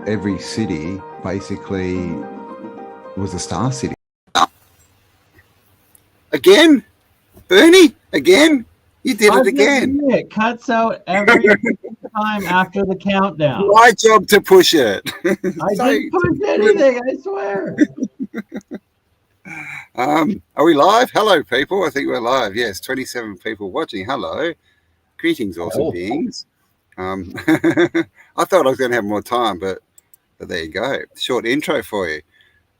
every city basically was a star city. Again? Bernie? Again? You did it again. It cuts out every time after the countdown. My job to push it. I didn't push anything, I swear. Are we live? Hello, people. I think we're live. Yes, 27 people watching. Hello. Greetings, awesome beings. I thought I was going to have more time, but there you go. Short intro for you.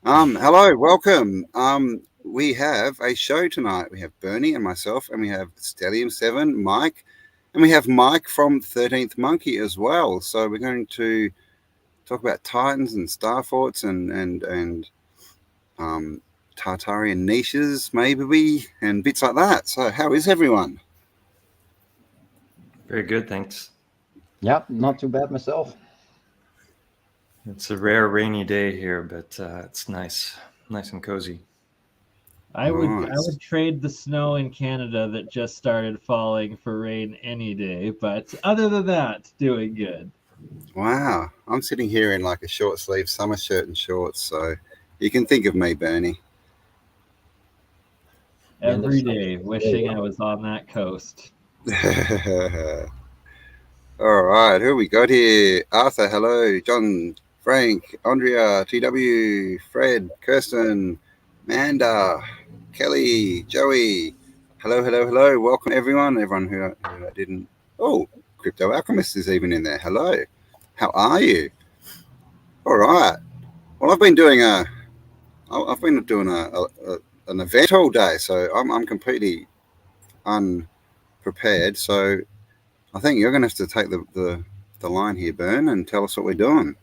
Hello, welcome. We have a show tonight. We have Bernie and myself, and we have Stellium7, Mike, and we have Mike from 13th Monkey as well. So we're going to talk about Titans and Star Forts and Tartarian niches, maybe, and bits like that. So how is everyone? Very good, thanks. Yep, not too bad myself. It's a rare rainy day here, but it's nice and cozy. I would trade the snow in Canada that just started falling for rain any day, but other than that, doing good. Wow, I'm sitting here in like a short sleeve summer shirt and shorts, so you can think of me, Bernie. Every day, wishing I was on that coast. All right, who we got here? Arthur, hello. John, Frank, Andrea, TW, Fred, Kirsten, Manda, Kelly, Joey. Hello. Welcome, everyone. Everyone who didn't. Oh, Crypto Alchemist is even in there. Hello. How are you? All right. Well, I've been doing an event all day, so I'm completely unprepared. So I think you're going to have to take the line here, Bern, and tell us what we're doing.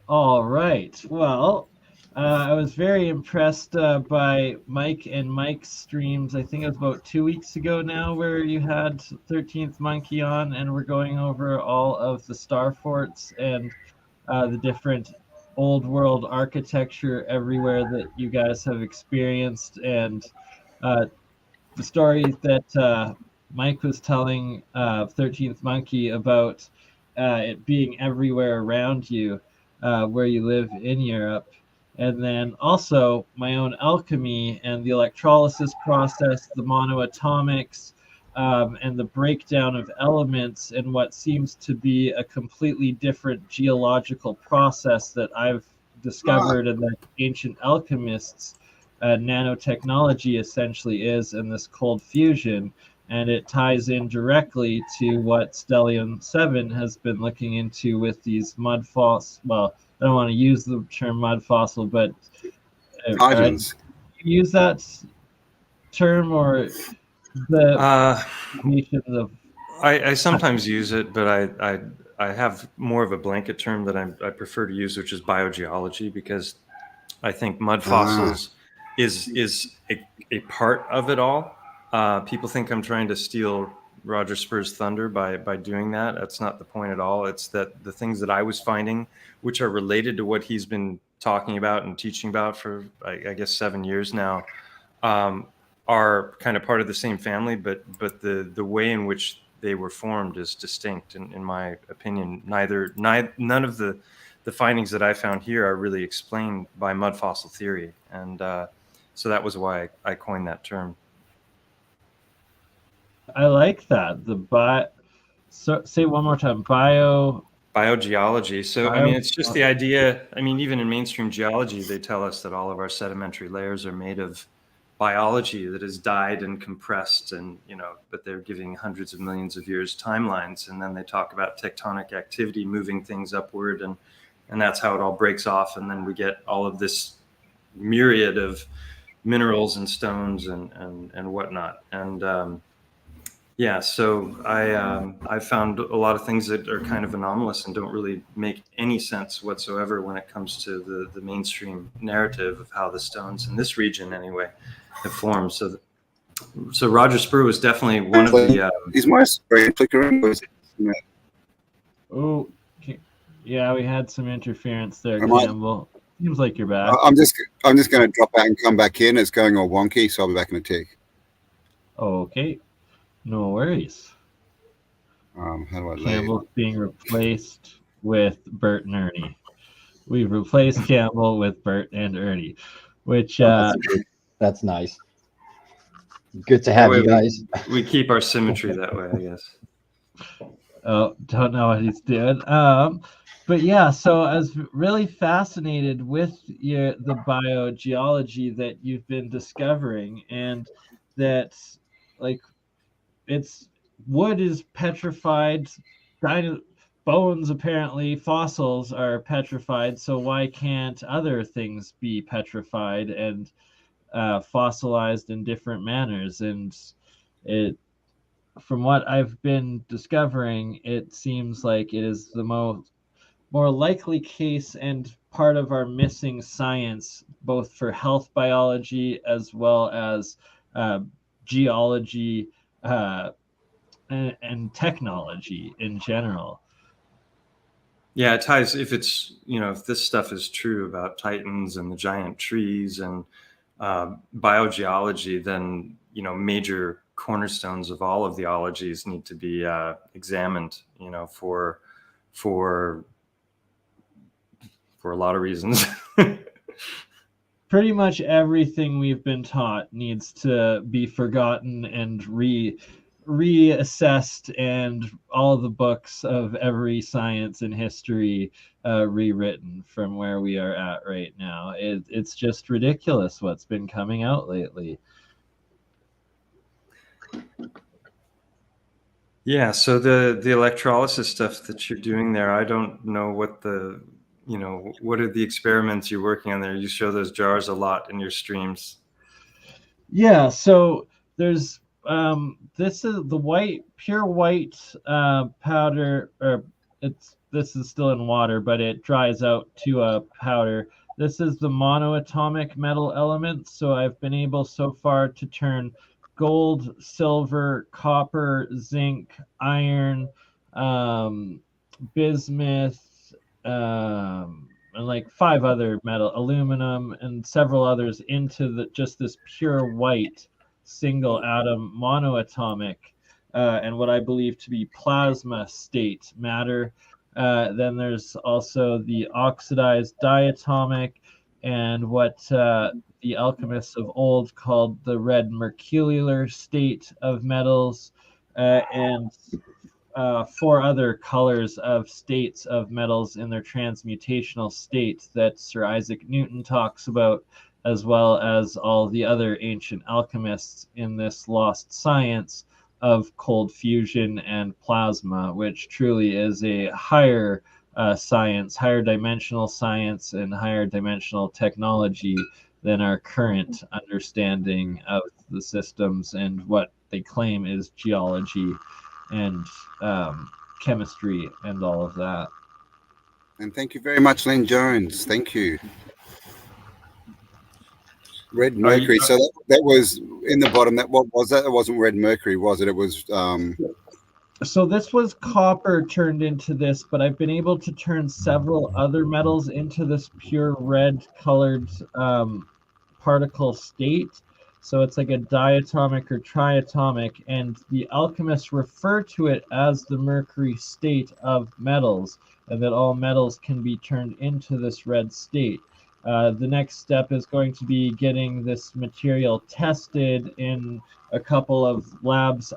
All right. Well, I was very impressed by Mike and Mike's streams. I think it was about 2 weeks ago now, where you had 13th Monkey on, and we're going over all of the Star Forts and the different old world architecture everywhere that you guys have experienced, and the story that Mike was telling 13th Monkey about it being everywhere around you where you live in Europe. And then also my own alchemy and the electrolysis process, the monoatomics, and the breakdown of elements in what seems to be a completely different geological process that I've discovered and that ancient alchemists nanotechnology essentially is in this cold fusion. And it ties in directly to what Stellium7 has been looking into with these mud fossils. Well, I don't want to use the term mud fossil, but use that term or the of. I sometimes use it, but I have more of a blanket term that I prefer to use, which is biogeology, because I think mud fossils is a part of it all. People think I'm trying to steal Roger Spur's thunder by doing that. That's not the point at all. It's that the things that I was finding, which are related to what he's been talking about and teaching about for, I guess, 7 years now, are kind of part of the same family, but the way in which they were formed is distinct, in my opinion. None of the findings that I found here are really explained by mud fossil theory, and so that was why I coined that term. I like that. So say one more time. Biogeology. So, I mean, it's just the idea. I mean, even in mainstream geology, they tell us that all of our sedimentary layers are made of biology that has died and compressed, and, but they're giving hundreds of millions of years timelines. And then they talk about tectonic activity moving things upward, and that's how it all breaks off. And then we get all of this myriad of minerals and stones and whatnot. And, yeah, so I found a lot of things that are kind of anomalous and don't really make any sense whatsoever when it comes to the mainstream narrative of how the stones in this region, anyway, have formed. So Roger Spur was definitely one of the. Is my screen flickering? Oh, yeah, we had some interference there, Campbell. Seems like you're back. I'm just going to drop out and come back in. It's going all wonky, so I'll be back in a tick. Okay. No worries. How do I leave? Campbell's being replaced. with Bert and Ernie. We've replaced Campbell with Bert and Ernie, which that's nice. Good to have you guys. We keep our symmetry that way, I guess. Oh, don't know what he's doing. But yeah, so I was really fascinated with the biogeology that you've been discovering, and that like wood is petrified, bones apparently, fossils are petrified, so why can't other things be petrified and fossilized in different manners? And from what I've been discovering, it seems like it is the more likely case and part of our missing science, both for health biology as well as geology and technology in general. Yeah, it ties, if this stuff is true about titans and the giant trees and biogeology, then major cornerstones of all of the ologies need to be examined, for a lot of reasons. Pretty much everything we've been taught needs to be forgotten and reassessed, and all the books of every science and history rewritten from where we are at right now. It's just ridiculous what's been coming out lately. Yeah, so the electrolysis stuff that you're doing there, I don't know what what are the experiments you're working on there? You show those jars a lot in your streams. Yeah, so there's this is the pure white powder, or this is still in water, but it dries out to a powder. This is the monoatomic metal element. So I've been able so far to turn gold, silver, copper, zinc, iron, bismuth, and like 5 other metal, aluminum, and several others into just this pure white single atom monoatomic and what I believe to be plasma state matter. Then there's also the oxidized diatomic and what the alchemists of old called the red mercurial state of metals, and 4 other colors of states of metals in their transmutational state that Sir Isaac Newton talks about, as well as all the other ancient alchemists in this lost science of cold fusion and plasma, which truly is a higher science, higher dimensional science, and higher dimensional technology than our current understanding of the systems and what they claim is geology and chemistry and all of that. And thank you very much, Len Jones. Thank you. Red mercury. So that was in the bottom. What was that? It wasn't red mercury, was it? It was. So this was copper turned into this, but I've been able to turn several other metals into this pure red colored particle state. So it's like a diatomic or triatomic, and the alchemists refer to it as the mercury state of metals, and that all metals can be turned into this red state. The next step is going to be getting this material tested in a couple of labs,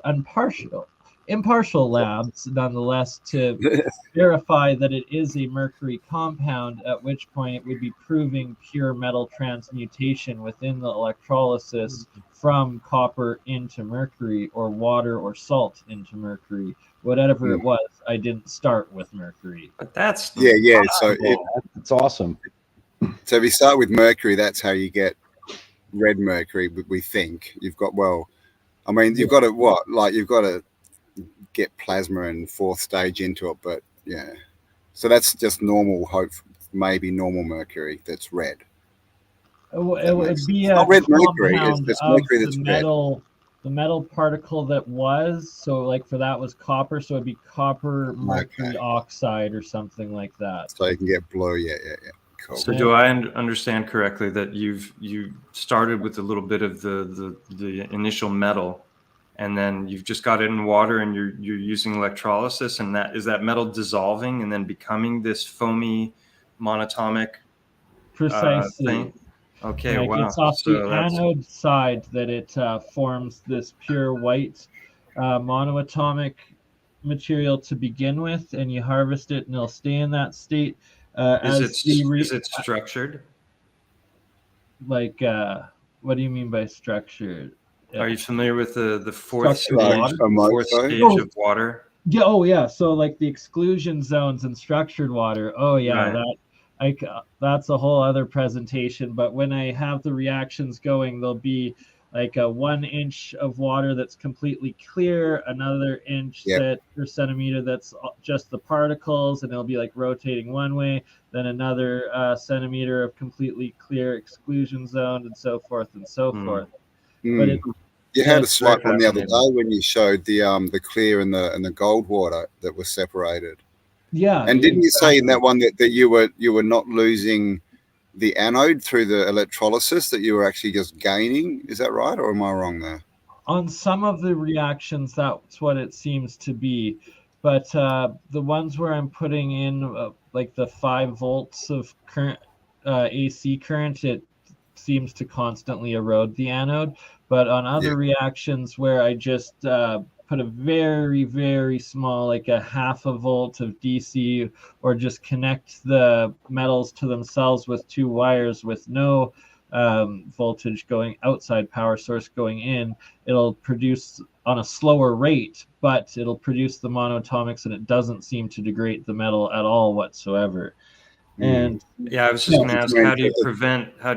impartial labs nonetheless, to verify that it is a mercury compound, at which point it would be proving pure metal transmutation within the electrolysis from copper into mercury, or water or salt into mercury. Whatever it was, I didn't start with mercury. But that's yeah. So it's awesome. So if you start with mercury, that's how you get red mercury. We think you've got, you've got to you've got to get plasma and 4th stage into it, but yeah. So that's just normal, maybe normal mercury that's red. It would be a red mercury. It's just mercury that's red. The metal particle that was, so like for that was copper, so it'd be copper mercury oxide or something like that. So you can get blue, yeah. Cool. So do I understand correctly that you started with a little bit of the initial metal, and then you've just got it in water, and you're using electrolysis, and is that metal dissolving and then becoming this foamy monatomic Precisely. thing? Okay, Like wow. it's off So the anode side that it forms this pure white monoatomic material to begin with, and you harvest it, and it'll stay in that state. Is it structured? Like, what do you mean by structured? Are you familiar with the fourth Structured stage of water? Yeah. Oh, yeah. So like the exclusion zones and structured water. Oh, yeah. Right. That's a whole other presentation. But when I have the reactions going, there'll be like a 1 inch of water that's completely clear, another inch or centimeter that's just the particles, and it'll be like rotating one way, then another centimeter of completely clear exclusion zone, and so forth and so forth. But you had a slight one the other day when you showed the clear and the gold water that was separated. Yeah. And didn't you say in that one that you were not losing the anode through the electrolysis, that you were actually just gaining? Is that right, or am I wrong there? On some of the reactions, that's what it seems to be. But the ones where I'm putting in like the 5 volts of current, AC current, it seems to constantly erode the anode. But on other reactions where I just put a very, very small, like a 0.5 volt of DC, or just connect the metals to themselves with 2 wires with no voltage going outside, power source going in, it'll produce on a slower rate, but it'll produce the monoatomics, and it doesn't seem to degrade the metal at all whatsoever. And yeah, I was just going to ask, how do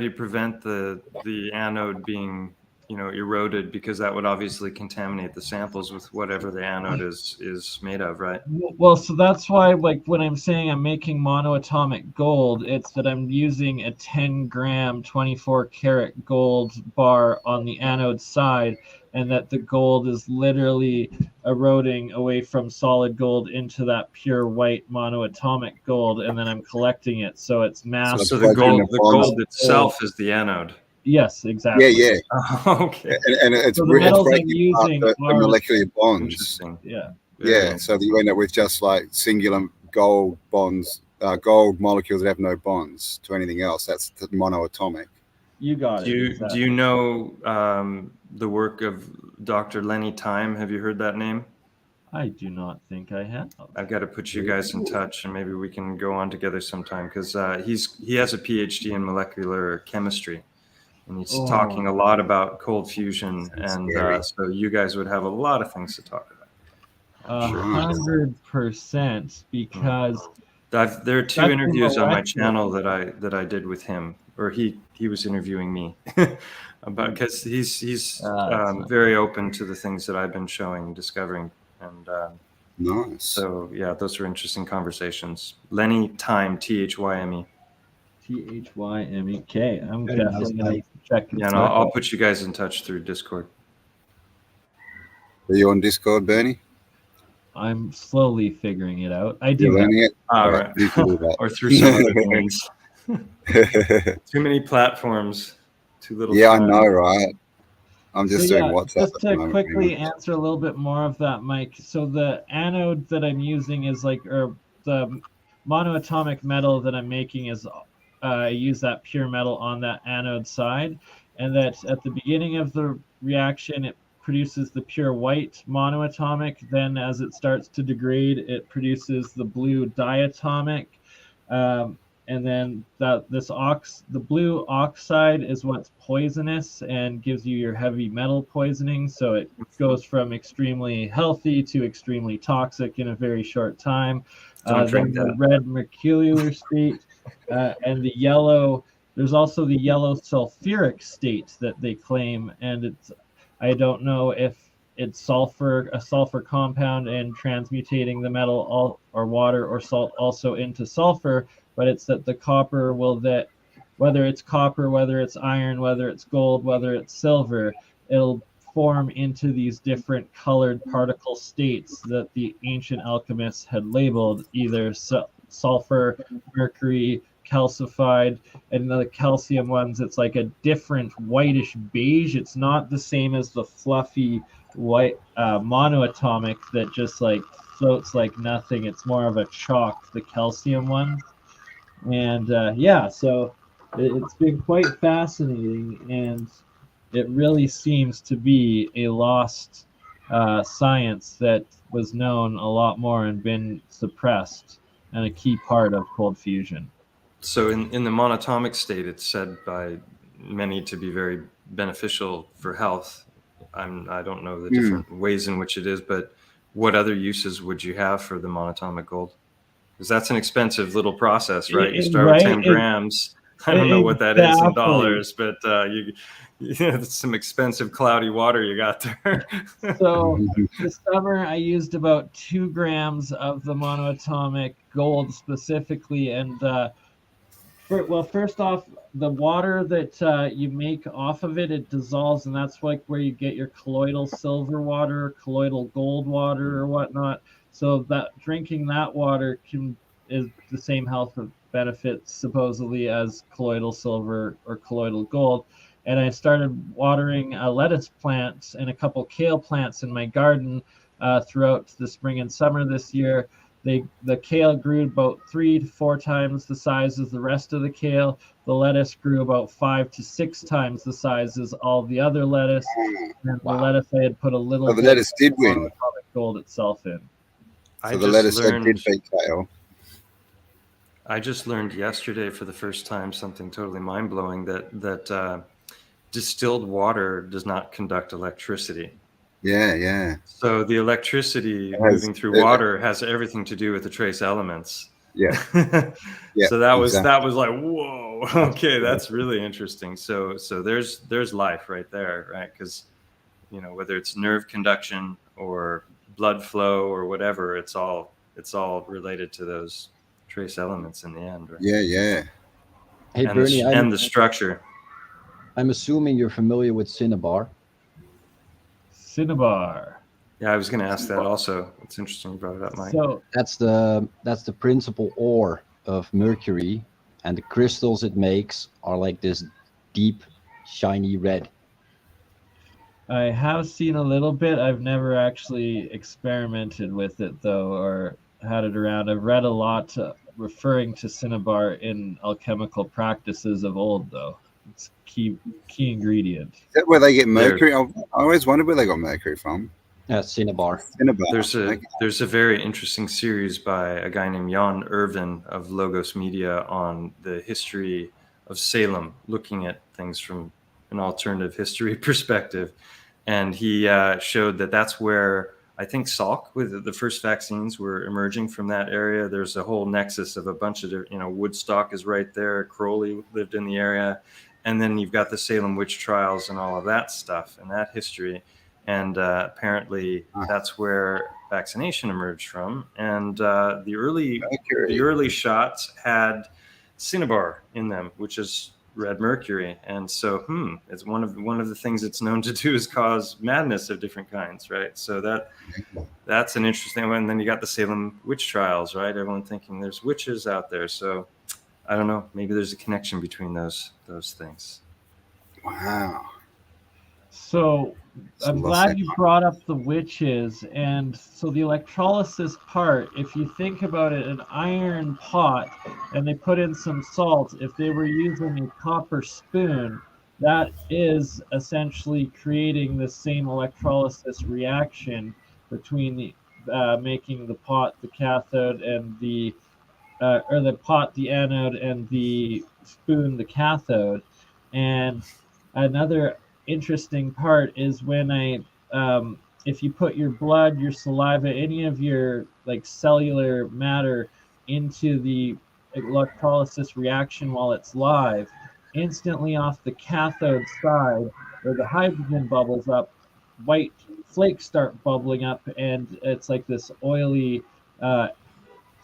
you prevent the anode being eroded, because that would obviously contaminate the samples with whatever the anode is made of, right? Well, so that's why, like, when I'm saying I'm making monoatomic gold, it's that I'm using a 10 gram 24 karat gold bar on the anode side, and that the gold is literally eroding away from solid gold into that pure white monoatomic gold, and then I'm collecting it, so it's massive. So the gold itself is the anode. Yes, exactly. Yeah. Okay. And it's so the metals I'm using the molecular bonds. Interesting. Yeah. So you end up with just like singular gold bonds, gold molecules that have no bonds to anything else. That's the monoatomic. You got it. Exactly. Do you know the work of Dr. Lenny Time? Have you heard that name? I do not think I have. I've got to put you guys in touch, and maybe we can go on together sometime, because he has a PhD in molecular chemistry. And he's talking a lot about cold fusion, and so you guys would have a lot of things to talk about. 100%, because there are 2 interviews on my channel that I did with him, or he was interviewing me, because he's very open to the things that I've been showing and discovering, and nice. So yeah, those are interesting conversations. Lenny Time, THYME. THYMEK. I'm definitely going to check. Yeah, and I'll put you guys in touch through Discord. Are you on Discord, Bernie? I'm slowly figuring it out. I do. You're learning it? All right. Or through some other means. Too many platforms. Too little. Yeah, time. I know, right? I'm just doing WhatsApp. Just to quickly answer a little bit more of that, Mike. So the anode that I'm using is or the monoatomic metal that I'm making is I use that pure metal on that anode side, and that at the beginning of the reaction it produces the pure white monoatomic. Then as it starts to degrade, it produces the blue diatomic, and then the blue oxide is what's poisonous and gives you your heavy metal poisoning. So it goes from extremely healthy to extremely toxic in a very short time. Then the red mercurial state, and the yellow. There's also the yellow sulfuric state that they claim, and I don't know if it's a sulfur compound, and transmutating the metal or water or salt also into sulfur, but it's that the copper whether it's copper, whether it's iron, whether it's gold, whether it's silver, it'll form into these different colored particle states that the ancient alchemists had labeled either sulfur, mercury, calcified, and the calcium ones, it's like a different whitish beige. It's not the same as the fluffy white monoatomic that just like floats like nothing. It's more of a chalk, the calcium one. And yeah, so it's been quite fascinating, and it really seems to be a lost science that was known a lot more and been suppressed, and a key part of cold fusion. So in the monatomic state, it's said by many to be very beneficial for health. I don't know the different ways in which it is, but what other uses would you have for the monatomic gold? Because that's an expensive little process, right? You start with 10 grams. I don't know what that is in dollars, but it's some expensive cloudy water you got there. So this summer I used about 2 grams of the monoatomic gold specifically, and first off, the water that you make off of it, it dissolves, and that's like where you get your colloidal silver water, colloidal gold water, or whatnot. So that drinking that water is the same health benefits supposedly as colloidal silver or colloidal gold. And I started watering lettuce plants and a couple kale plants in my garden throughout the spring and summer this year. The kale grew about 3 to 4 times the size as the rest of the kale. The lettuce grew about 5 to 6 times the size as all the other lettuce. And the lettuce I had put a little. So the lettuce did win. Gold itself in. So the lettuce did beat kale. I just learned yesterday for the first time something totally mind-blowing, that distilled water does not conduct electricity. Yeah. So the electricity moving through water has everything to do with the trace elements. Yeah. So that was like, whoa, okay, that's really interesting. So there's life right there, right? Because whether it's nerve conduction or blood flow or whatever, it's all related to those trace elements in the end, right? Yeah. Hey, and Bernie, and the structure. I'm assuming you're familiar with cinnabar. Cinnabar. Yeah, I was going to ask that also. It's interesting you brought it up, Mike. So that's the principal ore of mercury, and the crystals it makes are like this deep, shiny red. I have seen a little bit. I've never actually experimented with it though, or had it around. I've read a lot referring to cinnabar in alchemical practices of old, though. It's key ingredient. Is that where they get mercury? I always wondered where they got mercury from. Yeah, cinnabar. There's a very interesting series by a guy named Jan Irvin of Logos Media on the history of Salem, looking at things from an alternative history perspective. And he showed that that's where I think Salk, with the first vaccines, were emerging from that area. There's a whole nexus of a bunch of, Woodstock is right there. Crowley lived in the area. And then you've got the Salem witch trials and all of that stuff and that history. And apparently that's where vaccination emerged from. And the early shots had cinnabar in them, which is red mercury. And so it's one of the things it's known to do is cause madness of different kinds, right? So that's an interesting one. And then you got the Salem witch trials, right? Everyone thinking there's witches out there. So I don't know, maybe there's a connection between those things. Wow. So I'm glad you brought up the witches. And so the electrolysis part, if you think about it, an iron pot, and they put in some salt, if they were using a copper spoon, that is essentially creating the same electrolysis reaction between the making the pot the cathode and or the pot the anode and the spoon the cathode. And another interesting part is when if you put your blood, your saliva, any of your like cellular matter into the electrolysis reaction while it's live, instantly off the cathode side where the hydrogen bubbles up, white flakes start bubbling up, and it's like this oily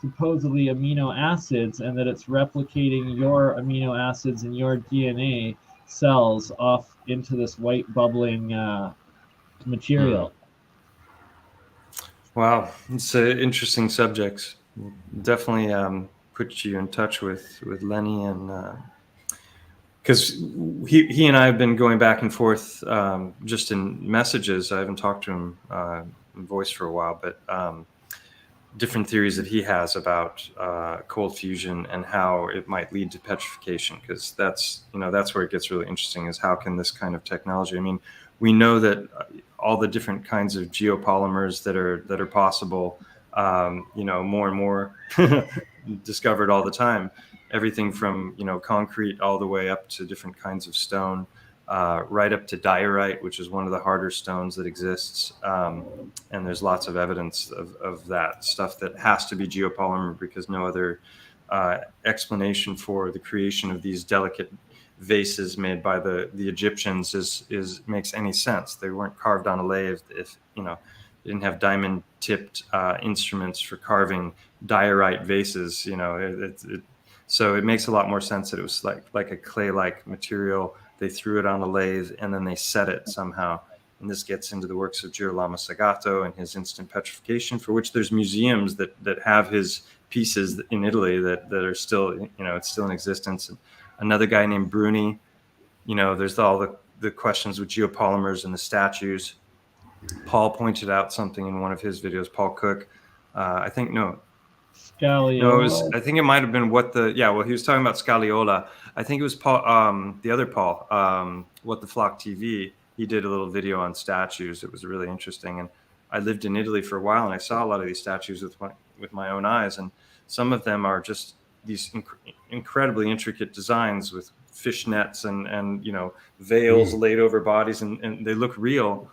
supposedly amino acids, and that it's replicating your amino acids in your DNA cells off into this white bubbling material. Wow, it's an interesting subject. Definitely put you in touch with Lenny, and because he and I have been going back and forth just in messages. I haven't talked to him in voice for a while, but different theories that he has about cold fusion and how it might lead to petrification, because that's where it gets really interesting, is how can this kind of technology, I mean, we know that all the different kinds of geopolymers that are possible, more and more discovered all the time, everything from concrete all the way up to different kinds of stone, right up to diorite, which is one of the harder stones that exists. And there's lots of evidence of that stuff that has to be geopolymer, because no other explanation for the creation of these delicate vases made by the Egyptians makes any sense. They weren't carved on a lathe. If they didn't have diamond tipped instruments for carving diorite vases, so it makes a lot more sense that it was like a clay-like material. They threw it on a lathe and then they set it somehow. And this gets into the works of Girolamo Sagato and his instant petrification, for which there's museums that have his pieces in Italy that are still, it's still in existence. And another guy named Bruni, there's all the questions with geopolymers and the statues. Paul pointed out something in one of his videos, Paul Cook. Scaliola. I think it might have been he was talking about Scaliola. I think it was Paul, the other Paul, What the Flock TV. He did a little video on statues. It was really interesting. And I lived in Italy for a while, and I saw a lot of these statues with my own eyes. And some of them are just these incredibly intricate designs with fish nets and veils laid over bodies, and they look real.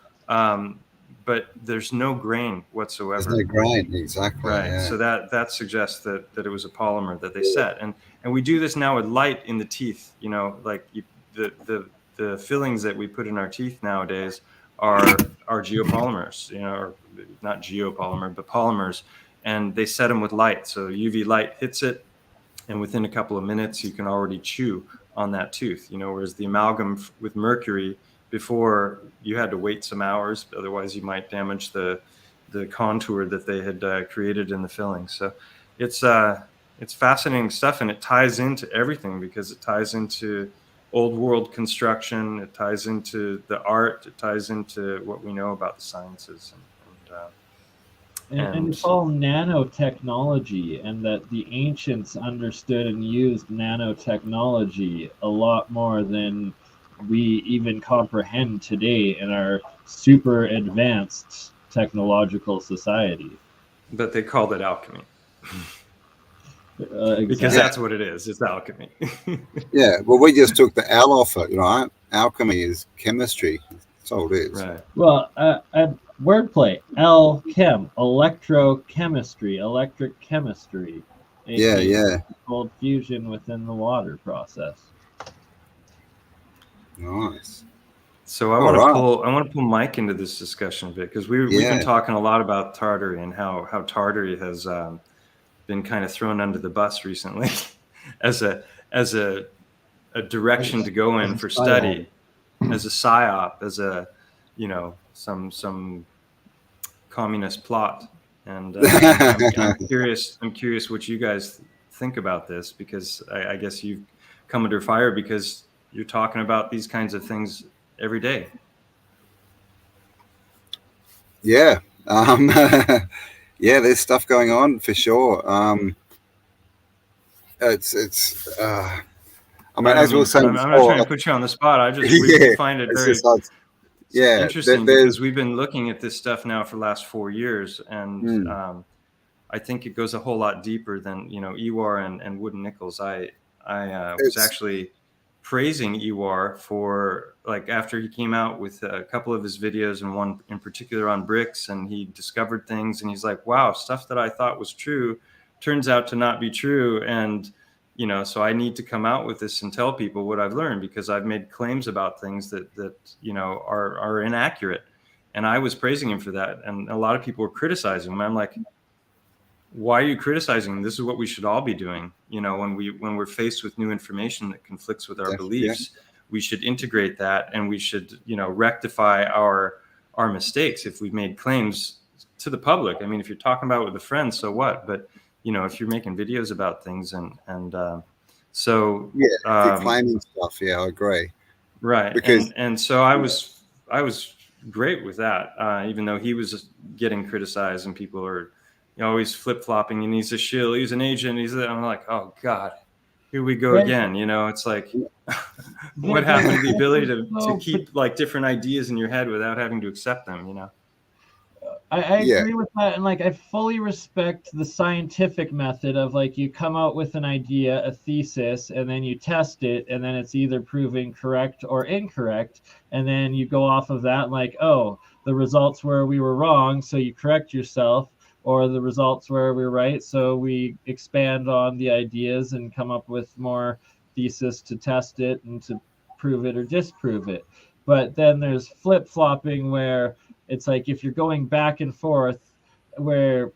But there's no grain whatsoever. There's no grain, exactly. Right. Yeah. So that suggests that it was a polymer that they set. And we do this now with light in the teeth. The fillings that we put in our teeth nowadays are geopolymers, or not geopolymer, but polymers. And they set them with light. So UV light hits it, and within a couple of minutes, you can already chew on that tooth. Whereas the amalgam with mercury, before, you had to wait some hours, otherwise you might damage the contour that they had created in the filling. So it's fascinating stuff, and it ties into everything, because it ties into old world construction, it ties into the art, it ties into what we know about the sciences. And it's all nanotechnology, and that the ancients understood and used nanotechnology a lot more than we even comprehend today in our super advanced technological society. But they called it alchemy. Exactly. Because that's what it is. It's alchemy. Yeah. Well, we just took the L off it, right? Alchemy is chemistry. That's all it is. Right. Well, wordplay. Chem, electrochemistry, electric chemistry. Yeah. Cold fusion within the water process. Nice. So I want to pull Mike into this discussion a bit, because we've been talking a lot about Tartary and how Tartary has been kind of thrown under the bus recently as a direction to go in for study, as a psyop, as a some communist plot. And I'm curious what you guys think about this, because I guess you've come under fire because you're talking about these kinds of things every day. Yeah. There's stuff going on for sure. As we were saying before, I'm not trying to put you on the spot. We find it very interesting, because we've been looking at this stuff now for the last 4 years, and I think it goes a whole lot deeper than Ewar and wooden nickels. I was actually praising Ewar for, after he came out with a couple of his videos, and one in particular on bricks, and he discovered things, and he's like, wow, stuff that I thought was true turns out to not be true. And so I need to come out with this and tell people what I've learned, because I've made claims about things that are inaccurate. And I was praising him for that, and a lot of people were criticizing him. I'm like, why are you criticizing him? This is what we should all be doing. When we're faced with new information that conflicts with our beliefs, we should integrate that, and we should, rectify our mistakes if we've made claims to the public. I mean, if you're talking about it with a friend, so what? But if you're making videos about things, and So claiming stuff. Yeah, I agree. Right. Because and so I was great with that, even though he was getting criticized and people are always flip-flopping, and he's a shill, he's an agent, I'm like, oh God, here we go again. It's like, what happened to the ability to keep like different ideas in your head without having to accept them, I agree with that, and like I fully respect the scientific method of like you come out with an idea, a thesis, and then you test it, and then it's either proving correct or incorrect, and then you go off of that like, oh, the results were we were wrong, so you correct yourself, or the results were we're right, so we expand on the ideas and come up with more thesis to test it and to prove it or disprove it. But then there's flip-flopping where it's like if you're going back and forth where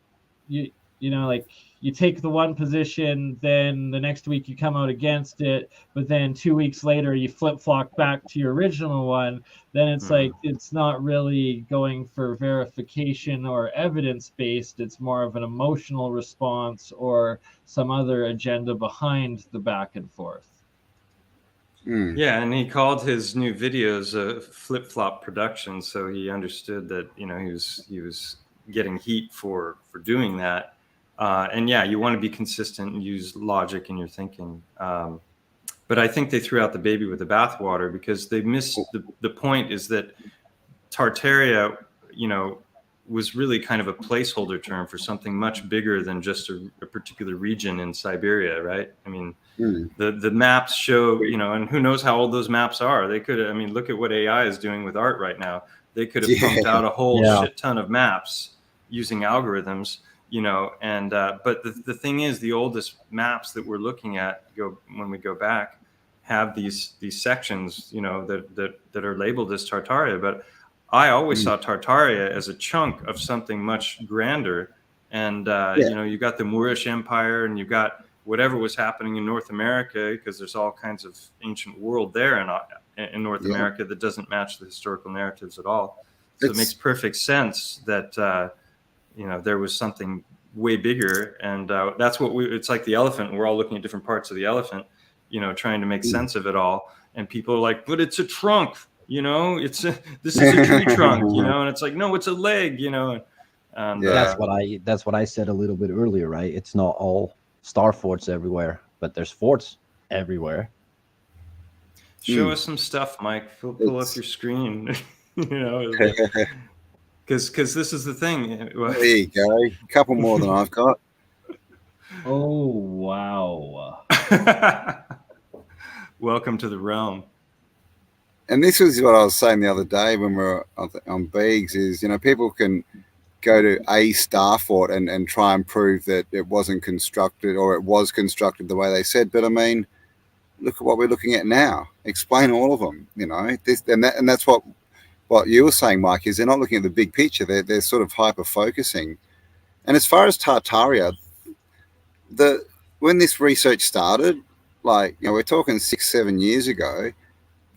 you like you take the one position, then the next week you come out against it, but then 2 weeks later you flip-flop back to your original one, then it's like it's not really going for verification or evidence-based. It's more of an emotional response or some other agenda behind the back and forth. Yeah, and he called his new videos a flip-flop production, so he understood that he was getting heat for doing that. And yeah, you want to be consistent and use logic in your thinking. But I think they threw out the baby with the bathwater because they missed the point is that Tartaria, was really kind of a placeholder term for something much bigger than just a particular region in Siberia, right? I mean, the maps show, and who knows how old those maps are. They could, look at what AI is doing with art right now. They could have pumped out a whole shit ton of maps using algorithms, but the thing is, the oldest maps that we're looking at when we go back have these sections, that are labeled as Tartaria, but I always saw Tartaria as a chunk of something much grander. And, you got the Moorish Empire and you got whatever was happening in North America, because there's all kinds of ancient world there in North America that doesn't match the historical narratives at all. So it makes perfect sense that, there was something way bigger. And that's it's like the elephant. We're all looking at different parts of the elephant, trying to make sense of it all. And people are like, but it's a trunk. This is a tree trunk, and it's like, no, it's a leg, and that's what I said a little bit earlier, right? It's not all star forts everywhere, but there's forts everywhere. Show us some stuff, Mike. Pull up your screen, because this is the thing. There you go. A couple more than I've got. Oh, wow. Welcome to the realm. And this was what I was saying the other day when we were on Beegs is, people can go to a star fort and try and prove that it wasn't constructed or it was constructed the way they said. But look at what we're looking at now. Explain all of them, and that's what you were saying, Mike, is they're not looking at the big picture. They're sort of hyper-focusing. And as far as Tartaria, when this research started, we're talking 6-7 years ago,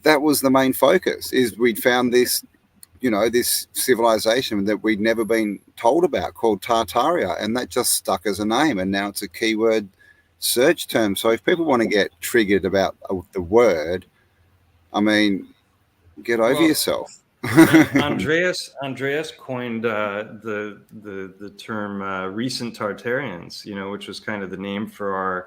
that was the main focus, is we'd found this, this civilization that we'd never been told about called Tartaria, and that just stuck as a name, and now it's a keyword search term. So if people want to get triggered about the word, get over yourself. Andreas coined the term recent Tartarians, which was kind of the name for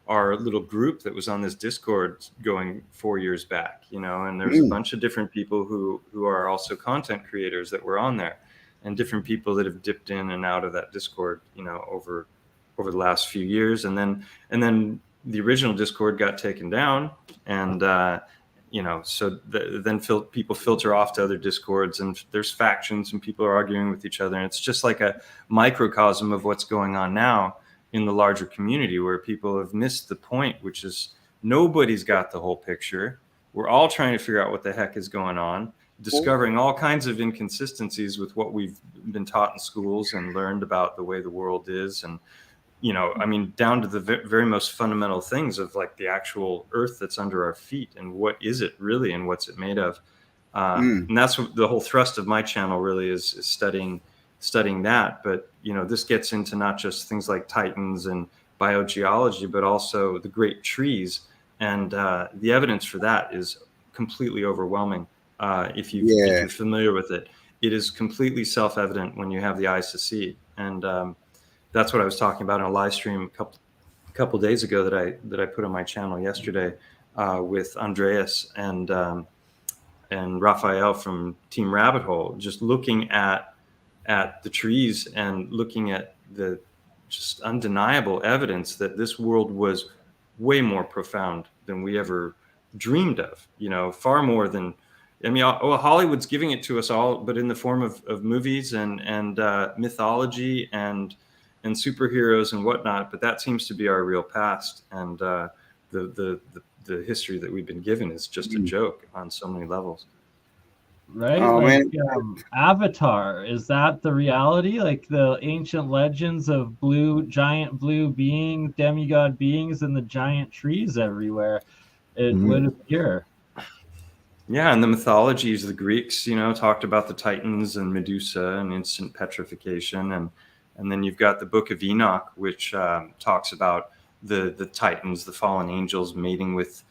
our little group that was on this Discord going 4 years back, and there's a bunch of different people who are also content creators that were on there, and different people that have dipped in and out of that Discord, over the last few years. And then the original Discord got taken down, and so then people filter off to other Discords, and there's factions and people are arguing with each other. And it's just like a microcosm of what's going on now in the larger community, where people have missed the point, which is nobody's got the whole picture. We're all trying to figure out what the heck is going on, discovering all kinds of inconsistencies with what we've been taught in schools and learned about the way the world is. And, down to the very most fundamental things of like the actual earth that's under our feet, and what is it really and what's it made of. And that's what the whole thrust of my channel really is studying that. But this gets into not just things like titans and biogeology, but also the great trees. And the evidence for that is completely overwhelming. If you're familiar with it, it is completely self-evident when you have the eyes to see. And that's what I was talking about in a live stream a couple days ago that I put on my channel yesterday with Andreas and Raphael from Team Rabbit Hole, just looking at the trees and looking at the just undeniable evidence that this world was way more profound than we ever dreamed of, far more than, I mean, Hollywood's giving it to us all, but in the form of movies and mythology and superheroes and whatnot. But that seems to be our real past. And the history that we've been given is just a joke on so many levels. Right? Avatar, is that the reality? Like the ancient legends of giant blue beings, demigod beings, and the giant trees everywhere. It would appear. Yeah, and the mythologies, the Greeks, talked about the Titans and Medusa and instant petrification. And then you've got the Book of Enoch, which talks about the Titans, the fallen angels mating with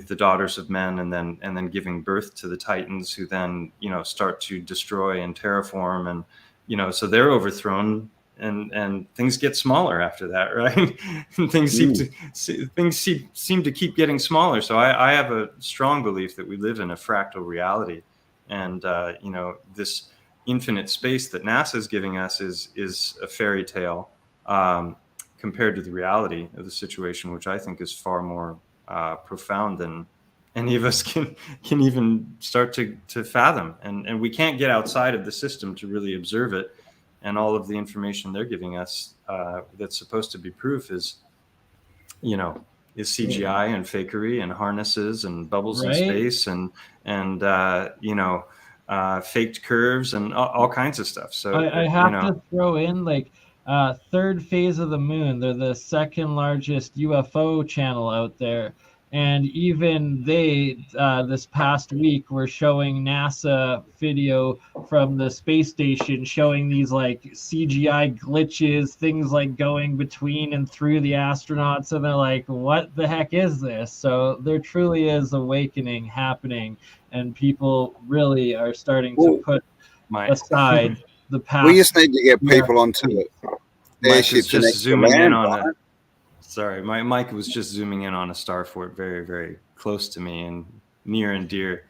the daughters of men, and then giving birth to the Titans, who then start to destroy and terraform, and so they're overthrown, and things get smaller after that, right? And things seem to keep getting smaller. So I have a strong belief that we live in a fractal reality, and this infinite space that NASA is giving us is a fairy tale compared to the reality of the situation, which I think is far more profound than any of us can even start to fathom. And we can't get outside of the system to really observe it. And all of the information they're giving us that's supposed to be proof is CGI and fakery and harnesses and bubbles in space and faked curves and all kinds of stuff. So I have to throw in third phase of the moon. They're the second largest UFO channel out there. And even they, this past week, were showing NASA video from the space station showing these CGI glitches, things going between and through the astronauts. And they're like, what the heck is this? So there truly is awakening happening. And people really are starting to put aside the past. We just need to get people onto it. Mike was just zooming in on it. Sorry, my mic was just zooming in on a star fort very, very close to me and near and dear.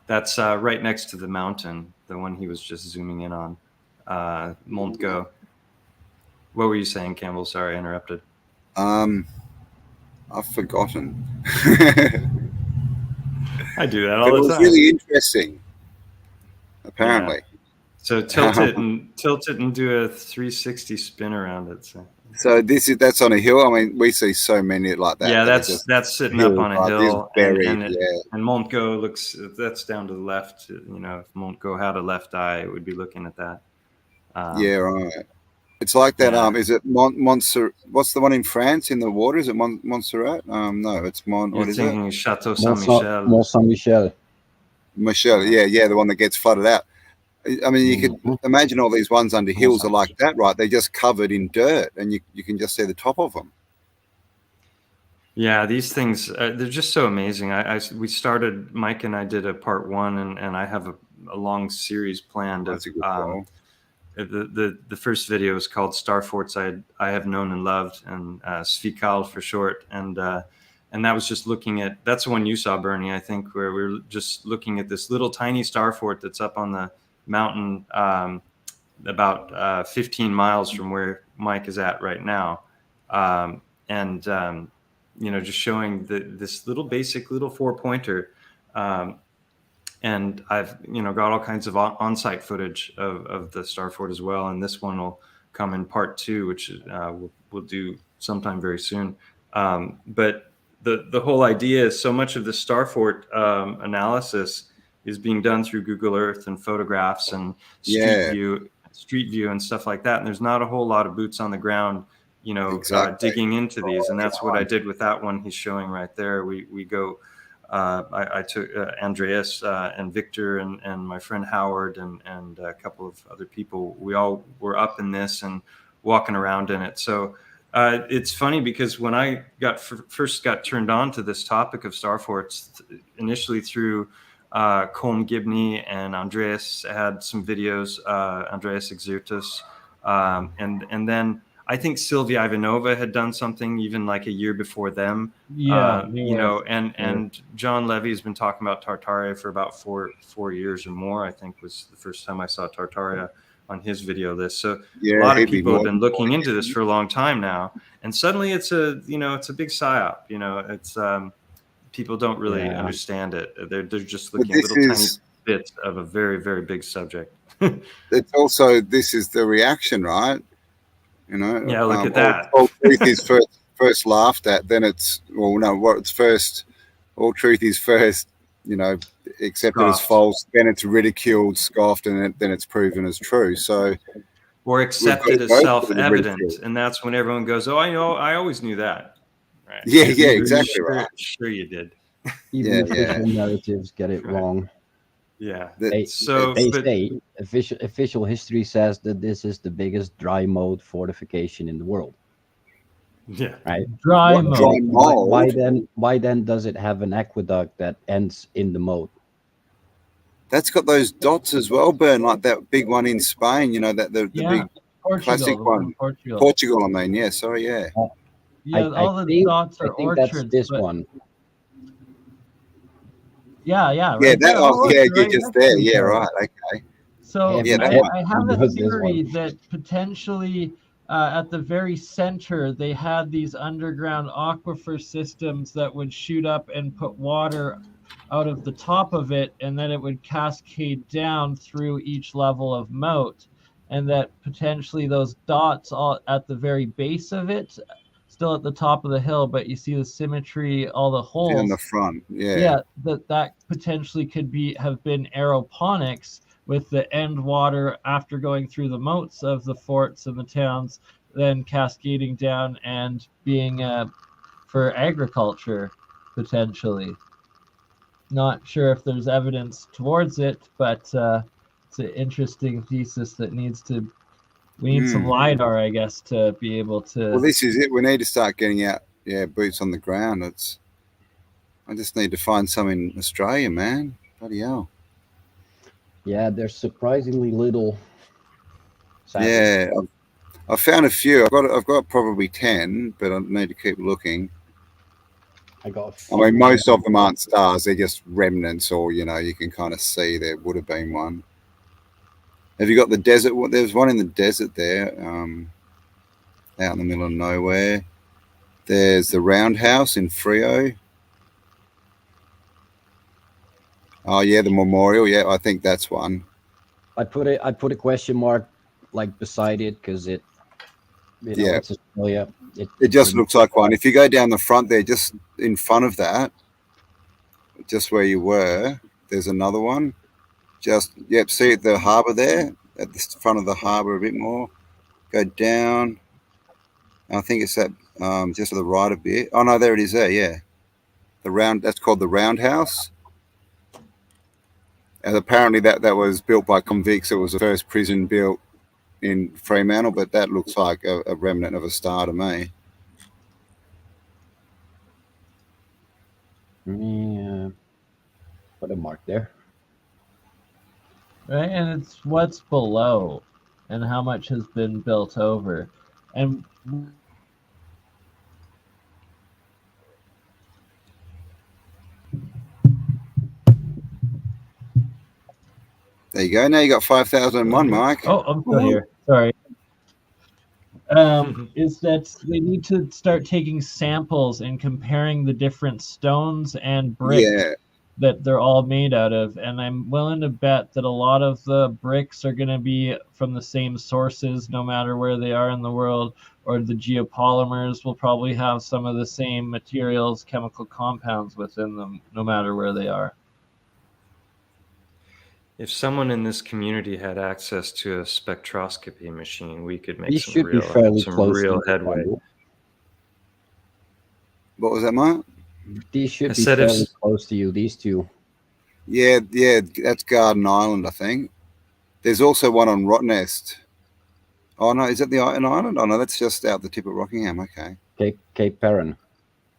That's right next to the mountain, the one he was just zooming in on, Mont Go. What were you saying, Campbell? Sorry, I interrupted. I've forgotten. I do that all the time. It was really interesting, apparently. Yeah. So tilt it and do a 360 spin around it. So that's on a hill. I mean, we see so many like that. Yeah, that's sitting up on a hill, buried, and Mont Go that's down to the left. If Mont Go had a left eye, it would be looking at that. Yeah, right. It's like that. Yeah. Is it Montserrat? What's the one in France in the water? Is it Montserrat? No, it's What is it? Chateau Saint-Michel. Mont Saint-Michel. Michel, yeah, the one that gets flooded out. I mean, you could imagine all these ones under hills are like that, right? They're just covered in dirt, and you can just see the top of them. Yeah, these things, they're just so amazing. We started, Mike and I did a part 1, and I have a long series planned. That's a good call. The first video is called Star Forts I Have Known and Loved, and Svikal for short. And that was just that's the one you saw, Bernie, I think, where we were just looking at this little tiny star fort that's up on the mountain about 15 miles from where Mike is at right now. Just showing this little basic little 4-pointer. And I've, got all kinds of on-site footage of the star fort as well. And this one will come in part 2, which we'll do sometime very soon. But the whole idea is so much of the star fort analysis is being done through Google Earth and photographs and street view and stuff like that. And there's not a whole lot of boots on the ground, digging into these. And that's what I did with that one he's showing right there. We go, I took Andreas and Victor and my friend Howard and a couple of other people. We all were up in this and walking around in it. So It's funny because when I first got turned on to this topic of star forts, initially through Colm Gibney and Andreas had some videos, Andreas Exertus, and then I think Sylvia Ivanova had done something even like a year before them. Yeah, you know, and John Levy has been talking about Tartaria for about four years or more. I think was the first time I saw Tartaria on his video list. So a lot of people have been looking into this for a long time now, and suddenly it's a big psyop. You know, it's people don't really understand it. They're just looking at little tiny bits of a very, very big subject. It's also, this is the reaction, right? You know, yeah, look at that. All truth is first laughed at, then it's, well, no, what it's first, all truth is first, you know, accepted as false, then it's ridiculed, scoffed, and then it's proven as true. So, or accepted as self-evident, and that's when everyone goes, "Oh, I always knew that." Right? Yeah, exactly right. Sure, you did. Even official narratives get it wrong. Yeah. They say official history says that this is the biggest dry mold fortification in the world. Yeah. Right. Dry mold. Why then does it have an aqueduct that ends in the moat? That's got those dots as well, Bern, like that big one in Spain. You know, that the big classic one. Portugal, I mean, yeah. Sorry, yeah. All the dots are orchards. That's this one. Yeah. Right you're just there. Yeah, right. Okay. So I have a theory that potentially at the very center they had these underground aquifer systems that would shoot up and put water out of the top of it, and then it would cascade down through each level of moat, and that potentially those dots all at the very base of it, still at the top of the hill, but you see the symmetry, all the holes in the front. That potentially could have been aeroponics, with the end water after going through the moats of the forts and the towns, then cascading down and being for agriculture potentially. Not sure if there's evidence towards it, but it's an interesting thesis that we need some LiDAR, I guess, to be able to... Well, this is it. We need to start getting out, boots on the ground. I just need to find some in Australia, man. Bloody hell. Yeah, there's surprisingly little. Yeah, I've found a few. I've got probably 10, but I need to keep looking. I mean, most of them aren't stars. They're just remnants, or, you know, you can kind of see there would have been one. Have you got the desert? There's one in the desert there, out in the middle of nowhere. There's the Roundhouse in Frio. Oh yeah, the memorial. Yeah, I think that's one. I put a question mark like beside it because it. It's Australia. It just looks like one. If you go down the front there, just in front of that, just where you were, there's another one. See the harbour there, at the front of the harbour a bit more. Go down. I think it's that just to the right a bit. Oh no, there it is there, yeah. That's called the Roundhouse. And apparently that was built by convicts. It was the first prison built in Fremantle, but that looks like a remnant of a star to me. Yeah. Put a mark there. Right, and it's what's below and how much has been built over. And there you go. Now you got 5,001, Mike. Oh, I'm still here. Sorry. Is that they need to start taking samples and comparing the different stones and bricks that they're all made out of. And I'm willing to bet that a lot of the bricks are going to be from the same sources, no matter where they are in the world, or the geopolymers will probably have some of the same materials, chemical compounds within them, no matter where they are. If someone in this community had access to a spectroscopy machine, we could make some real headway. What was that, Mark? These should be fairly close to you, these two. Yeah, that's Garden Island, I think. There's also one on Rottnest Oh no, is that an island? Oh no, that's just out the tip of Rockingham. Okay. Cape Perrin.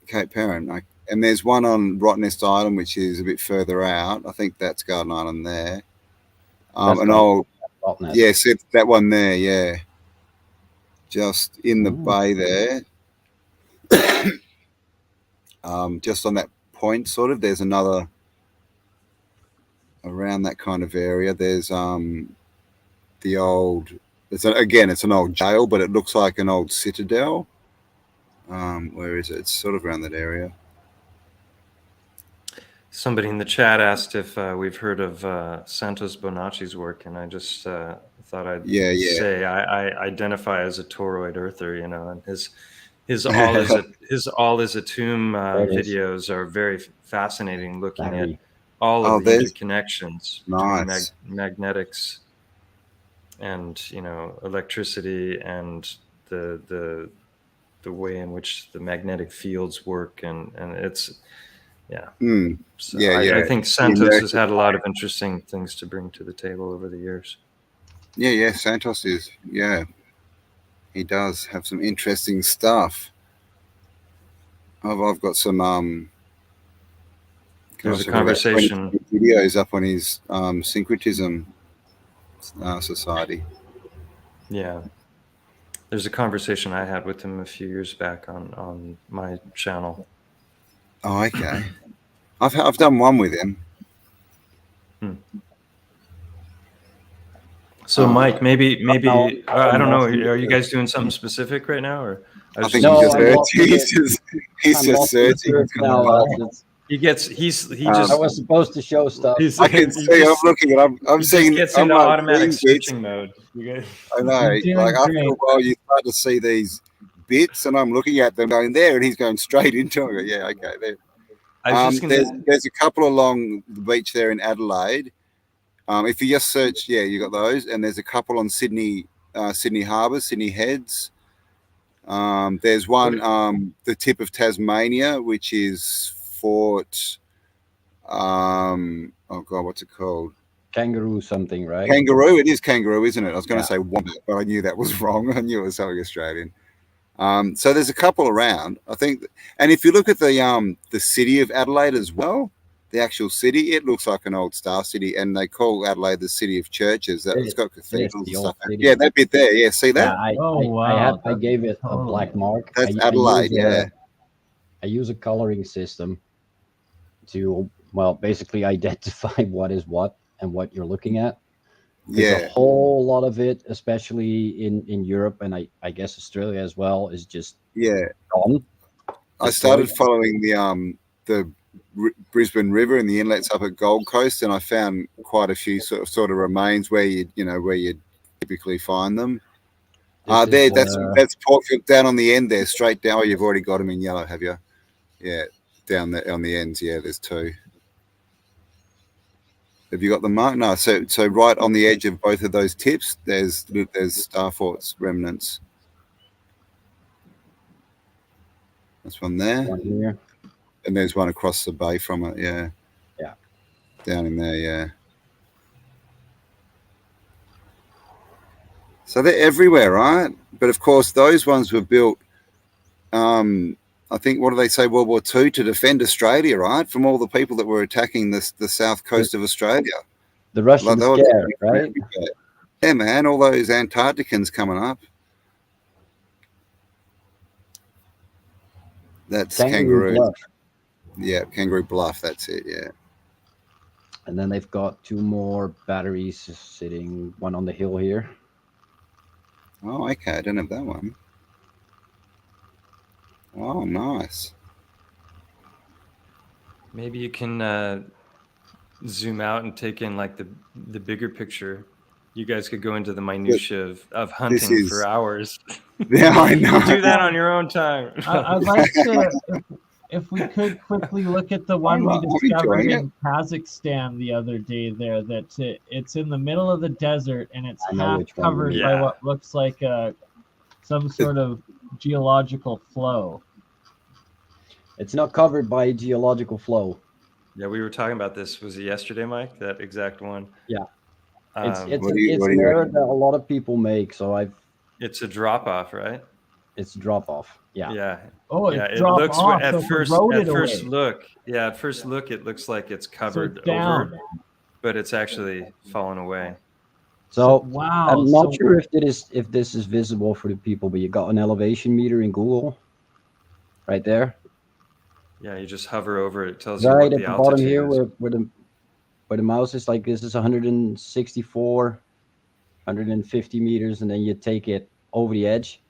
Cape Perrin. And there's one on Rottnest Island, which is a bit further out. I think that's Garden Island there. An old, yes, that one there, yeah. Just in the bay there. Just on that point, sort of, there's another around that kind of area. There's the old, it's an old jail, but it looks like an old citadel. Where is it? It's sort of around that area. Somebody in the chat asked if we've heard of Santos Bonacci's work, and I just thought I'd say I identify as a toroid earther, you know, and his all is a tomb videos are very fascinating, looking at all of the interconnections between magnetics and, you know, electricity and the way in which the magnetic fields work, and it's So I think Santos has had a lot of interesting things to bring to the table over the years. Santos is, he does have some interesting stuff. I've got some there's a conversation videos up on his syncretism society. Yeah, there's a conversation I had with him a few years back on my channel. Oh, okay. I've done one with him. So, Mike, maybe I don't know. Are you guys doing something specific right now, or I think he's just searching. He just. I was supposed to show stuff. I can see. I'm looking at. I'm seeing. He gets into automatic searching mode. I know. Like after a while, you start to see these bits, and I'm looking at them going there, and he's going straight into it. Yeah, okay. There. There's a couple along the beach there in Adelaide. If you just search, you got those, and there's a couple on Sydney Harbour, Sydney Heads. There's one the tip of Tasmania, which is Fort. What's it called? Kangaroo something, right? Kangaroo. It is Kangaroo, isn't it? I was going to say Wombat, but I knew that was wrong. I knew it was something Australian. So there's a couple around, I think, and if you look at the city of Adelaide as well, the actual city, it looks like an old star city, and they call Adelaide the city of churches. It's got cathedrals and stuff. Yeah, that bit there. Yeah, see that? I gave it a black mark. That's Adelaide. I use a coloring system to basically identify what is what and what you're looking at. A whole lot of it, especially in Europe and I guess Australia as well, is just gone. I started following the Brisbane River and the inlets up at Gold Coast, and I found quite a few sort of remains where you typically find them. That's Portfield down on the end there, straight down. Oh, you've already got them in yellow, have you? Yeah, down there on the ends. Yeah, there's two. Have you got the mark? No. So right on the edge of both of those tips, there's Star Fort's remnants. That's one there. One here. And there's one across the bay from it. Yeah. Down in there. Yeah. So they're everywhere, right? But of course, those ones were built. I think, what do they say, World War II, to defend Australia, right? From all the people that were attacking the south coast of Australia. The Russians scared, right? Yeah, man, all those Antarcticans coming up. That's Kangaroo. Bluff. Yeah, Kangaroo Bluff, that's it, yeah. And then they've got two more batteries sitting, one on the hill here. Oh, okay, I don't have that one. Oh, nice. Maybe you can zoom out and take in like the bigger picture. You guys could go into the minutia of hunting for hours. Yeah, I know. Do that on your own time. I'd like to, if we could quickly look at the one we discovered in Kazakhstan the other day there, that it's in the middle of the desert and it's half covered by what looks like some sort of geological flow. It's not covered by geological flow. Yeah, we were talking about this. Was it yesterday, Mike? That exact one? Yeah. It's an error that a lot of people make. So It's a drop off, right? It's a drop off. Yeah. Yeah. Oh, Yeah, it it dropped looks off. at so it first eroded away. away. At first look, it looks like it's covered it's down. over, but it's actually fallen away. So wow. I'm not sure if this is visible for the people, but you got an elevation meter in Google, right there. Yeah, you just hover over it. It tells you Right what at the the altitude bottom here, is. where the mouse is, like, this is 164, 150 meters, and then you take it over the edge,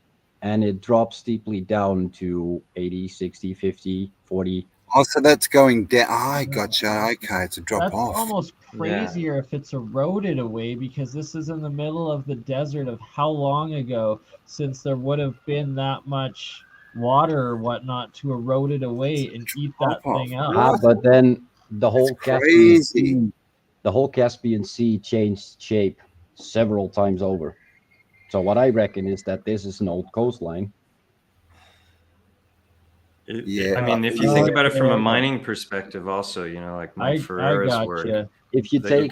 and it drops steeply down to 80, 60, 50, 40. Oh, so that's going down. I gotcha. Okay, it's a drop That's off. almost crazier if it's eroded away, because this is in the middle of the desert of how long ago since there would have been that much water or whatnot to erode it away and eat that thing up. But then the whole crazy. Caspian Sea changed shape several times over. So what I reckon is that this is an old coastline. Yeah. I mean, if you think about it from a mining perspective, also, you know, like Mike Ferrera's work. If you take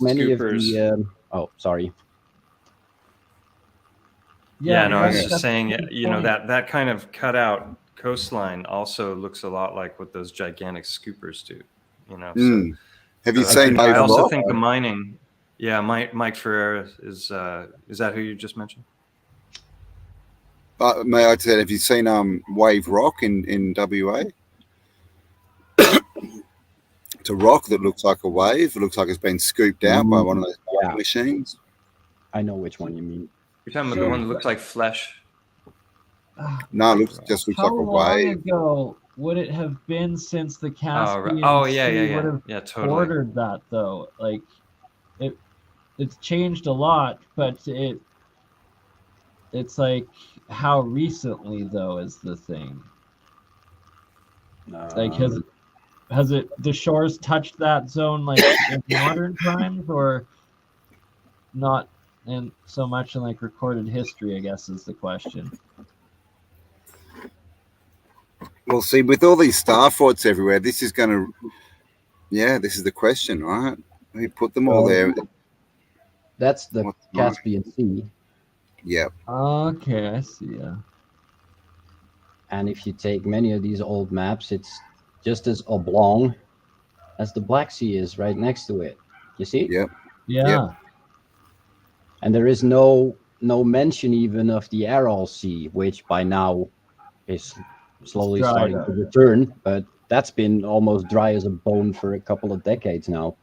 many of the sorry. Yeah, no, I was just saying, you know, that kind of cutout coastline also looks a lot like what those gigantic scoopers do, you know. So, have you seen? I also think the mining. Yeah, Mike Ferreira is that who you just mentioned? May I say, have you seen Wave Rock in WA? It's a rock that looks like a wave. It looks like it's been scooped out by one of those machines. I know which one you mean. You're talking about the one that looks like flesh? No, it just looks like a wave. How long ago would it have been since the Caspian Sea would have ordered that, though? Like, it's changed a lot, but it's like, how recently, though, is the thing? Like, has the shores touched that zone, like, in modern times, or not? And so much in, like, recorded history, I guess, is the question. Well, see, with all these star forts everywhere, this is going to, this is the question, right? We put them all there. That's the Caspian Sea. Yep. Okay, I see. Yeah. And if you take many of these old maps, it's just as oblong as the Black Sea is right next to it. You see? Yep. Yeah. Yep. And there is no mention even of the Aral Sea, which by now is slowly starting to return, but that's been almost dry as a bone for a couple of decades now.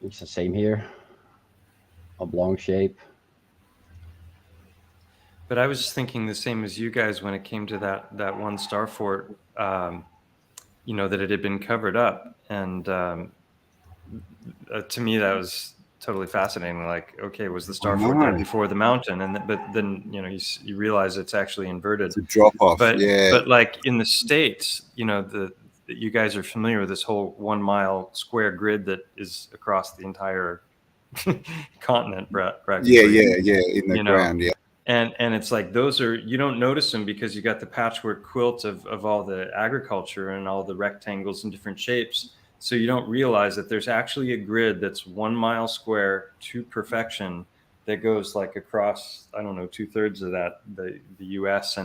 It's the same here. Oblong shape. But I was thinking the same as you guys when it came to that one star fort, you know, that it had been covered up. And to me, that was totally fascinating. Like, okay, was the star fort there before the mountain? But then, you know, you realize it's actually inverted. It's a drop off. But like in the States, you know, you guys are familiar with this whole 1 mile square grid that is across the entire continent, Yeah, in the ground, yeah. And it's like, those are, you don't notice them because you got the patchwork quilt of all the agriculture and all the rectangles and different shapes. So you don't realize that there's actually a grid that's 1 mile square to perfection that goes like across, I don't know, 2/3 of that, the US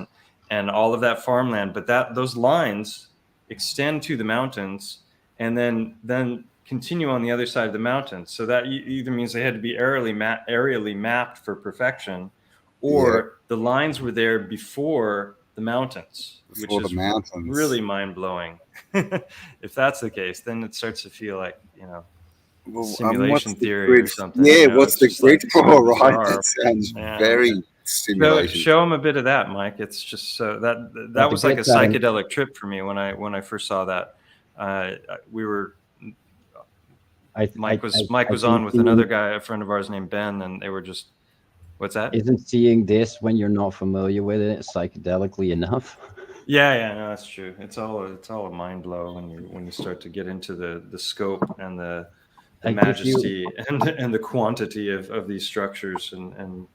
and all of that farmland. But those lines extend to the mountains and then continue on the other side of the mountains. So that either means they had to be aerially mapped for perfection, or the lines were there before the mountains, which is really mind-blowing. If that's the case, then it starts to feel like, you know, simulation theory or something. Yeah, you know, what's the grid for, right? That sounds very simulation. Show them a bit of that, Mike. It's just that was like a psychedelic trip for me when I first saw that. Mike was on with another guy, a friend of ours named Ben, and they were just, what's that? Isn't seeing this when you're not familiar with it psychedelically enough? Yeah, no, that's true. It's all a mind blow when you start to get into the scope and the majesty and the quantity of these structures and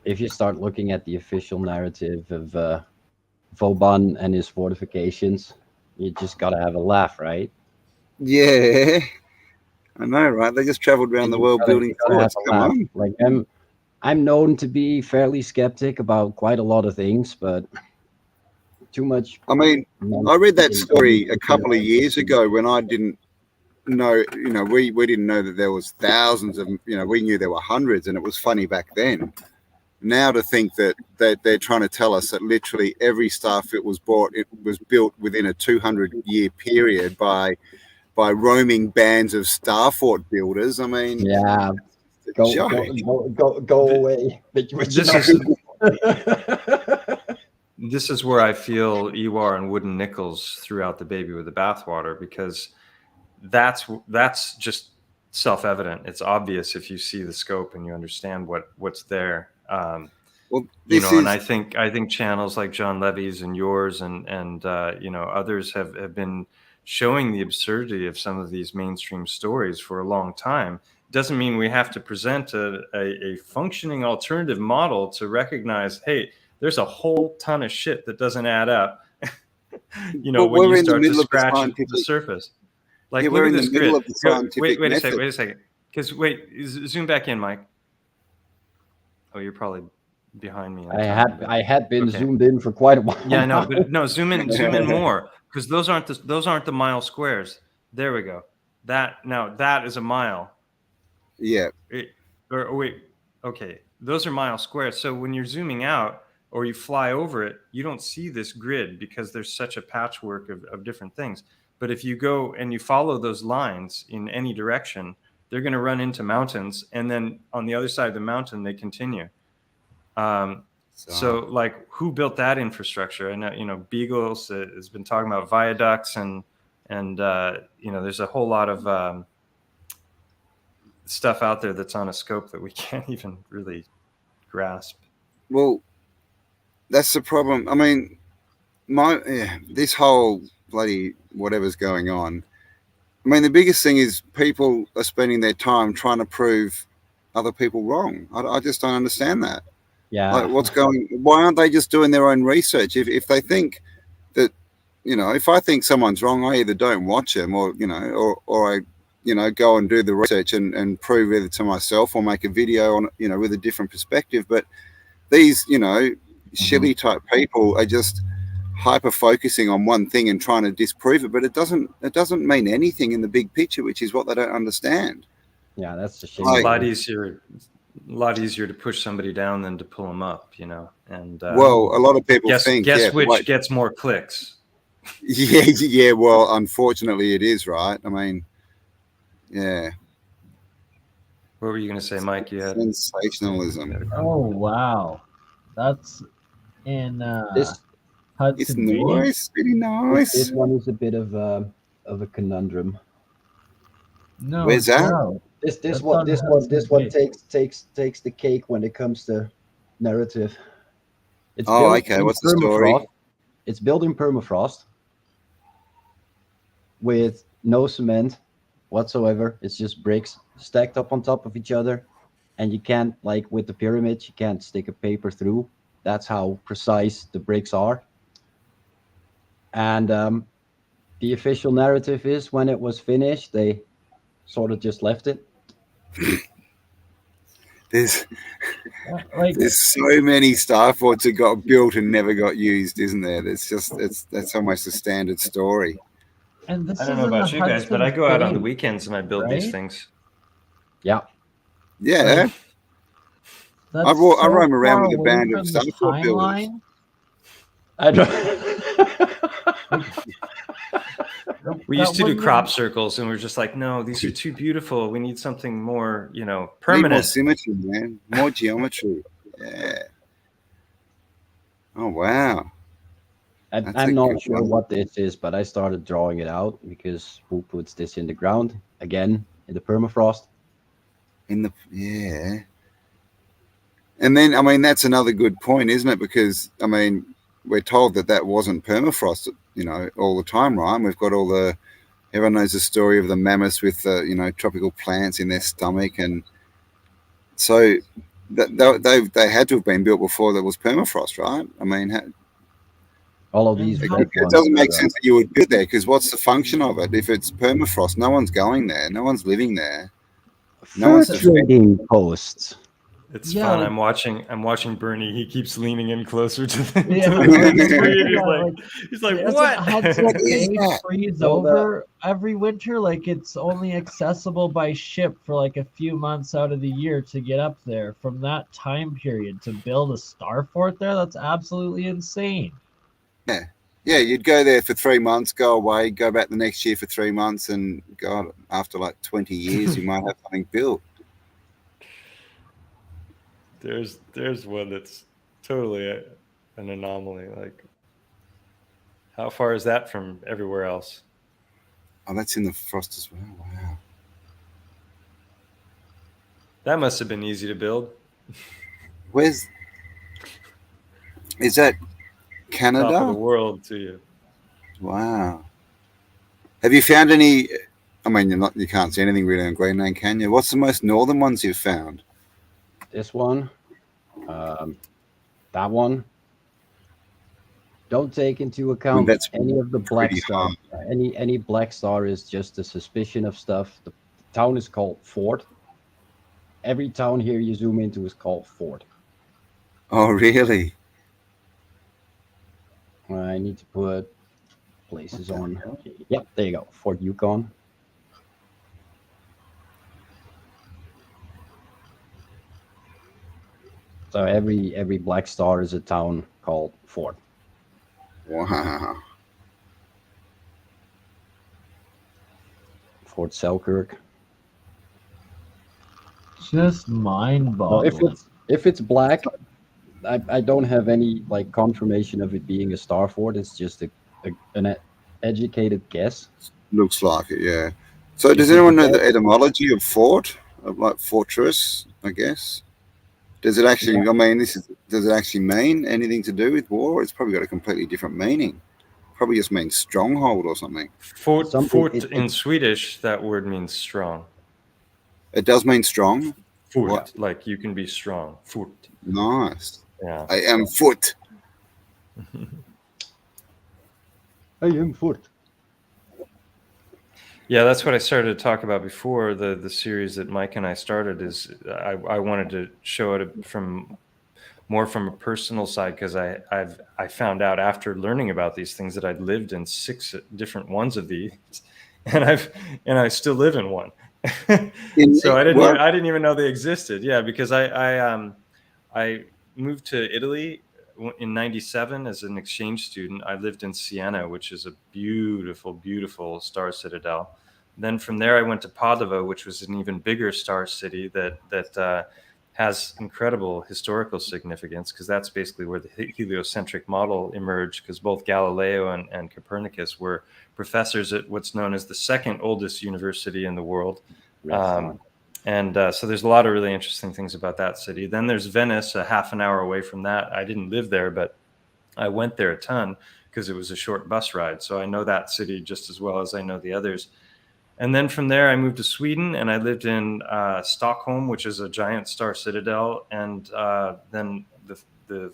if you start looking at the official narrative of Vauban and his fortifications, you just gotta have a laugh, right? Yeah. I know, right? They just traveled around the world building forts. Come on. Like I'm known to be fairly skeptic about quite a lot of things, but too much. I mean, I read that story a couple of years ago when I didn't know, we didn't know that there was thousands of, we knew there were hundreds, and it was funny back then. Now to think that they're trying to tell us that literally every starfleet was built within a 200-year period by roaming bands of starfort builders. I mean, yeah, go away. This is where I feel Ewar and wooden nickels threw out the baby with the bathwater, because that's just self-evident. It's obvious if you see the scope and you understand what's there. And I think channels like John Levy's and yours and others have been showing the absurdity of some of these mainstream stories for a long time. It doesn't mean we have to present a functioning alternative model to recognize, hey, there's a whole ton of shit that doesn't add up. When you start to scratch the surface. Like, look at this grid. Wait a second. Because zoom back in, Mike. Oh, you're probably behind me. I had been zoomed in for quite a while. Yeah, no, but no, zoom in more, because those aren't the mile squares. There we go. That is a mile. Yeah. Okay, those are mile squares. So when you're zooming out or you fly over it, you don't see this grid because there's such a patchwork of different things. But if you go and you follow those lines in any direction, they're going to run into mountains, and then on the other side of the mountain they continue. So like, who built that infrastructure? And Beagles has been talking about viaducts and there's a whole lot of stuff out there that's on a scope that we can't even really grasp. Well, that's the problem. I mean, this whole bloody whatever's going on. I mean, the biggest thing is people are spending their time trying to prove other people wrong. I just don't understand that. Yeah. Like, why aren't they just doing their own research? If they think that, if I think someone's wrong, I either don't watch them or I, go and do the research and prove either to myself or make a video on, with a different perspective. But these, shilly type people are just hyper focusing on one thing and trying to disprove it, but it doesn't mean anything in the big picture, which is what they don't understand. Yeah, that's the shame. A lot easier to push somebody down than to pull them up, and well, a lot of people think which gets more clicks. Yeah, well, unfortunately it is, right? I mean, yeah. What were you going to say, Mike? You had sensationalism. Oh wow, that's in it's nice, pretty nice. This one is a bit of a conundrum. No, where's that? no. This one takes the cake when it comes to narrative. It's okay. What's the story? It's built in permafrost with no cement whatsoever. It's just bricks stacked up on top of each other, and you can't, like with the pyramids, you can't stick a paper through. That's how precise the bricks are. And the official narrative is when it was finished, they sort of just left it. There's so many starforts that got built and never got used, isn't there? That's almost a standard story. And I don't know about you guys, but I go out on the weekends and I build these things. Yeah. Yeah. I roam around with a band of starfort builders. I don't. We used to do crop circles, and we're just like, no, these are too beautiful. We need something more, permanent. Need more symmetry, man. More geometry. Yeah. Oh, wow. I'm not sure what this is, but I started drawing it out because who puts this in the ground? Again, in the permafrost. Yeah. And then, I mean, that's another good point, isn't it? Because, I mean, we're told that wasn't permafrost, all the time, right? We've got everyone knows the story of the mammoths with, tropical plants in their stomach. And so they had to have been built before there was permafrost, right? I mean, All of these It red ones doesn't make are, sense that you would build there, because what's the function of it? If it's permafrost, no one's going there. No one's living there. No fur one's trading posts. It's Yeah, fun. like- I'm watching Bernie. He keeps leaning in closer to the, Yeah, to I the was tree. thinking He's that, like, like, he's like, doesn't what? Hudson What is Bay that? freeze Well, over every winter? Like it's only accessible by ship for like a few months out of the year to get up there. From that time period to build a star fort there, that's absolutely insane. Yeah, you'd go there for 3 months, go away, go back the next year for 3 months, and God, after like 20 years, you might have something built. There's one that's totally an anomaly. Like, how far is that from everywhere else? Oh, that's in the frost as well. Wow. That must have been easy to build. Is that Canada? Top of the world to you. Wow. Have you found any? I mean, you can't see anything really on Greenland, can you? What's the most northern ones you've found? This one, that one. Don't take into account that's any of the black pretty star. Any black star is just a suspicion of stuff. The town is called Fort. Every town here you zoom into is called Fort. Oh, really? I need to put places on. Yep, there you go. Fort Yukon. So every black star is a town called Fort. Wow. Fort Selkirk. Just mind-boggling. If it's black, I don't have any like confirmation of it being a star fort. It's just an educated guess. Looks like it, yeah. So does anyone know the etymology of fort? Of like fortress, I guess? Does it actually, I mean, does it actually mean anything to do with war? It's probably got a completely different meaning. Probably just means stronghold or something. Fort in Swedish, that word means strong. It does mean strong? Fort, What? like you can be strong. Fort. Nice. Yeah. I am foot. I am Fort. Yeah, that's what I started to talk about before. The series that Mike and I started is I wanted to show it from a personal side, because I found out after learning about these things that I'd lived in 6 different ones of these, and I still live in one. So I didn't even know they existed. Yeah, because I moved to Italy in '97 as an exchange student. I lived in Siena, which is a beautiful, beautiful star citadel. Then from there, I went to Padova, which was an even bigger star city that has incredible historical significance, because that's basically where the heliocentric model emerged, because both Galileo and Copernicus were professors at what's known as the second oldest university in the world. So there's a lot of really interesting things about that city. Then there's Venice, a half an hour away from that. I didn't live there, but I went there a ton because it was a short bus ride. So I know that city just as well as I know the others. And then from there, I moved to Sweden, and I lived in Stockholm, which is a giant star citadel. And then the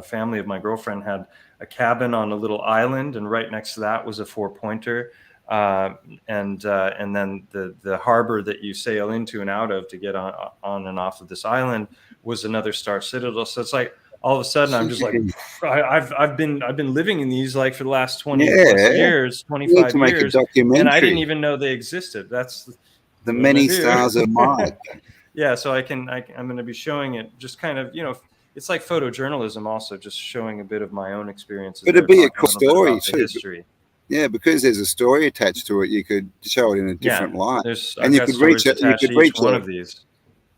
family of my girlfriend had a cabin on a little island, and right next to that was a 4-pointer. And then the harbor that you sail into and out of to get on and off of this island was another star citadel. So it's like all of a sudden I'm just like, I've been living in these like for the last 20 plus years, 25 years, and I didn't even know they existed. That's the many stars of mine. Yeah, so I'm going to be showing it, just kind of, it's like photojournalism also, just showing a bit of my own experiences. But it'd be a cool story too. History. Yeah, because there's a story attached to it, you could show it in a different light, and you could reach it. You could reach one of these,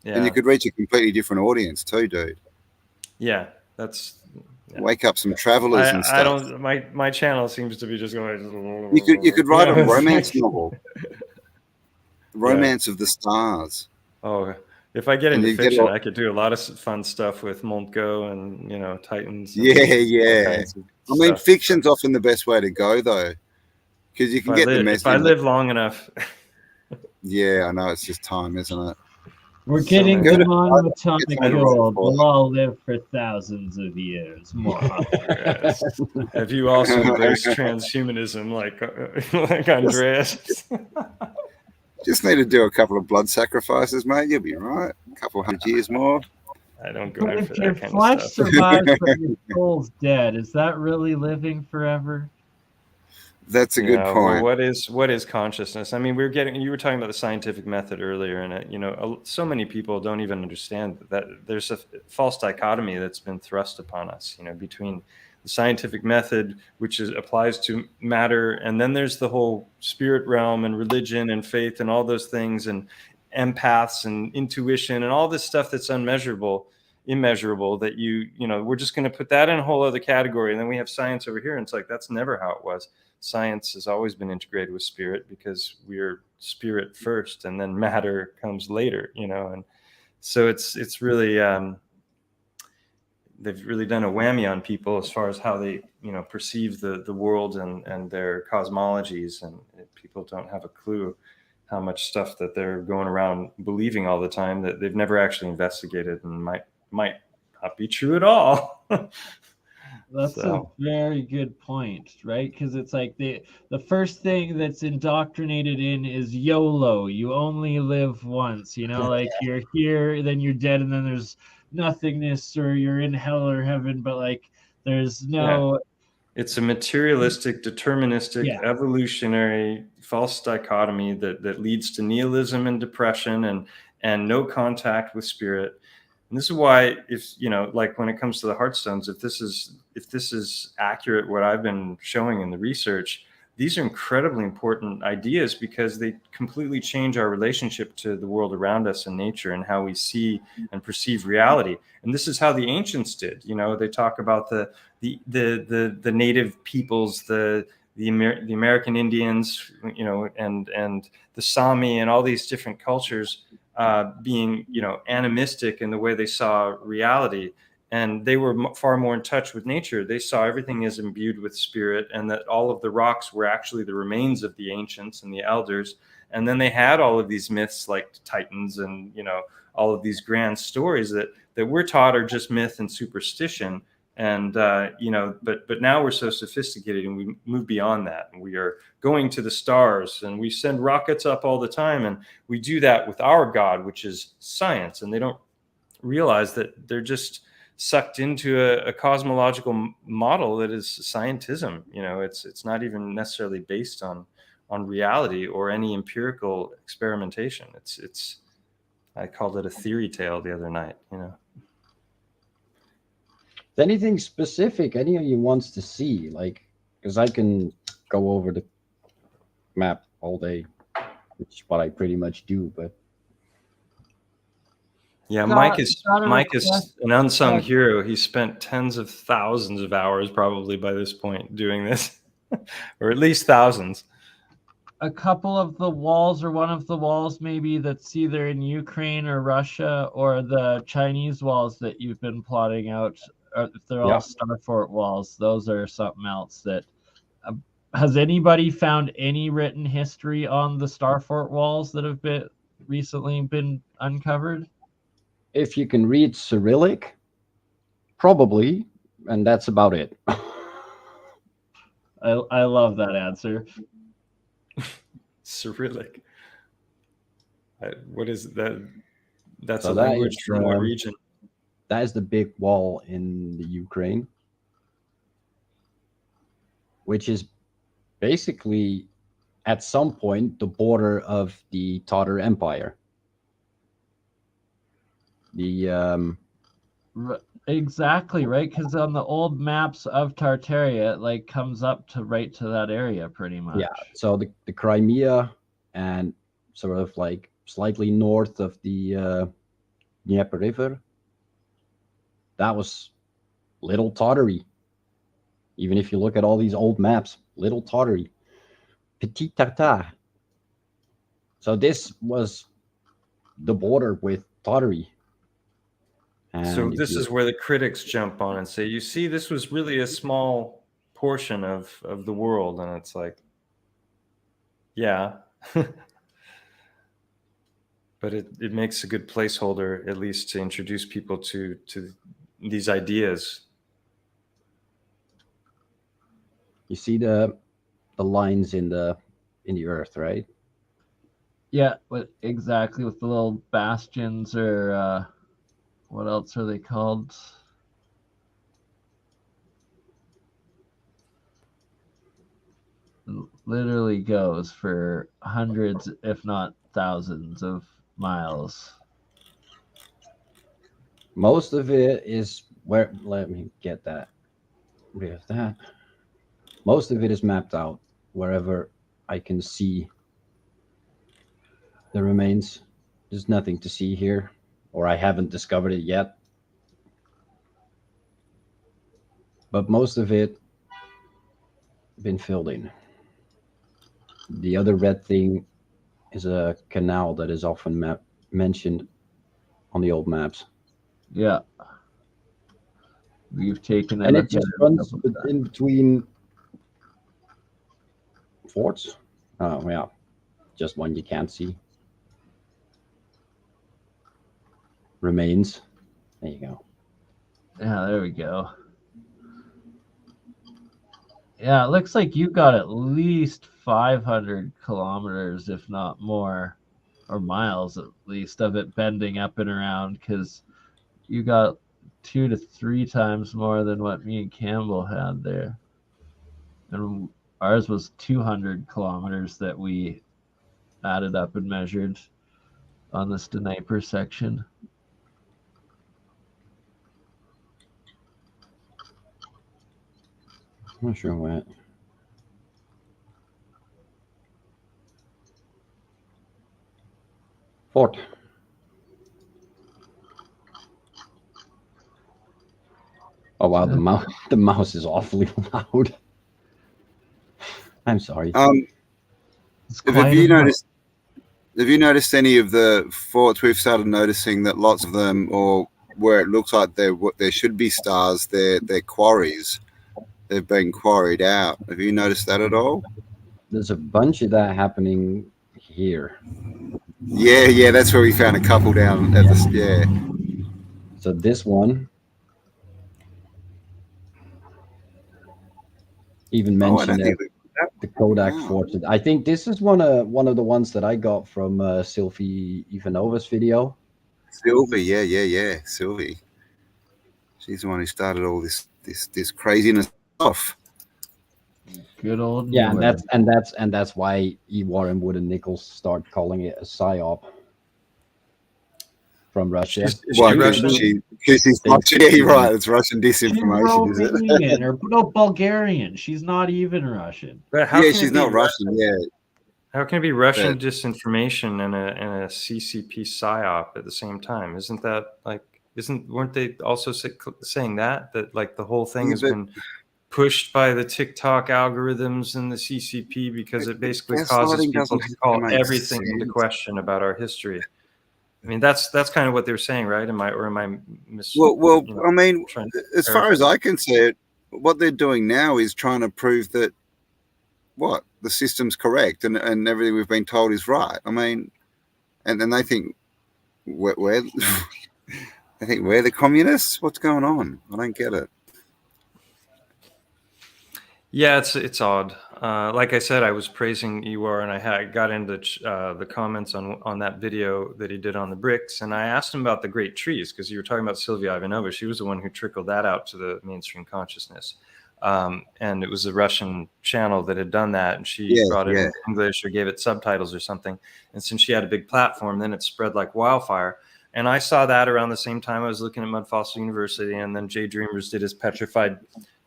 and you could reach a completely different audience too, dude. Yeah, that's wake up some travelers and stuff. I don't. My channel seems to be just going. You could write a romance novel, Romance of the Stars. Oh, if I get into fiction, I could do a lot of fun stuff with Montgo and Titans. And yeah. I mean, fiction's often the best way to go, though, because you can get the message. If I live long enough. Yeah, I know. It's just time, isn't it? We're So getting many- the Good. non-atomic It's been gold. wrong. We'll all live for thousands of years. Yes. Have you also embraced transhumanism like Andreas? Just need to do a couple of blood sacrifices, mate. You'll be right. A couple 100 years more. I don't go But in for if your that kind flesh of stuff. survives but your soul's dead, is that really living forever? That's a good Well, point. what is consciousness? I mean, you were talking about the scientific method earlier, and so many people don't even understand that there's a false dichotomy that's been thrust upon us, between the scientific method, which applies to matter, and then there's the whole spirit realm and religion and faith and all those things, and empaths and intuition and all this stuff that's immeasurable, that we're just going to put that in a whole other category, and then we have science over here, and it's like that's never how it was. Science has always been integrated with spirit because we're spirit first, and then matter comes later, and so it's really they've really done a whammy on people as far as how they perceive the world and their cosmologies, and people don't have a clue how much stuff that they're going around believing all the time that they've never actually investigated and might not be true at all. That's a very good point, right? Because it's like the first thing that's indoctrinated in is YOLO. You only live once, like you're here, then you're dead, and then there's nothingness, or you're in hell or heaven, but like there's no... It's a materialistic, deterministic, evolutionary false dichotomy that leads to nihilism and depression and no contact with spirit. And this is why, if like when it comes to the Heartstones, if this is accurate, what I've been showing in the research, these are incredibly important ideas because they completely change our relationship to the world around us and nature and how we see and perceive reality. And this is how the ancients did. They talk about the native peoples, the American Indians, and the Sami and all these different cultures being, animistic in the way they saw reality. And they were far more in touch with nature. They saw everything as imbued with spirit, and that all of the rocks were actually the remains of the ancients and the elders. And then they had all of these myths like Titans and, all of these grand stories that we're taught are just myth and superstition. And, but now we're so sophisticated and we move beyond that. And we are going to the stars and we send rockets up all the time. And we do that with our God, which is science. And they don't realize that they're just sucked into a cosmological model that is scientism. It's not even necessarily based on reality or any empirical experimentation. It's I called it a theory tale the other night. Anything specific any of you wants to see, because I can go over the map all day, which is what I pretty much do, but yeah, Mike is an unsung hero. He spent tens of thousands of hours probably by this point doing this, or at least thousands. A couple of the walls, or one of the walls maybe, that's either in Ukraine or Russia, or the Chinese walls that you've been plotting out, or if they're all Starfort walls, those are something else. That has anybody found any written history on the Starfort walls that have been recently been uncovered? If you can read Cyrillic, probably, and that's about it. I love that answer. Cyrillic. What is that? That's so a language from what region? That is the big wall in the Ukraine, which is basically at some point the border of the Tatar Empire. Exactly, right? Because on the old maps of Tartaria, it comes up to right to that area pretty much. Yeah, so the Crimea and sort of slightly north of the Dnieper River, that was Little Tartary. Even if you look at all these old maps, Little Tartary, Petit Tartare. So this was the border with Tartary. So this is where the critics jump on and say, you see, this was really a small portion of the world. And it's like, yeah. But but it makes a good placeholder, at least to introduce people to these ideas. You see the lines in the earth, right? Yeah, exactly, with the little bastions, or what else are they called? Literally goes for hundreds, if not thousands, of miles. Most of it is where, let me get that rid of that. Most of it is mapped out wherever I can see the remains. There's nothing to see here, or I haven't discovered it yet. But most of it been filled in. The other red thing is a canal that is often mentioned on the old maps. Yeah. We've taken And it just runs in between forts. Oh, yeah. Just one you can't see. Remains. There you go. Yeah, there we go. Yeah, it looks like you got at least 500 kilometers, if not more, or miles at least, of it bending up and around, because you got 2 to 3 times more than what me and Campbell had there. And ours was 200 kilometers that we added up and measured on the Sniper section. I'm not sure what. Fort. Oh wow, the mouse is awfully loud. I'm sorry. Have you noticed any of the forts? We've started noticing that lots of them, or where it looks like there should be stars, they're quarries. They've been quarried out. Have you noticed that at all? There's a bunch of that happening here. Yeah, that's where we found a couple down at the So this one even mentioned the Kodak Fort. I think this is one of the ones that I got from Sylvie Ivanova's video. Sylvie, yeah, Sylvie. She's the one who started all this craziness off. Good old and that's why E. Warren Wood and Nichols start calling it a psyop from Russia. Why? Because she's Russian. Yeah, you're right. It's Russian disinformation, is it? Romanian or no, Bulgarian. She's not even Russian. She's not Russian. Yeah. How can it be Russian disinformation and a CCP psyop at the same time? Isn't that like? Weren't they also saying that like the whole thing has been pushed by the TikTok algorithms and the CCP because it basically causes people to call everything into question about our history? I mean, that's kind of what they're saying, right? Am I Well, I mean, as far as I can see it, what they're doing now is trying to prove that the system's correct and everything we've been told is right. I mean, and then they think we're I think we're the communists. What's going on? I don't get it. Yeah, it's odd. Like I said, I was praising Iwar, and I got into the comments on that video that he did on the bricks, and I asked him about the great trees because you were talking about Sylvia Ivanova. She was the one who trickled that out to the mainstream consciousness, and it was a Russian channel that had done that, and she brought it in English or gave it subtitles or something. And since she had a big platform, then it spread like wildfire. And I saw that around the same time I was looking at Mud Fossil University, and then Jay Dreamers did his Petrified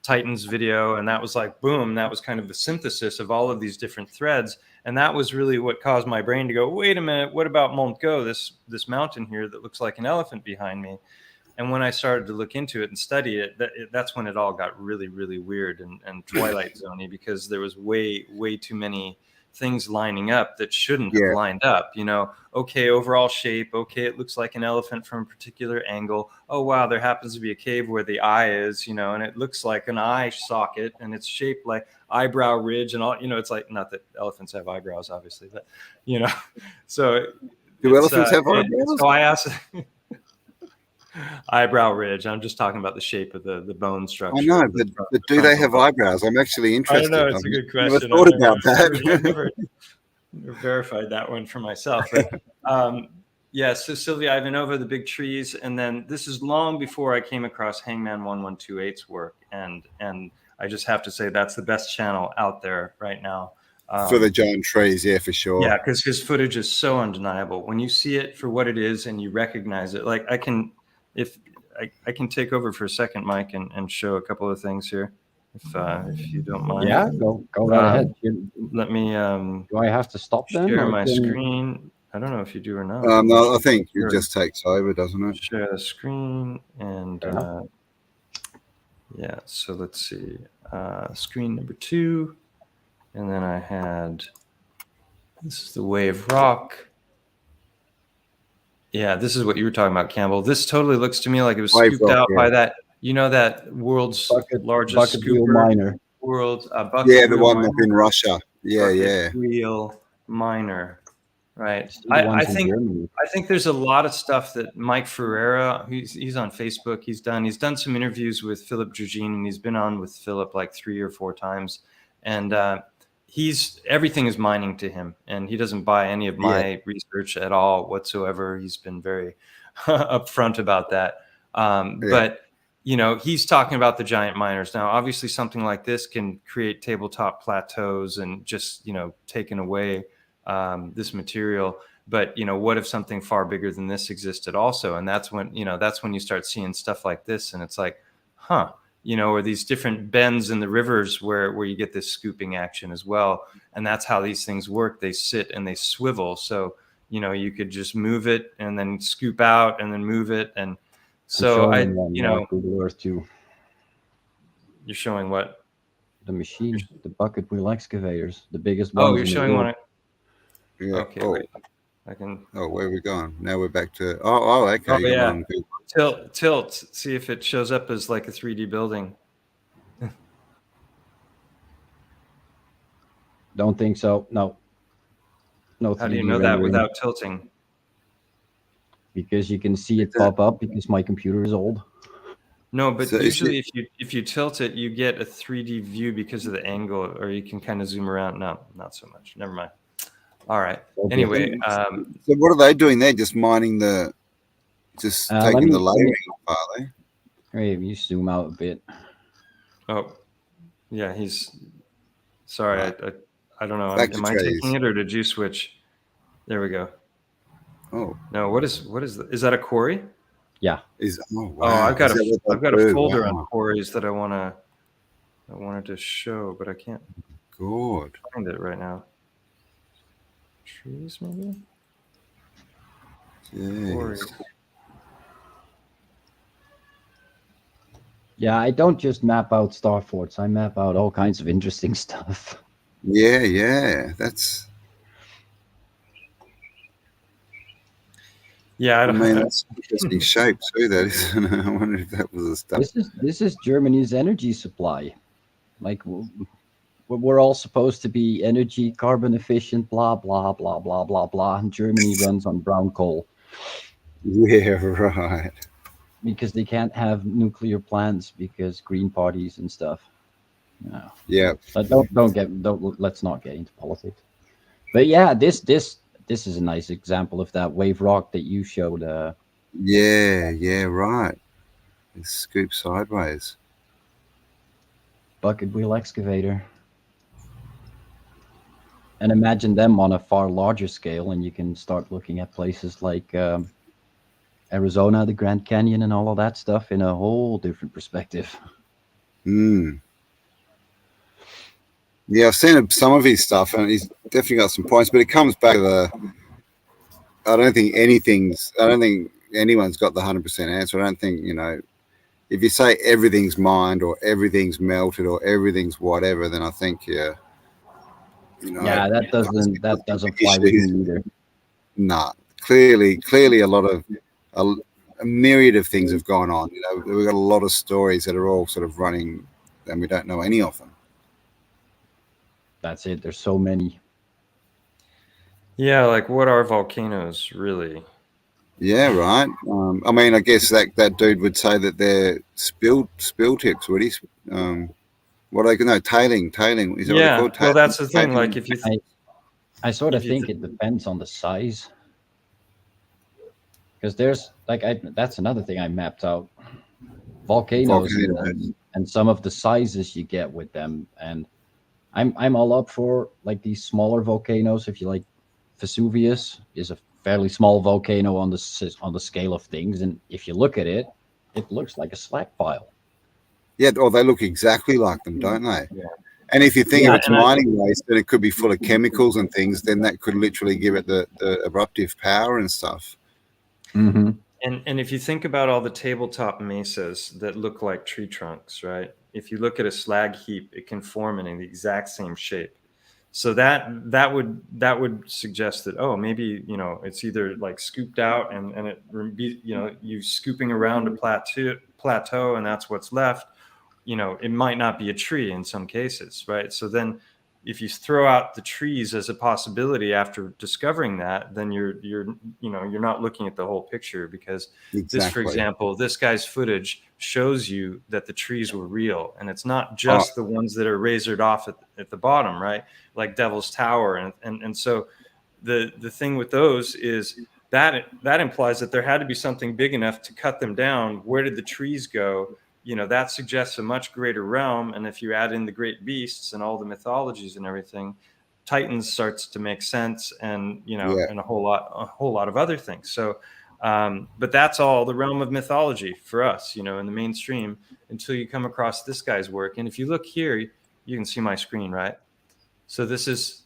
Titans video, and that was like boom, that was kind of the synthesis of all of these different threads, and that was really what caused my brain to go, wait a minute, what about Mont Go, this mountain here that looks like an elephant behind me? And when I started to look into it and study it, that's when it all got really, really weird and Twilight Zone-y, because there was way too many things lining up that shouldn't have lined up. Okay, overall shape, okay, it looks like an elephant from a particular angle. Oh wow, there happens to be a cave where the eye is, and it looks like an eye socket, and it's shaped like eyebrow ridge and all. It's like, not that elephants have eyebrows obviously, but so Do elephants have eyebrows? So I asked eyebrow ridge. I'm just talking about the shape of the bone structure. I know, but do they have eyebrows? I'm actually interested. I don't know. It's a good question. Never thought about that. I've never verified that one for myself. But yeah, so Sylvia Ivanova, the big trees, and then this is long before I came across Hangman 1128's work, and I just have to say that's the best channel out there right now. For the giant trees, yeah, for sure. Yeah, because his footage is so undeniable. When you see it for what it is and you recognize it, like I can take over for a second, Mike, and show a couple of things here, if you don't mind. Yeah, go right ahead. Let me. Do I have to stop then? Share my screen. I don't know if you do or not. No, I think it just takes over, doesn't it? Share the screen and yeah. So let's see. Screen number 2, and then I had. This is the wave rock. Yeah, this is what you were talking about, Campbell. This totally looks to me like it was scooped out by that. You know that world's largest scooper miner. Yeah, the one up in Russia. Yeah. Real miner, right? I think there's a lot of stuff that Mike Ferreira, he's on Facebook. He's done some interviews with Philip Drugin, and he's been on with Philip like 3 or 4 times, and everything is mining to him, and he doesn't buy any of my research at all whatsoever. He's been very upfront about that. But he's talking about the giant miners. Now, obviously something like this can create tabletop plateaus and just, taking away this material. But, what if something far bigger than this existed also? And that's when you start seeing stuff like this, and it's like, or these different bends in the rivers where you get this scooping action as well. And that's how these things work. They sit and they swivel. So, you could just move it and then scoop out and then move it. And so Google Earth too. You're showing what? The machine, the bucket wheel excavators, the biggest ones. Oh, you're showing one. Yeah. Okay, wait. I can. Oh, where are we going? Now we're back to. Oh, okay. Oh, yeah. Tilt. See if it shows up as like a 3D building. Don't think so. No. How do you know that without tilting? Because you can see it pop up because my computer is old. No, but usually if you tilt it, you get a 3D view because of the angle, or you can kind of zoom around. No, not so much. Never mind. All right. Anyway. So what are they doing there? Just mining taking the layering off, are they? Hey, you zoom out a bit. Oh, yeah. Sorry. I don't know. Am I taking it, or did you switch? There we go. Oh no! What is is that a quarry? Yeah. Wow. Oh, I've got a folder on quarries that I wanted to show, but I can't. Good. Find it right now. Trees, maybe. Quarries. Yeah, I don't just map out star forts. I map out all kinds of interesting stuff. Yeah. That's. Yeah, I mean, that's interesting shape too. That is. I wonder if that was a stuff. This is Germany's energy supply. Like we're all supposed to be energy, carbon efficient, blah blah blah blah blah blah. And Germany runs on brown coal. Yeah, right. Because they can't have nuclear plants because green parties and stuff. No. Yeah. But let's not get into politics. But yeah, this is a nice example of that wave rock that you showed. Yeah, right. It scoops sideways. Bucket wheel excavator. And imagine them on a far larger scale, and you can start looking at places like Arizona, the Grand Canyon, and all of that stuff in a whole different perspective. Yeah, I've seen some of his stuff, and he's definitely got some points. But it comes back to I don't think anyone's got the 100% answer. I don't think if you say everything's mined or everything's melted or everything's whatever, then I think that doesn't fly with me either. Nah, clearly, a myriad of things have gone on. We've got a lot of stories that are all sort of running, and we don't know any of them. That's it. There's so many. Yeah, like what are volcanoes really? Yeah, right. I mean, I guess that dude would say that they're spill tips, would he? What are they? No, tailing. Is that what they're Yeah, called? well, that's the thing. Like Tailing. if you I sort of if you think it depends on the size, because there's like that's another thing I mapped out, volcanoes Volcanoes. and some of the sizes you get with them. And I'm all up for like these smaller volcanoes. If you like, Vesuvius is a fairly small volcano on the scale of things, and if you look at it, it looks like a slag pile. Yeah, or they look exactly like them, don't they? Yeah. And if you think Yeah, of its and mining waste, then it could be full of chemicals and things. Then that could literally give it the eruptive power and stuff. Mm-hmm. And if you think about all the tabletop mesas that look like tree trunks, right? If you look at a slag heap, it can form in the exact same shape. So that would suggest that, oh, maybe, you know, it's either like scooped out and it, you know, you scooping around a plateau and that's what's left. You know, it might not be a tree in some cases, right? So then if you throw out the trees as a possibility after discovering that, then you're not looking at the whole picture, because this, for Exactly. example, this guy's footage shows you that the trees were real, and it's not Oh, just the ones that are razored off at the bottom, right? Like Devil's Tower. And so the thing with those is that implies that there had to be something big enough to cut them down. Where did the trees go? You know, that suggests a much greater realm. And if you add in the great beasts and all the mythologies and everything, Titans starts to make sense, and, you know, yeah. and a whole lot of other things. So, but that's all the realm of mythology for us, you know, in the mainstream, until you come across this guy's work. And if you look here, you can see my screen, right? So this is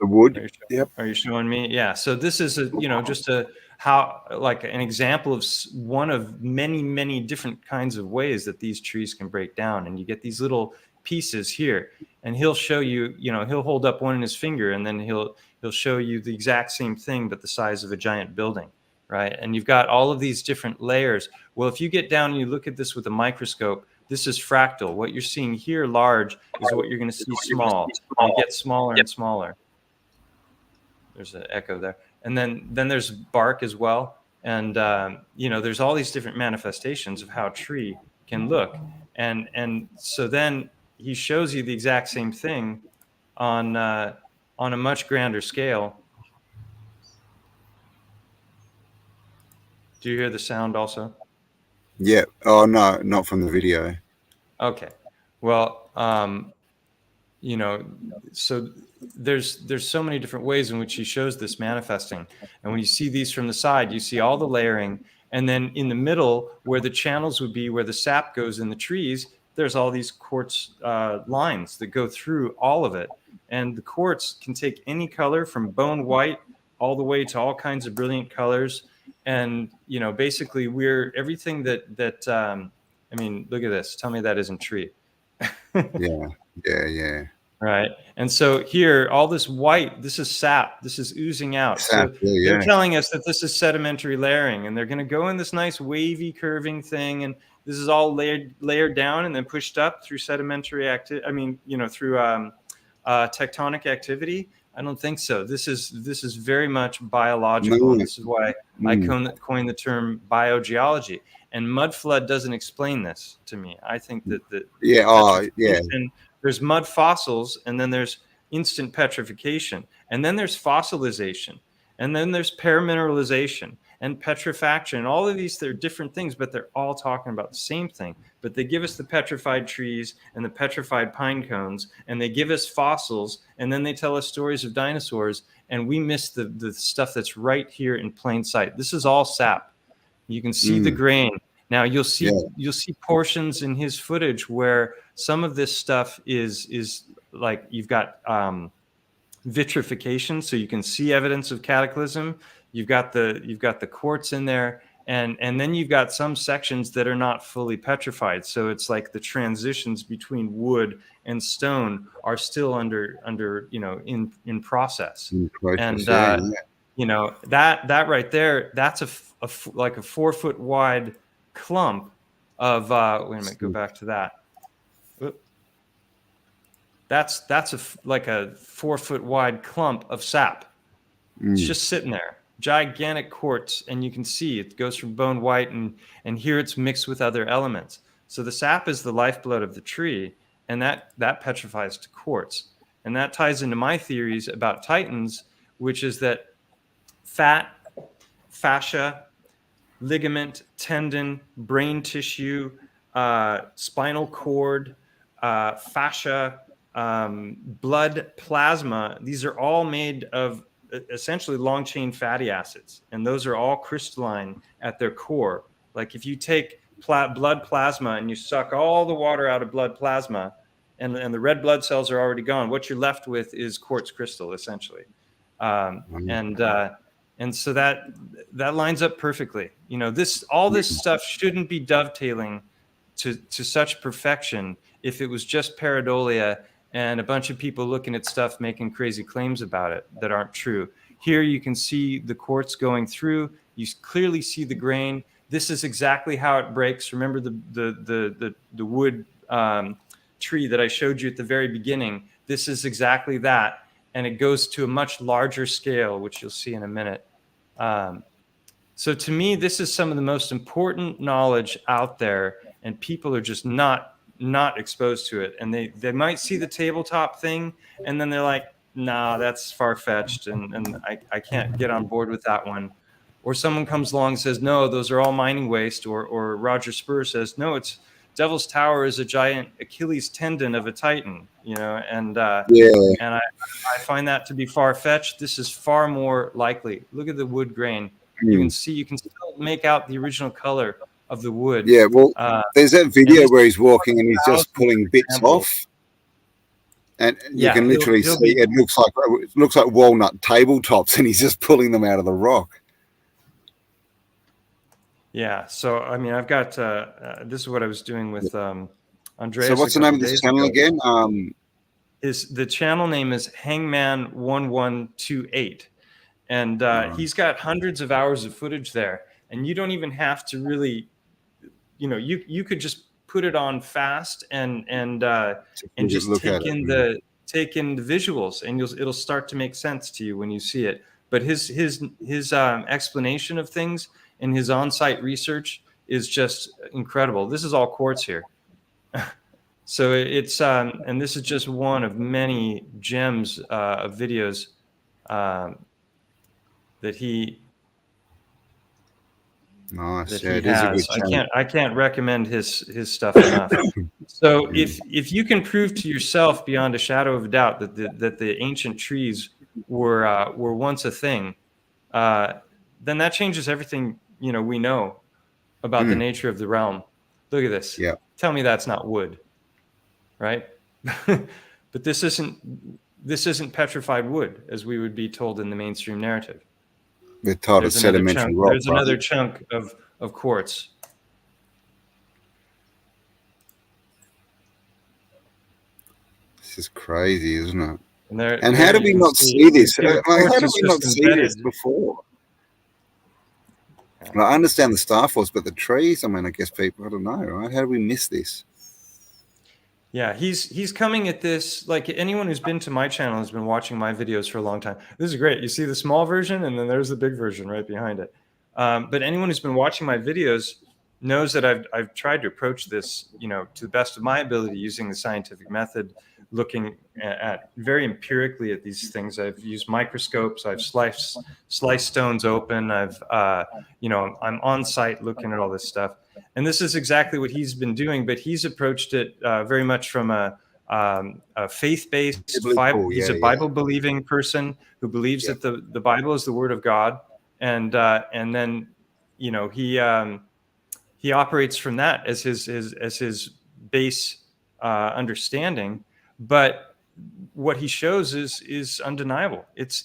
The wood. Yep. Are you showing me? Yeah. So this is just how, like, an example of one of many, many different kinds of ways that these trees can break down. And you get these little pieces here, and he'll show you, he'll hold up one in his finger, and then he'll show you the exact same thing, but the size of a giant building, right? And you've got all of these different layers. Well, if you get down and you look at this with a microscope, this is fractal. What you're seeing here large is what you're going to see small, and it gets smaller and smaller. There's an echo there. And then there's bark as well. And, there's all these different manifestations of how a tree can look. And so then he shows you the exact same thing on a much grander scale. Do you hear the sound also? Yeah. Oh, no, not from the video. Okay. Well, so there's so many different ways in which he shows this manifesting. And when you see these from the side, you see all the layering. And then in the middle, where the channels would be, where the sap goes in the trees, there's all these quartz lines that go through all of it. And the quartz can take any color from bone white all the way to all kinds of brilliant colors. And, basically we're everything that look at this. Tell me that isn't tree. Yeah. Right. And so here, all this white, this is sap, this is oozing out. Sap, so they're telling us that this is sedimentary layering, and they're going to go in this nice wavy curving thing. And this is all layered down and then pushed up through sedimentary activity. Through tectonic activity. I don't think so. This is very much biological. And this is why I coined the term biogeology. And mud flood doesn't explain this to me. I think that there's mud fossils, and then there's instant petrification, and then there's fossilization, and then there's peramineralization and petrifaction. All of these, they're different things, but they're all talking about the same thing. But they give us the petrified trees and the petrified pine cones, and they give us fossils, and then they tell us stories of dinosaurs, and we miss the stuff that's right here in plain sight. This is all sap. You can see the grain. Now you'll see portions in his footage where some of this stuff is like, you've got vitrification, so you can see evidence of cataclysm. You've got the quartz in there, and then you've got some sections that are not fully petrified. So it's like the transitions between wood and stone are still under in process. And that right there, that's like a 4 foot wide clump of wait a minute, go back to that. That's like a 4 foot wide clump of sap. It's just sitting there, gigantic quartz, and you can see it goes from bone white, and here it's mixed with other elements. So the sap is the lifeblood of the tree, and that petrifies to quartz. And that ties into my theories about titans, which is that fat, fascia, ligament, tendon, brain tissue, spinal cord, fascia, blood plasma, these are all made of essentially long chain fatty acids, and those are all crystalline at their core. Like if you take blood plasma and you suck all the water out of blood plasma, and the red blood cells are already gone, what you're left with is quartz crystal, essentially. And so that lines up perfectly. You know, all this stuff shouldn't be dovetailing to such perfection if it was just pareidolia and a bunch of people looking at stuff making crazy claims about it that aren't true. Here you can see the quartz going through. You clearly see the grain. This is exactly how it breaks. Remember the wood tree that I showed you at the very beginning? This is exactly that, and it goes to a much larger scale, which you'll see in a minute. So to me, this is some of the most important knowledge out there, and people are just not exposed to it. And they might see the tabletop thing, and then they're like, nah, that's far-fetched, and I can't get on board with that one. Or someone comes along and says, no, those are all mining waste. Or Roger Spur says, no, it's Devil's Tower is a giant Achilles tendon of a Titan, you know, and I find that to be far-fetched. This is far more likely. Look at the wood grain. You can still make out the original color of the wood. Yeah, well, there's that video where he's walking and he's just pulling bits off, and you can literally see it looks like walnut tabletops, and he's just pulling them out of the rock. Yeah, so I mean, I've got this is what I was doing with Andreas. So what's the name of this channel again? The channel name is Hangman1128, and he's got hundreds of hours of footage there, and you don't even have to really, you know, you could just put it on fast and just take in the visuals, and it'll start to make sense to you when you see it. But his explanation of things and his on-site research is just incredible. This is all quartz here. So it's and this is just one of many gems of videos that he nice. that Yeah, he it is a has. good channel. I can't recommend his stuff enough. So if you can prove to yourself beyond a shadow of a doubt that the ancient trees were once a thing, then that changes everything, you know, we know about the nature of the realm. Look at this. Yeah. Tell me that's not wood, right? But this isn't petrified wood, as we would be told in the mainstream narrative. We're taught of sedimentary rock. There's another chunk of quartz. This is crazy, isn't it? And how did we not see this? How did we not see this before? I understand the Star Force, but the trees, I mean, I guess people, I don't know, right? How did we miss this? Yeah, he's coming at this, like anyone who's been to my channel has been watching my videos for a long time. This is great. You see the small version, and then there's the big version right behind it. But anyone who's been watching my videos knows that I've tried to approach this, you know, to the best of my ability using the scientific method, looking at very empirically at these things. I've used microscopes. I've sliced stones open. You know, I'm on site looking at all this stuff. And this is exactly what he's been doing, but he's approached it very much from a faith-based. He's a Bible-believing person who believes that the Bible is the Word of God, and then, you know, he operates from that as his base understanding. But what he shows is undeniable. It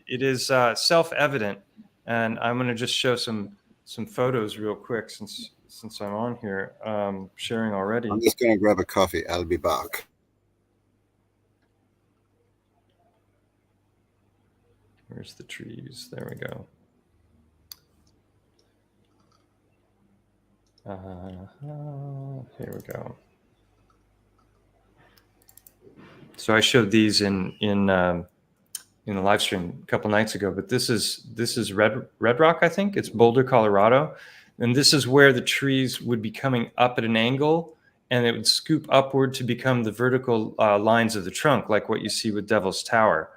is self-evident, and I'm going to just show some photos real quick since I'm on here sharing already. I'm just going to grab a coffee. I'll be back. Where's the trees? There we go. Here we go. So I showed these in in the live stream a couple nights ago, but this is Red Rock, I think. It's Boulder, Colorado. And this is where the trees would be coming up at an angle, and it would scoop upward to become the vertical lines of the trunk, like what you see with Devil's Tower.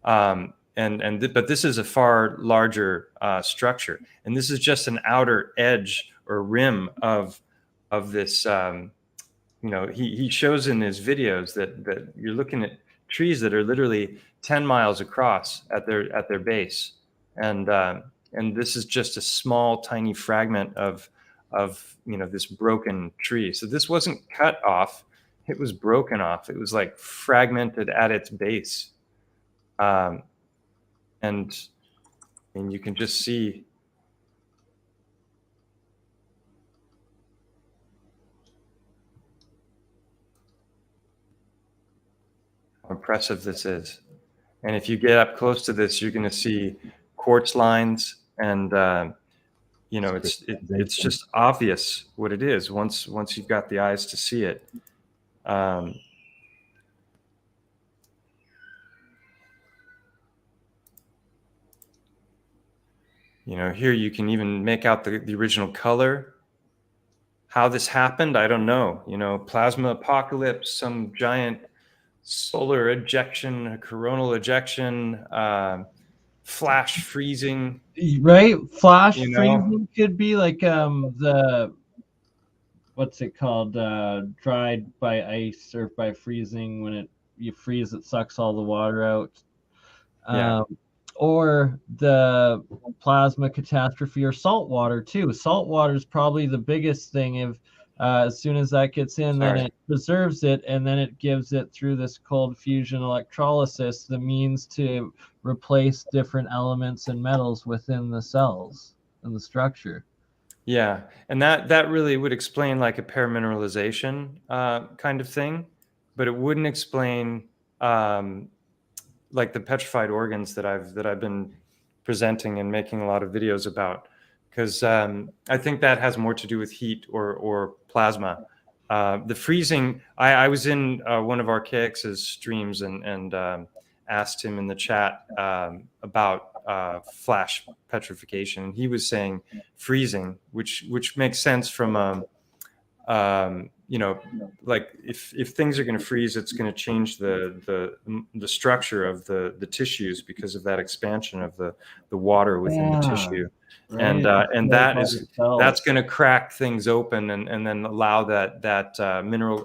But this is a far larger structure, and this is just an outer edge or rim of this. He shows in his videos that you're looking at trees that are literally 10 miles across at their base, and this is just a small, tiny fragment of this broken tree. So this wasn't cut off; it was broken off. It was like fragmented at its base, and you can just see. How impressive this is. And if you get up close to this, you're going to see quartz lines, and it's just obvious what it is once you've got the eyes to see it. Here you can even make out the original color. How this happened, I don't know. Plasma apocalypse, some giant solar ejection, a coronal ejection, flash freezing. Right? Flash freezing could be like what's it called? Dried by ice or by freezing. When you freeze, it sucks all the water out. Or the plasma catastrophe, or salt water too. Salt water is probably the biggest thing. If as soon as that gets in, then it preserves it, and then it gives it, through this cold fusion electrolysis, the means to replace different elements and metals within the cells and the structure. Yeah, and that really would explain like a paramineralization kind of thing, but it wouldn't explain like the petrified organs that I've been presenting and making a lot of videos about, because I think that has more to do with heat or plasma. The freezing, I was in one of our KX's streams and asked him in the chat about flash petrification, and he was saying freezing, which makes sense from like if things are going to freeze, it's going to change the structure of the tissues because of that expansion of the water within the tissue. Right. And that's going to crack things open and then allow that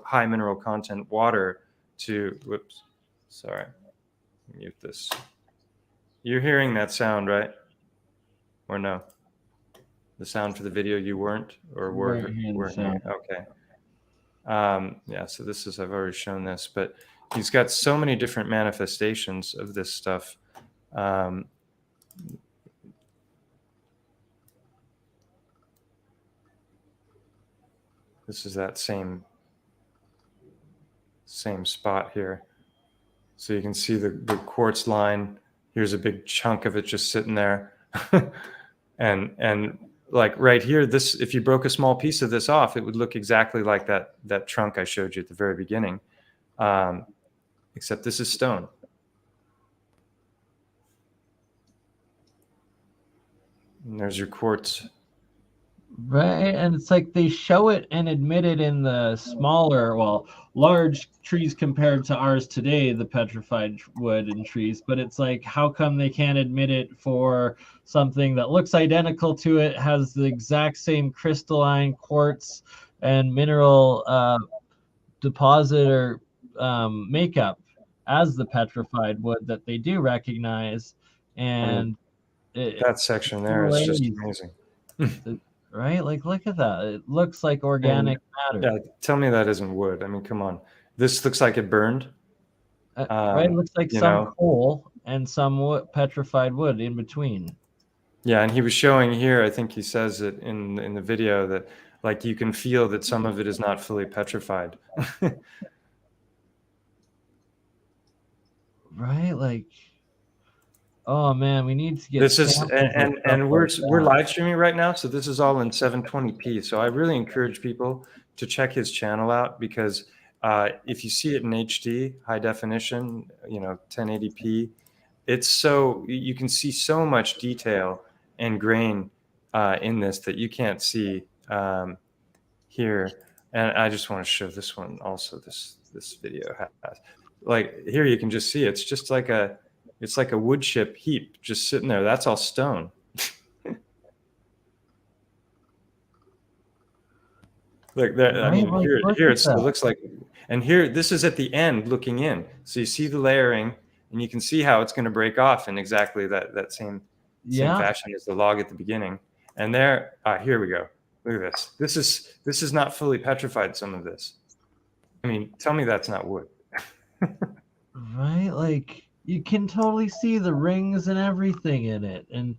high mineral content water to, whoops, sorry, mute this. You're hearing that sound, right? Or no? The sound for the video you weren't, or were hearing? Okay. Yeah, so this is, I've already shown this, but he's got so many different manifestations of this stuff. This is that same spot here. So you can see the quartz line. Here's a big chunk of it just sitting there. and like right here, this, if you broke a small piece of this off, it would look exactly like that trunk I showed you at the very beginning. Except this is stone. And there's your quartz. Right, and it's like they show it and admit it in the smaller, large trees compared to ours today, the petrified wood and trees, but it's like, how come they can't admit it for something that looks identical to it, has the exact same crystalline quartz and mineral deposit or makeup as the petrified wood that they do recognize? And that section there is just amazing. Right? Like, look at that. It looks like organic matter. Yeah, tell me that isn't wood. I mean, come on. This looks like it burned. Right? It looks like some coal and some petrified wood in between. Yeah, and he was showing here, I think he says it in the video, that like you can feel that some of it is not fully petrified. Right? Like, oh man, we need to get this is and we're live streaming right now, so this is all in 720p. So I really encourage people to check his channel out, because if you see it in HD, high definition, 1080p, it's so, you can see so much detail and grain in this that you can't see here. And I just want to show this one also. This video has, like, here you can just see it's just like it's like a wood chip heap just sitting there. That's all stone. Look there. I mean, Like, here it looks like, and here, this is at the end looking in. So you see the layering, and you can see how it's going to break off in exactly that same fashion as the log at the beginning. And there, here we go. Look at this. This is not fully petrified, some of this. I mean, tell me that's not wood. Right? Like, you can totally see the rings and everything in it. And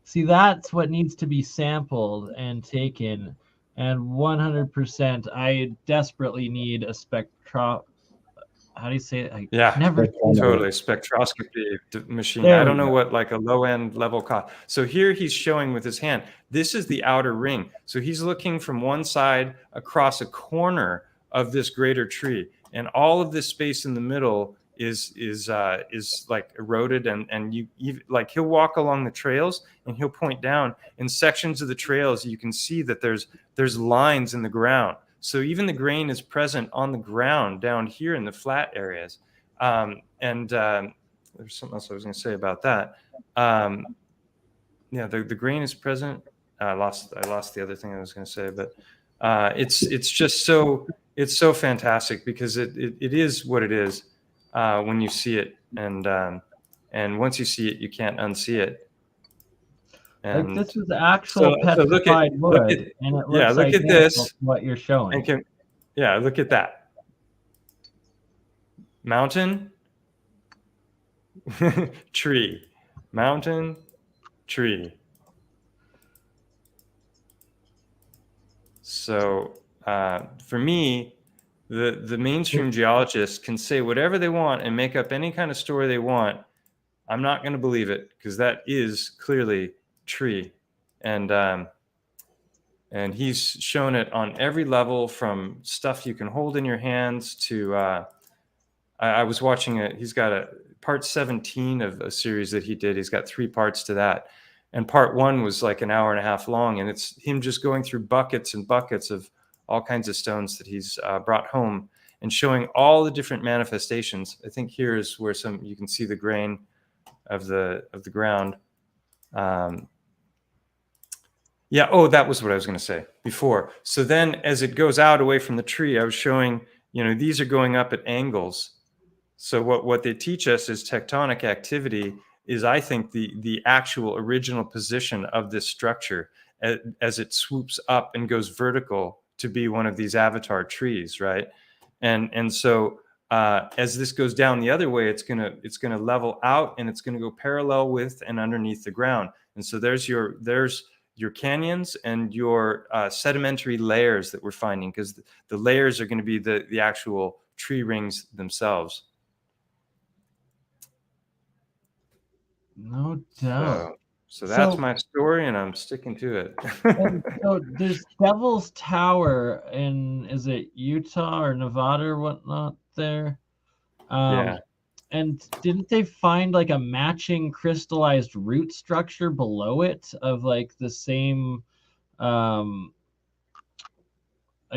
see, that's what needs to be sampled and taken. And 100%, I desperately need a how do you say it? Never totally spectroscopy machine. I don't know what, like, a low end level cost. So here he's showing with his hand. This is the outer ring. So he's looking from one side across a corner of this greater tree, and all of this space in the middle is like eroded, and you like, he'll walk along the trails and he'll point down in sections of the trails. You can see that there's lines in the ground. So even the grain is present on the ground down here in the flat areas. There's something else I was going to say about that. The grain is present. I lost the other thing I was going to say, but it's just so fantastic, because it is what it is when you see it, and once you see it, you can't unsee it. And like, this is actual petrified wood, and it looks look at this. What you're showing. Look at that. Mountain, tree, mountain, tree. So for me, the mainstream geologists can say whatever they want and make up any kind of story they want. I'm not going to believe it, because that is clearly tree. And he's shown it on every level, from stuff you can hold in your hands to I was watching it. He's got a part 17 of a series that he did. He's got 3 parts to that, and part 1 was like an hour and a half long, and it's him just going through buckets and buckets of all kinds of stones that he's brought home, and showing all the different manifestations. I think here is where you can see the grain of the ground. That was what I was going to say before. So then, as it goes out away from the tree, I was showing, these are going up at angles. So what they teach us is tectonic activity is, I think, the actual original position of this structure as it swoops up and goes vertical to be one of these avatar trees, right? And so as this goes down the other way, it's gonna level out, and it's gonna go parallel with and underneath the ground. And so there's your canyons and your sedimentary layers that we're finding, because the layers are going to be the actual tree rings themselves. No doubt. So that's my story, and I'm sticking to it. So there's Devil's Tower in, is it Utah or Nevada or whatnot there? And didn't they find like a matching crystallized root structure below it of like the same? I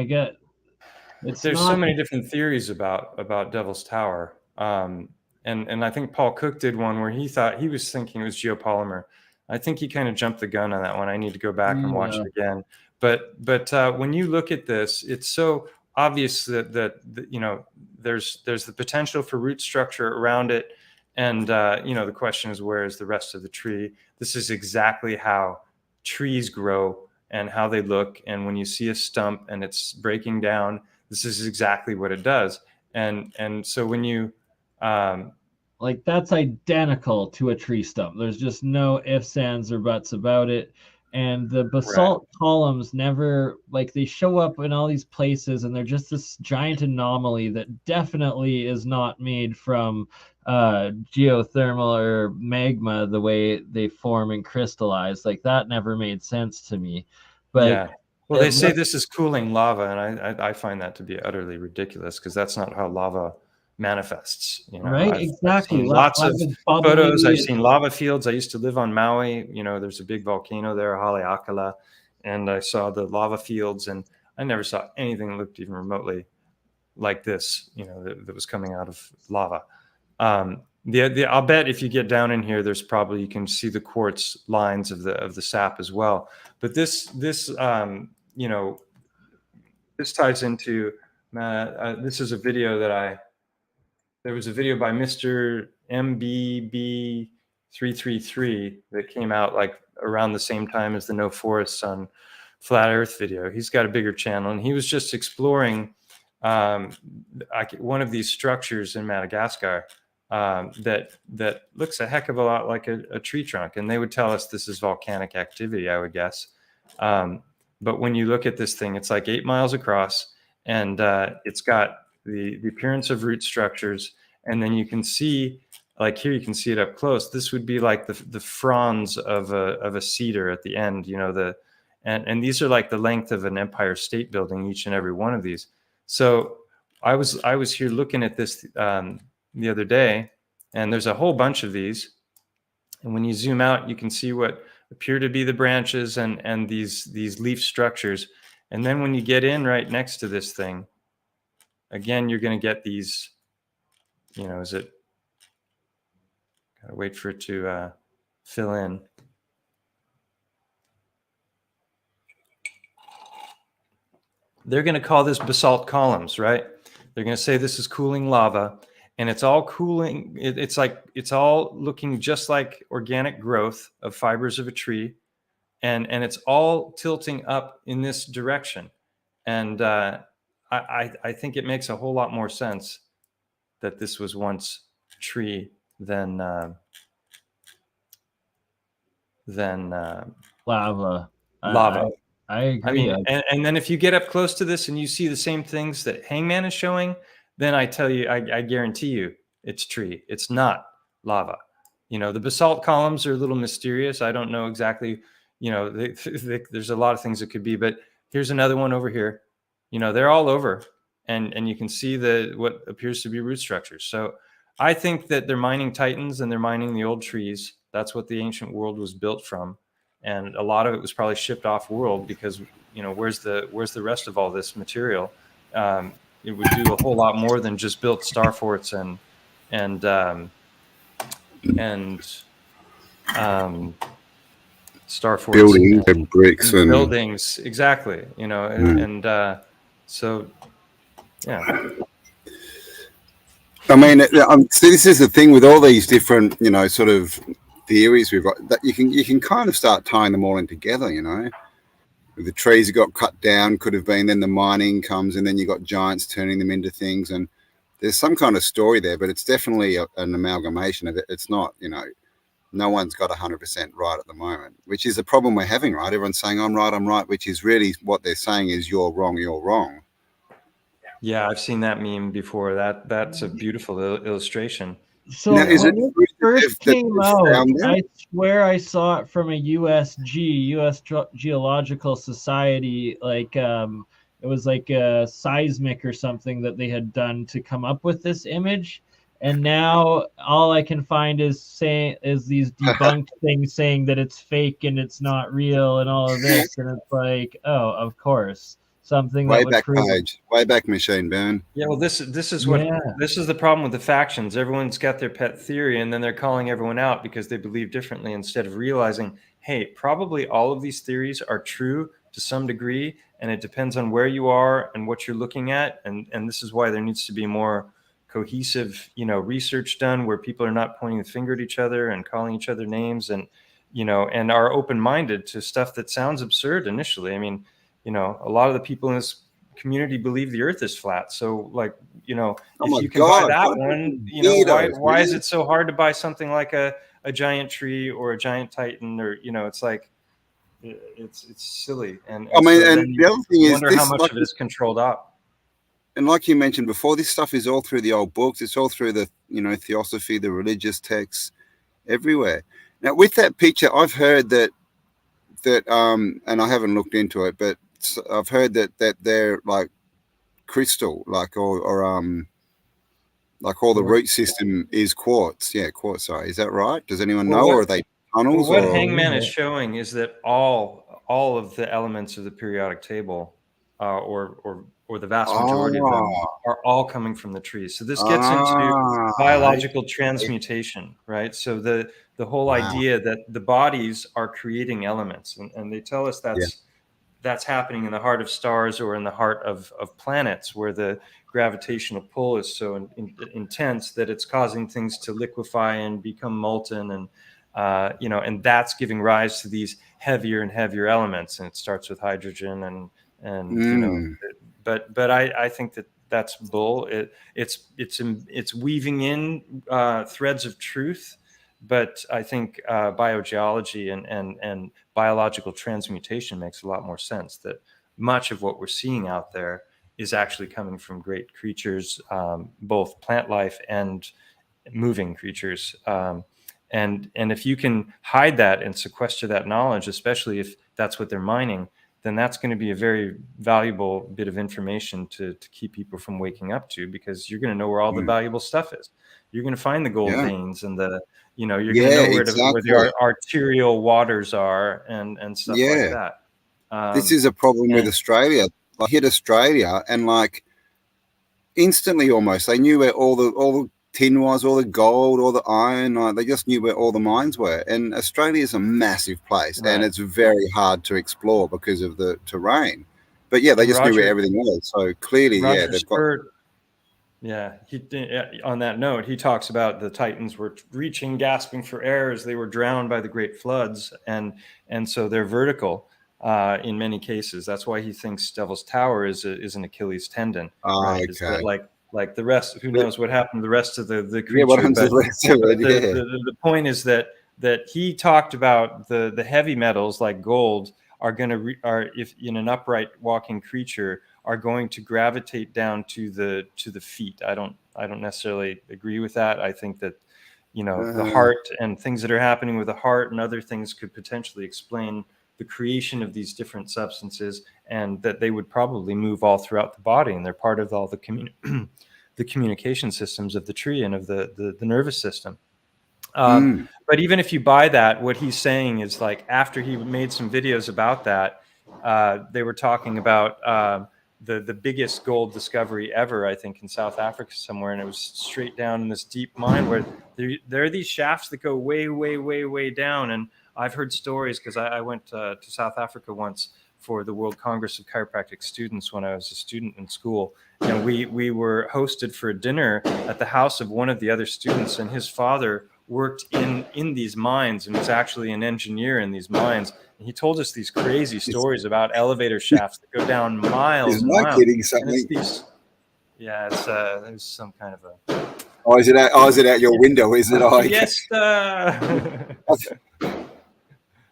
get. There's so many different theories about Devil's Tower, and I think Paul Cook did one where he was thinking it was geopolymer. I think he kind of jumped the gun on that one. I need to go back and watch it again. But when you look at this, it's so obvious that there's the potential for root structure around it, and the question is, where is the rest of the tree? This is exactly how trees grow and how they look. And when you see a stump and it's breaking down, this is exactly what it does. And so when you like, that's identical to a tree stump. There's just no ifs, ands, or buts about it. And the basalt columns never, like, they show up in all these places, and they're just this giant anomaly that definitely is not made from geothermal or magma, the way they form and crystallize. Like, that never made sense to me. But they say this is cooling lava, and I find that to be utterly ridiculous, because that's not how lava manifests. Right, exactly. I've seen lots of bubbly. photos. I've seen lava fields. I used to live on Maui. There's a big volcano there, Haleakala, and I saw the lava fields, and I never saw anything that looked even remotely like this, that was coming out of lava. I'll bet if you get down in here, there's probably, you can see the quartz lines of the sap as well. But this ties into, this is a video there was a video by Mr. MBB333 that came out like around the same time as the No Forests on Flat Earth video. He's got a bigger channel, and he was just exploring one of these structures in Madagascar that looks a heck of a lot like a tree trunk. And they would tell us this is volcanic activity, I would guess. But when you look at this thing, it's like 8 miles across, and it's got the appearance of root structures. And then you can see, like here, you can see it up close. This would be like the fronds of a cedar at the end, and these are like the length of an Empire State Building, each and every one of these. So I was here looking at this the other day, and there's a whole bunch of these. And when you zoom out, you can see what appear to be the branches and these leaf structures. And then when you get in right next to this thing, again, you're going to get these, gotta wait for it to fill in. They're going to call this basalt columns, right? They're going to say this is cooling lava, and it's all cooling. It's all looking just like organic growth of fibers of a tree, and it's all tilting up in this direction. And I think it makes a whole lot more sense that this was once tree than lava. Lava. I agree. I mean, and then if you get up close to this and you see the same things that Hangman is showing, then I tell you, I guarantee you, it's tree. It's not lava. The basalt columns are a little mysterious. I don't know exactly. There's a lot of things it could be, but here's another one over here. They're all over, and you can see what appears to be root structures. So I think that they're mining titans and they're mining the old trees. That's what the ancient world was built from. And a lot of it was probably shipped off world because, where's the rest of all this material? It would do a whole lot more than just build star forts and star forts, buildings and bricks and buildings. Exactly. So, yeah. I mean, see, this is the thing with all these different, sort of theories we've got, that you can kind of start tying them all in together. The trees that got cut down could have been, then the mining comes, and then you got giants turning them into things, and there's some kind of story there, but it's definitely an amalgamation of it. It's not, no one's got 100% right at the moment, which is the problem we're having, right? Everyone's saying I'm right, which is really what they're saying is you're wrong. Yeah, I've seen that meme before. That's a beautiful illustration. So now, when it first came out, I swear I saw it from a U.S. Geological Society, like it was like a seismic or something that they had done to come up with this image. And now all I can find is these debunked things saying that it's fake and it's not real and all of this. And it's like, oh, of course. Something way back machine burn. Yeah, well, this is the problem with the factions. Everyone's got their pet theory, and then they're calling everyone out because they believe differently, instead of realizing, hey, probably all of these theories are true to some degree, and it depends on where you are and what you're looking at, and this is why there needs to be more cohesive, research done where people are not pointing the finger at each other and calling each other names, and and are open-minded to stuff that sounds absurd initially. I mean, a lot of the people in this community believe the earth is flat. So like, if you can buy that one, why is it so hard to buy something like a giant tree or a giant titan, or, it's like, it's silly. And I mean, and the other thing is, wonder how much of it is controlled up. And like you mentioned before, this stuff is all through the old books. It's all through the, theosophy, the religious texts, everywhere. Now with that picture, I've heard that, and I haven't looked into it, but I've heard that they're like crystal, like or Like all the root system is quartz. Yeah, quartz. Sorry, is that right? Does anyone Well, know, what- or are they tunnels? What or Hangman is showing is that all of the elements of the periodic table, or the vast majority of them, are all coming from the trees. So this gets into biological transmutation, right? So the whole idea that the bodies are creating elements, and they tell us that's happening in the heart of stars or in the heart of planets, where the gravitational pull is so intense that it's causing things to liquefy and become molten, and and that's giving rise to these heavier and heavier elements. And it starts with hydrogen, and but I think that's bull. It's weaving in threads of truth, but I think biogeology and biological transmutation makes a lot more sense. That much of what we're seeing out there is actually coming from great creatures, both plant life and moving creatures. And if you can hide that and sequester that knowledge, especially if that's what they're mining, then that's going to be a very valuable bit of information to keep people from waking up to, because you're going to know where all the valuable stuff is. You're going to find the gold veins and you're going to know where the arterial waters are and stuff like that. This is a problem with Australia. I hit Australia, and like instantly, almost they knew where all the tin was, all the gold, all the iron. Like, they just knew where all the mines were. And Australia is a massive place, and it's very hard to explore because of the terrain. But yeah, they just knew where everything was. So clearly, they've got. Yeah, on that note, he talks about the Titans were reaching, gasping for air as they were drowned by the great floods, and so they're vertical in many cases. That's why he thinks Devil's Tower is an Achilles tendon. Right? Is that like the rest? Who knows what happened to the rest of the creature? Yeah, what happened to the rest of it? The point is that he talked about the heavy metals like gold are if in an upright walking creature, are going to gravitate down to the feet. I don't necessarily agree with that. I think that the heart and things that are happening with the heart and other things could potentially explain the creation of these different substances, and that they would probably move all throughout the body, and they're part of all the the communication systems of the tree and of the nervous system. But even if you buy that, what he's saying is, like, after he made some videos about that, they were talking about the biggest gold discovery ever, I think, in South Africa somewhere, and it was straight down in this deep mine where there are these shafts that go way, way, way, way down. And I've heard stories, because I went to South Africa once for the World Congress of Chiropractic Students when I was a student in school, and we were hosted for a dinner at the house of one of the other students, and his father worked in these mines and was actually an engineer in these mines. And he told us these crazy stories about elevator shafts that go down miles and miles. Kidding something. There's some kind of a. Oh, is it out your window? Is it? Yes.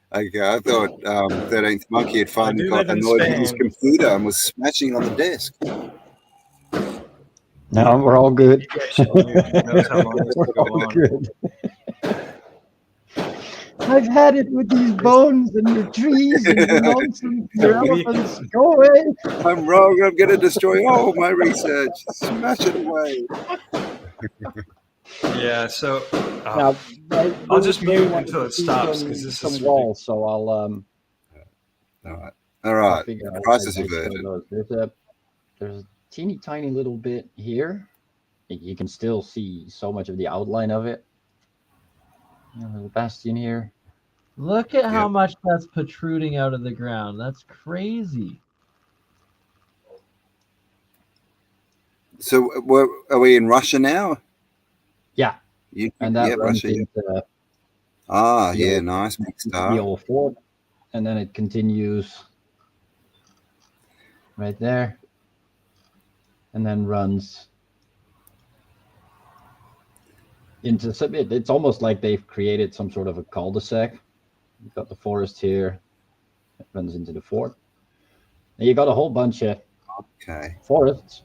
Okay, I thought 13th Monkey had finally got annoyed with his computer and was smashing on the desk. No, we're all good. We're all good. I've had it with these bones and your trees and your nonsense, your elephants. Go away. I'm wrong. I'm going to destroy all my research. Smash it away. Yeah. So now, I'll just mute until it stops, because this is wall. So I'll All right. Crisis averted. There's a teeny tiny little bit here. You can still see so much of the outline of it. A little bastion here. Look at how much that's protruding out of the ground. That's crazy. So are we in Russia now? Yeah. And that runs Russia, into nice big star. the old fort, and then it continues right there, and then runs into some. It's almost like they've created some sort of a cul-de-sac. You've got the forest here. It runs into the fort. And you got a whole bunch of forests,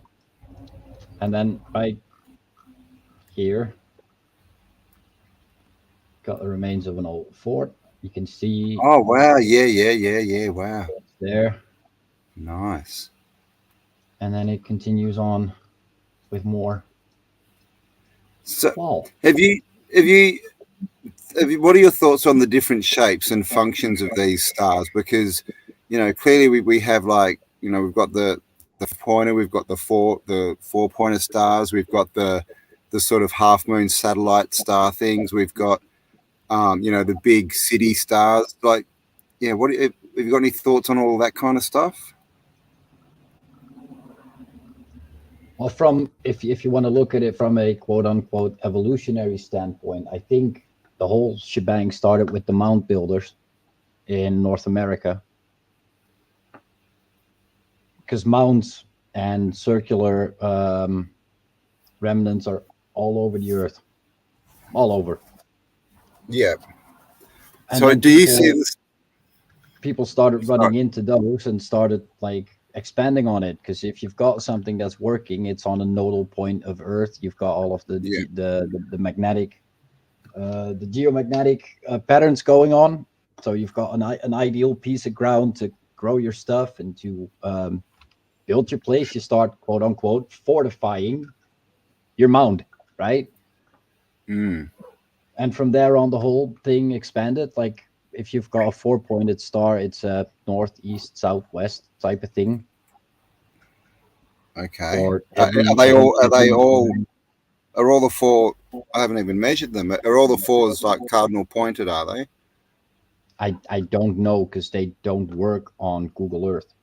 and then right here, got the remains of an old fort. You can see. Oh wow! Yeah! Wow. There. Nice. And then it continues on with more. So, Wow. have you, what are your thoughts on the different shapes and functions of these stars? Because, clearly we have we've got the pointer, we've got the four pointer stars, we've got the sort of half moon satellite star things, we've got the big city stars. Like, yeah, have you got any thoughts on all that kind of stuff? Well, if you want to look at it from a quote unquote evolutionary standpoint, I think the whole shebang started with the mound builders in North America, because mounds and circular remnants are all over the earth, all over. Yeah. And so do you see this? People started running into those and started expanding on it, because if you've got something that's working, it's on a nodal point of Earth. You've got all of the magnetic, the geomagnetic patterns going on. So you've got an ideal piece of ground to grow your stuff and to build your place. You start quote unquote fortifying your mound, right? Mm. And from there on, the whole thing expanded. Like if you've got a 4-pointed star, it's a north, east, southwest type of thing. Okay. Or Are all the four? I haven't even measured them. Are all the fours like cardinal pointed? Are they? I don't know, because they don't work on Google Earth.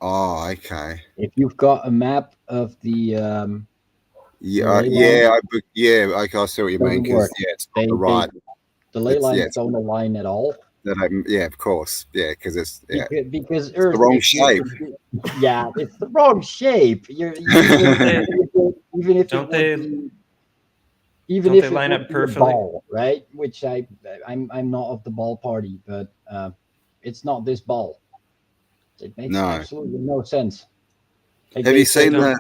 Oh, okay. If you've got a map of the Okay, I see what you mean. Because it's not right. The ley lines don't align at all. Of course. Yeah, because it's because Earth, the wrong shape. It's the wrong shape. Even if don't they line up perfectly? Ball, right? Which I'm not of the ball party, but it's not this ball. It makes absolutely no sense. Have you seen that?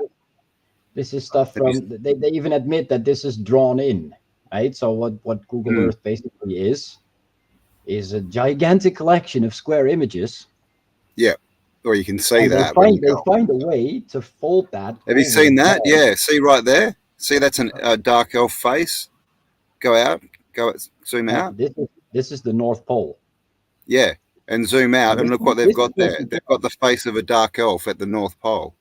This is stuff from. They even admit that this is drawn in, right? So what Google Earth basically is a gigantic collection of square images. Yeah, or you can see that. They find a way to fold that. Have you seen that? Yeah, see right there. See, that's a dark elf face. Go zoom out. This is the North Pole. Yeah, and zoom out and look what they've got there. They've got the face of a dark elf at the North Pole.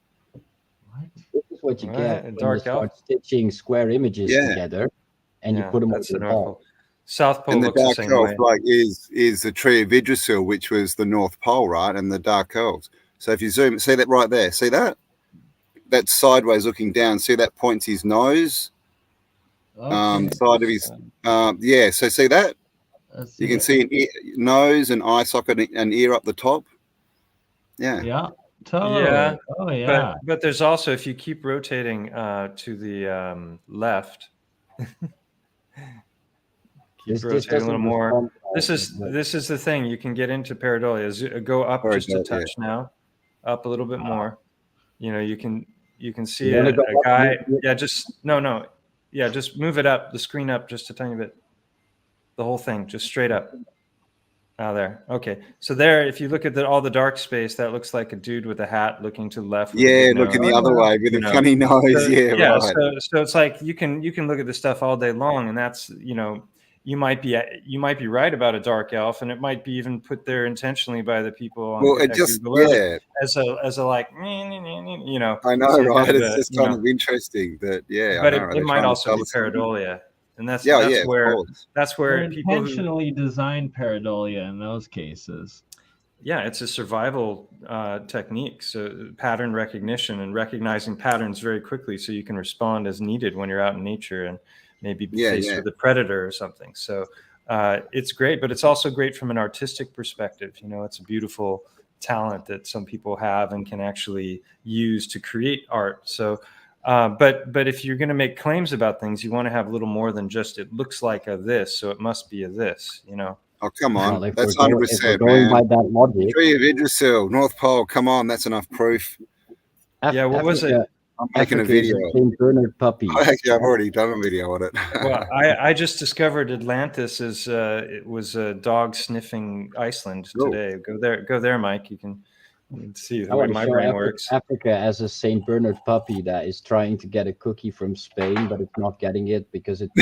This is what you get when you start stitching square images together, and you put them on the pole. South Pole and the looks dark the same elf way. is the tree of Yggdrasil, which was the North Pole, right? And the dark elves. So if you zoom, see that right there. See that? That's sideways looking down. See that points his nose. Side of his so see that? You can see an nose, an eye socket, and ear up the top. Yeah, totally. Yeah. Oh yeah. But there's also, if you keep rotating to the left, rotate a little more. This is the thing. You can get into pareidolia. Go up just a touch now, up a little bit more. You can see a guy. Yeah, just just move it up, the screen up just a tiny bit. The whole thing, just straight up. There. Okay. So there, if you look at all the dark space, that looks like a dude with a hat looking to the left. Looking the other way with a funny nose. Right. So it's like you can look at this stuff all day long, and that's you might be right about a dark elf, and it might be even put there intentionally by the people on Google Earth as a like I know, right? It's just kind of interesting that but it might also be pareidolia. And that's where people intentionally design pareidolia in those cases. Yeah, it's a survival technique. So pattern recognition and recognizing patterns very quickly, so you can respond as needed when you're out in nature and maybe be faced with a predator or something. So it's great, but it's also great from an artistic perspective. It's a beautiful talent that some people have and can actually use to create art. So. But if you're going to make claims about things, you want to have a little more than just it looks like a this, so it must be a this, Oh, come on. Well, that's 100%, man. By that logic, Tree of Yggdrasil, North Pole, come on, that's enough proof. What was it? I'm making a video. Bernard puppies. Actually, I've already done a video on it. Well, I just discovered Atlantis it was a dog sniffing Iceland today. Go there, Mike. You can Let's see the I way want to my show brain works. Africa as a Saint Bernard puppy that is trying to get a cookie from Spain, but it's not getting it because it's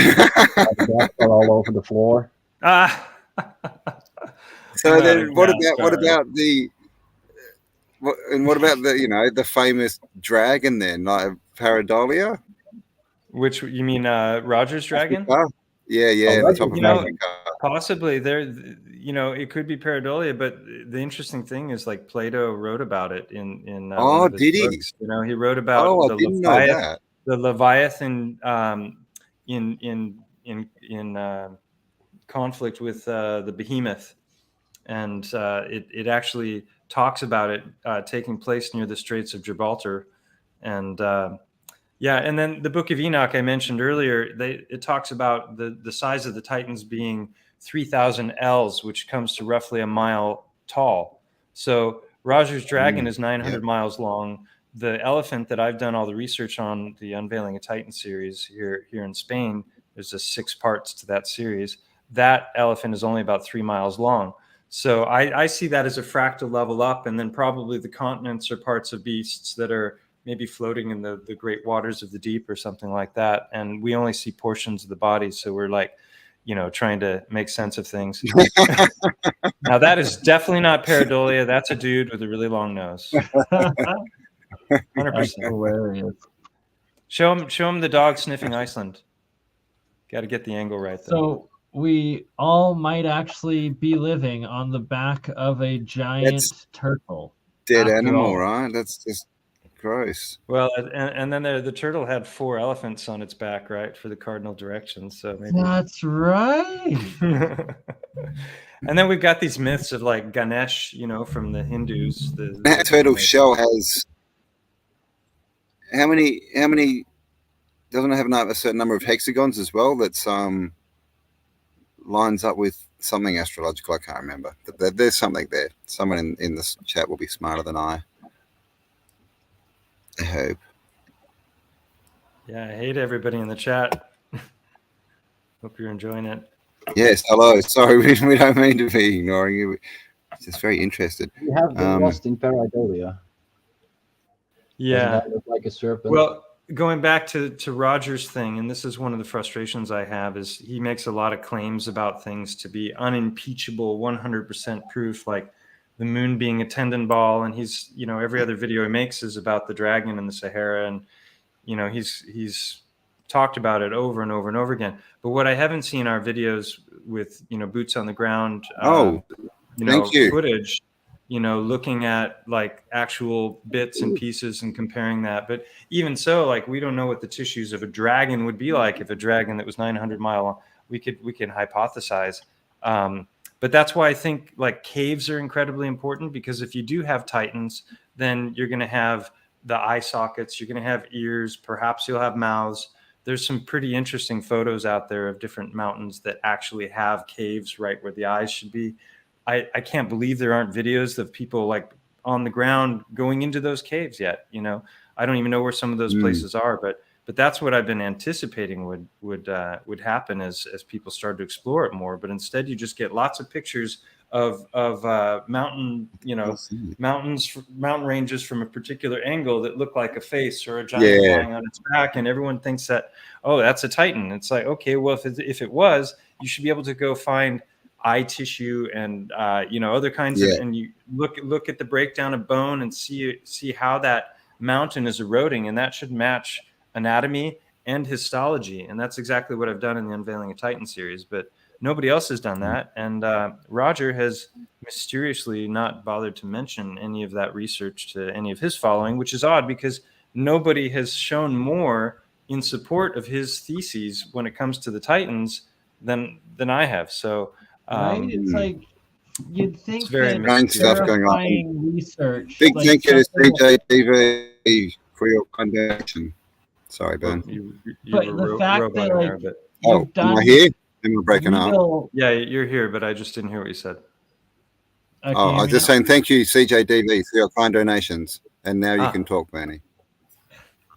all over the floor. Ah. So then, what about the the famous dragon then, like Pareidolia? Which you mean Roger's dragon? Yeah, Oh, the top of Africa. Possibly there, it could be pareidolia, but the interesting thing is like Plato wrote about it in one of his did books. He wrote about I didn't know that. The Leviathan in conflict with the behemoth, and it actually talks about it taking place near the Straits of Gibraltar, and yeah, and then the Book of Enoch I mentioned earlier, it talks about the size of the Titans being 3,000 ells, which comes to roughly a mile tall. So Roger's dragon is 900 miles long. The elephant that I've done all the research on, the Unveiling a Titan series here in Spain, there's 6 parts to that series. That elephant is only about 3 miles long. So I see that as a fractal level up, and then probably the continents are parts of beasts that are maybe floating in the great waters of the deep or something like that. And we only see portions of the body. So we're like, trying to make sense of things. Now that is definitely not pareidolia. That's a dude with a really long nose. 100%. Hilarious. Show him the dog sniffing Iceland. Got to get the angle right though. So we all might actually be living on the back of a giant turtle. Dead animal, right? That's just gross. Well, and then the turtle had 4 elephants on its back, right, for the cardinal directions. So maybe that's right. And then we've got these myths of like Ganesh, from the Hindus. That turtle shell has how many? Doesn't it have a certain number of hexagons as well? That's lines up with something astrological. I can't remember. There's something there. Someone in this chat will be smarter than I hope. Yeah, I hate everybody in the chat. Hope you're enjoying it. Yes, hello. Sorry, we don't mean to be ignoring you. We're just very interested. You have been lost in pareidolia. Yeah. Doesn't that look like a serpent? Well, going back to Roger's thing, and this is one of the frustrations I have, is he makes a lot of claims about things to be unimpeachable, 100% proof, like the moon being a tendon ball, and he's every other video he makes is about the dragon in the Sahara, and he's talked about it over and over and over again. But what I haven't seen are videos with boots on the ground footage, looking at like actual bits and pieces and comparing that. But even so, like we don't know what the tissues of a dragon would be like. If a dragon that was 900 miles long, we can hypothesize. But that's why I think like caves are incredibly important, because if you do have titans, then you're going to have the eye sockets, you're going to have ears, perhaps you'll have mouths. There's some pretty interesting photos out there of different mountains that actually have caves right where the eyes should be. I can't believe there aren't videos of people like on the ground going into those caves yet. I don't even know where some of those places are, but that's what I've been anticipating would happen as people start to explore it more. But instead, you just get lots of pictures of mountain, mountain ranges from a particular angle that look like a face or a giant lying on its back, and everyone thinks that, oh, that's a titan. It's like, okay, well, if it was, you should be able to go find eye tissue and other kinds of, and you look at the breakdown of bone and see how that mountain is eroding, and that should match anatomy and histology. And that's exactly what I've done in the Unveiling a Titan series, but nobody else has done that. And Roger has mysteriously not bothered to mention any of that research to any of his following, which is odd because nobody has shown more in support of his theses when it comes to the Titans than I have. So right? It's like you'd think very that stuff going on. Research. Big like thank you to CJTV for your contribution. Sorry, Ben. But the fact that like you've done, am I here? Am I breaking up? Yeah, you're here, but I just didn't hear what you said. Okay, I was just saying thank you, CJTV, for your kind donations. And now you can talk, Manny.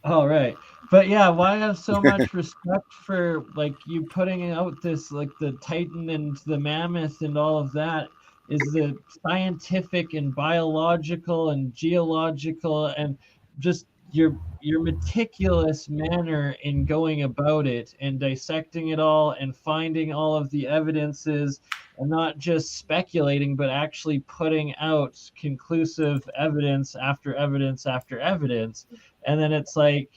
All right. But yeah, why I have so much respect for like you putting out this like the Titan and the Mammoth and all of that, the scientific and biological and geological and just your meticulous manner in going about it and dissecting it all and finding all of the evidences and not just speculating but actually putting out conclusive evidence after evidence after evidence. And then it's like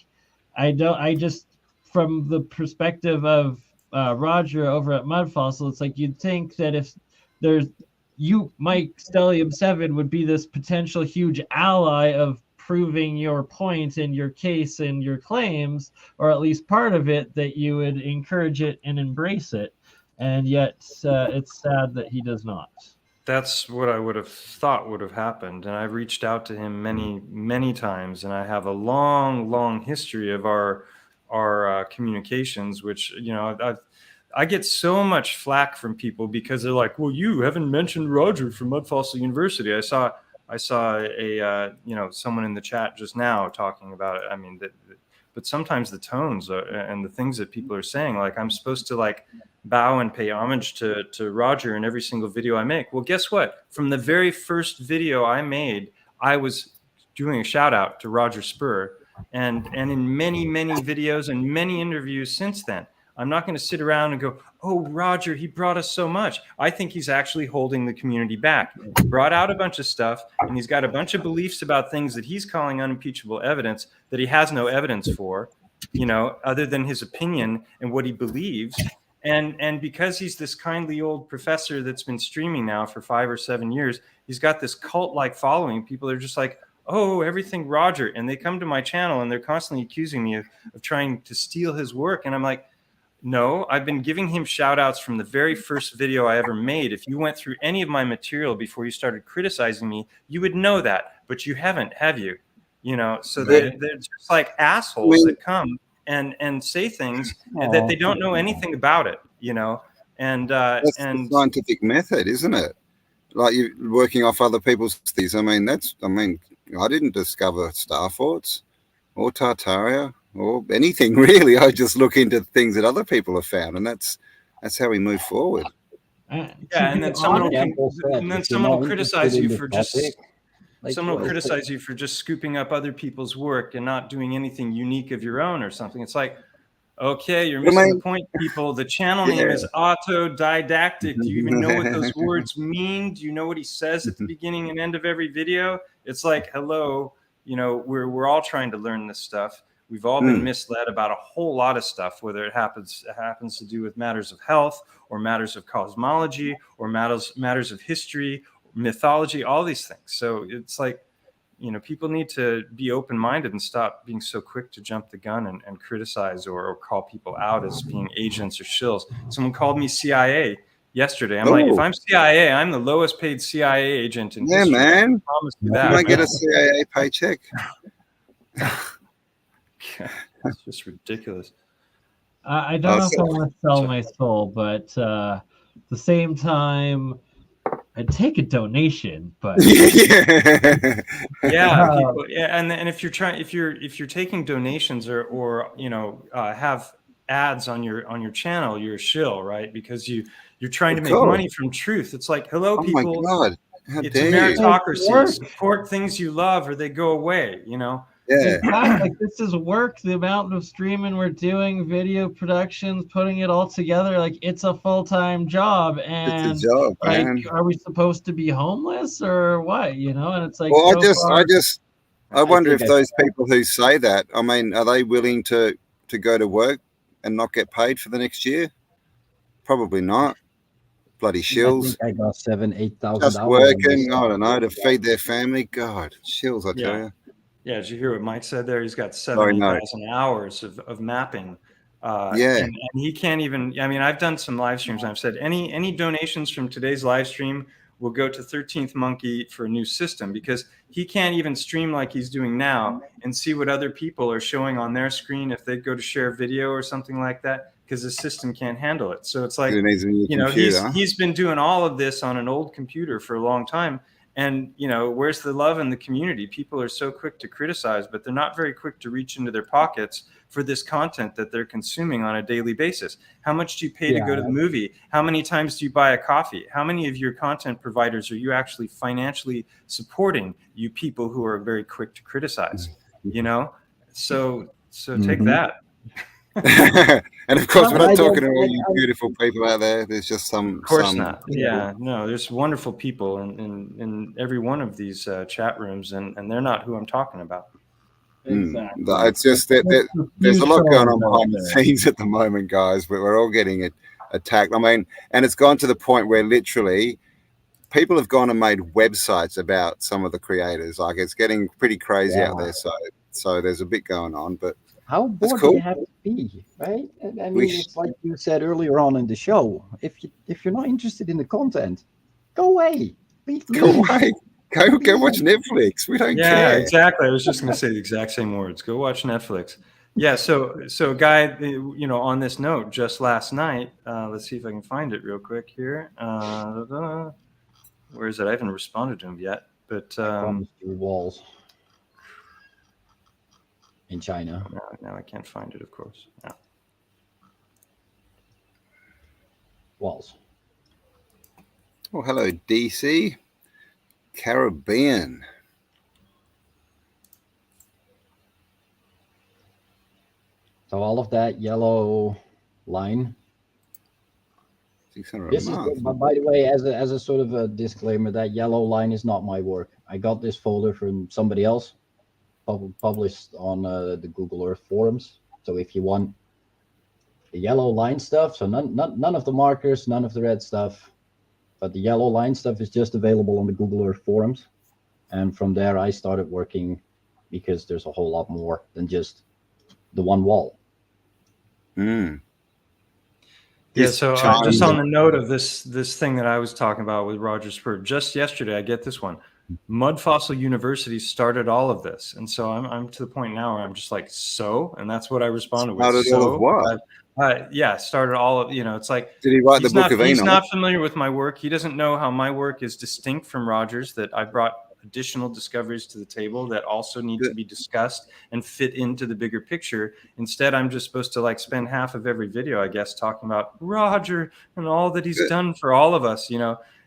I just from the perspective of Roger over at Mud Fossil, it's like you'd think that if there's Mike Stellium7 would be this potential huge ally of proving your point and your case and your claims, or at least part of it, that you would encourage it and embrace it. And yet it's sad that he does not. That's what I would have thought would have happened. And I've reached out to him many, many times, and I have a long, long history of our communications, which, you know, I get so much flack from people because they're like, well, you haven't mentioned Roger from Mud Fossil University. I saw a you know, someone in the chat just now talking about it. I mean, but sometimes the tones and the things that people are saying, like I'm supposed to like bow and pay homage to Roger in every single video I make. Well, guess what? From the very first video I made, I was doing a shout out to Roger Spur, and in many, many videos and many interviews since then. I'm not going to sit around and go, oh, Roger, he brought us so much. I think he's actually holding the community back. He brought out a bunch of stuff, and he's got a bunch of beliefs about things that he's calling unimpeachable evidence that he has no evidence for, you know, other than his opinion and what he believes. And because he's this kindly old professor that's been streaming now for 5 or 7 years, he's got this cult-like following. People are just like, oh, everything Roger. And they come to my channel, and they're constantly accusing me of trying to steal his work. And I'm like, no, I've been giving him shout outs from the very first video I ever made. If you went through any of my material before you started criticizing me, you would know that, but you haven't, have you? You know, so they're just like assholes that come and say things that they don't know anything about it, you know? And that's the scientific method, isn't it? Like you working off other people's things. I mean, I didn't discover star forts or Tartaria or anything really. I just look into things that other people have found, and that's how we move forward. Yeah, and then someone will criticize you for just criticize you for just scooping up other people's work and not doing anything unique of your own or something. It's like, okay, you're missing the point, people. The channel name is Autodidactic. Do you even know what those words mean? Do you know what he says at the beginning and end of every video? It's like, hello, you know, we're all trying to learn this stuff. We've all been misled about a whole lot of stuff, whether it happens to do with matters of health or matters of cosmology or matters of history, mythology, all these things. So it's like, you know, people need to be open-minded and stop being so quick to jump the gun and criticize or call people out as being agents or shills. Someone called me CIA yesterday. I'm like, if I'm CIA, I'm the lowest paid CIA agent in history. Man. I promise you You that. might get a CIA paycheck. That's just ridiculous. I don't know if I want to sell my soul, but at the same time, I'd take a donation. But yeah, and if you're taking donations or you know have ads on your channel, you're a shill, right? Because you're trying to make money from truth. It's like, hello, people. My God. How it's dare a meritocracy. Support things you love, or they go away. You know. Yeah. Like this is work. The amount of streaming we're doing, video productions, putting it all together, like it's a full-time job. And it's a job, like, man. are we supposed to be homeless or what? You know, and it's like, well, I wonder if those people who say that, I mean, are they willing to go to work and not get paid for the next year? Probably not. Bloody shills. I think I got $8,000 just working, I don't know, to feed their family. God, shills, I tell you. Yeah, did you hear what Mike said there? He's got 70,000 hours of mapping. And he can't even, I mean, I've done some live streams and I've said any donations from today's live stream will go to 13th Monkey for a new system, because he can't even stream like he's doing now and see what other people are showing on their screen if they go to share video or something like that, because the system can't handle it. So it's like, you know, he's been doing all of this on an old computer for a long time. And, where's the love in the community? People are so quick to criticize, but they're not very quick to reach into their pockets for this content that they're consuming on a daily basis. How much do you pay to go to the movie? How many times do you buy a coffee? How many of your content providers are you actually financially supporting, you people who are very quick to criticize? So take that. And of course, we're not talking to all you beautiful people out there. There's just some. Of course not. Yeah, no. There's wonderful people in every one of these chat rooms, and they're not who I'm talking about. Exactly. It's just that there's a lot going on behind the scenes at the moment, guys. We're all getting attacked. I mean, and it's gone to the point where literally people have gone and made websites about some of the creators. Like, it's getting pretty crazy out there. So there's a bit going on, but. How bored do you have to be, right? I mean, it's like you said earlier on in the show. If you're not interested in the content, go away. Go away. Go watch Netflix. We don't care. Yeah, exactly. I was just going to say the exact same words. Go watch Netflix. Yeah. So Guy, on this note, just last night, let's see if I can find it real quick here. Where is it? I haven't responded to him yet, but walls. In China. No, I can't find it, of course. No. Walls. Oh, hello, DC. Caribbean. So all of that yellow line. 600 This is, by the way, as a sort of a disclaimer, that yellow line is not my work. I got this folder from somebody else. Published on the Google Earth forums. So if you want the yellow line stuff, so none of the markers, none of the red stuff, but the yellow line stuff is just available on the Google Earth forums. And from there, I started working because there's a whole lot more than just the one wall. Yeah, so just on the note of this thing that I was talking about with Roger Spur, just yesterday, I get this one. Mud Fossil University started all of this, and so I'm to the point now where I'm just like, and that's what I responded with. Started all of what? Started all of, it's like, did he write the Book of Enoch? He's not familiar with my work. He doesn't know how my work is distinct from Roger's, that I brought additional discoveries to the table that also need to be discussed and fit into the bigger picture. Instead, I'm just supposed to spend half of every video, I guess, talking about Roger and all that he's done for all of us,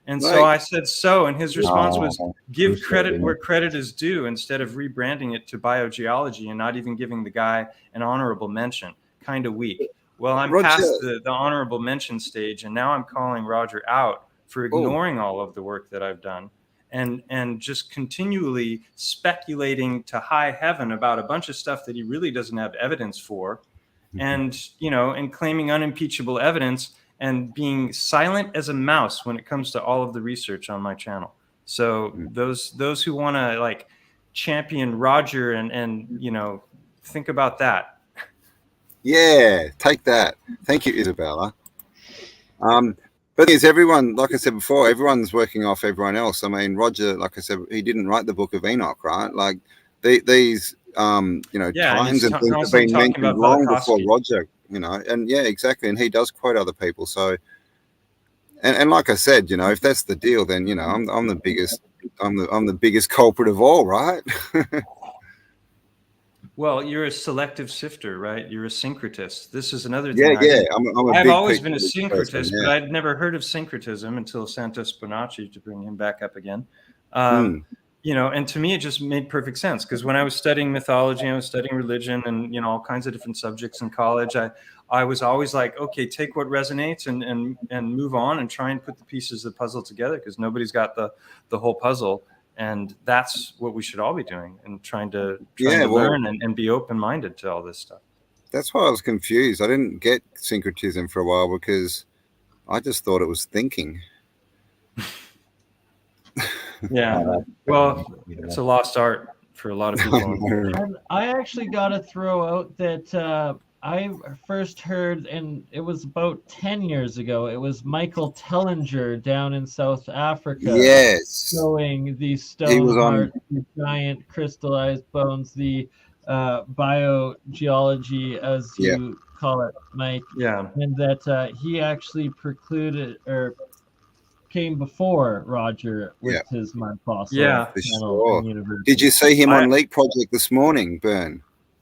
And so I said and his response was, give credit where credit is due, instead of rebranding it to biogeology and not even giving the guy an honorable mention. Kind of weak. Well, I'm past the honorable mention stage, and now I'm calling Roger out for ignoring all of the work that I've done and just continually speculating to high heaven about a bunch of stuff that he really doesn't have evidence for, and claiming unimpeachable evidence, and being silent as a mouse when it comes to all of the research on my channel. So those who want to champion Roger and think about that. Yeah, take that. Thank you, Isabella. But is everyone, like I said before, everyone's working off everyone else. I mean, Roger, like I said, he didn't write the Book of Enoch, right? Like these times and things have been mentioned long before Roger. And exactly. And he does quote other people. So, and like I said, if that's the deal, then, I'm the biggest culprit of all, right? Well, you're a selective sifter, right? You're a syncretist. This is another thing. I've always been a syncretist, but I'd never heard of syncretism until Santos Bonacci, to bring him back up again. And to me, it just made perfect sense, because when I was studying mythology, I was studying religion and, all kinds of different subjects in college, I was always like, okay, take what resonates and move on and try and put the pieces of the puzzle together, because nobody's got the whole puzzle. And that's what we should all be doing, and trying to learn and be open-minded to all this stuff. That's why I was confused. I didn't get syncretism for a while, because I just thought it was thinking. Yeah. Well, it's a lost art for a lot of people. And I actually got to throw out that I first heard, and it was about 10 years ago, it was Michael Tellinger down in South Africa. Yes. Showing the stone heart, the giant crystallized bones, the biogeology, as you call it, Mike. Yeah. And that he actually came before Roger with Yeah. his mud fossil Yeah, for channel sure. and universe. Did you see him on LeakProject this morning, Bern?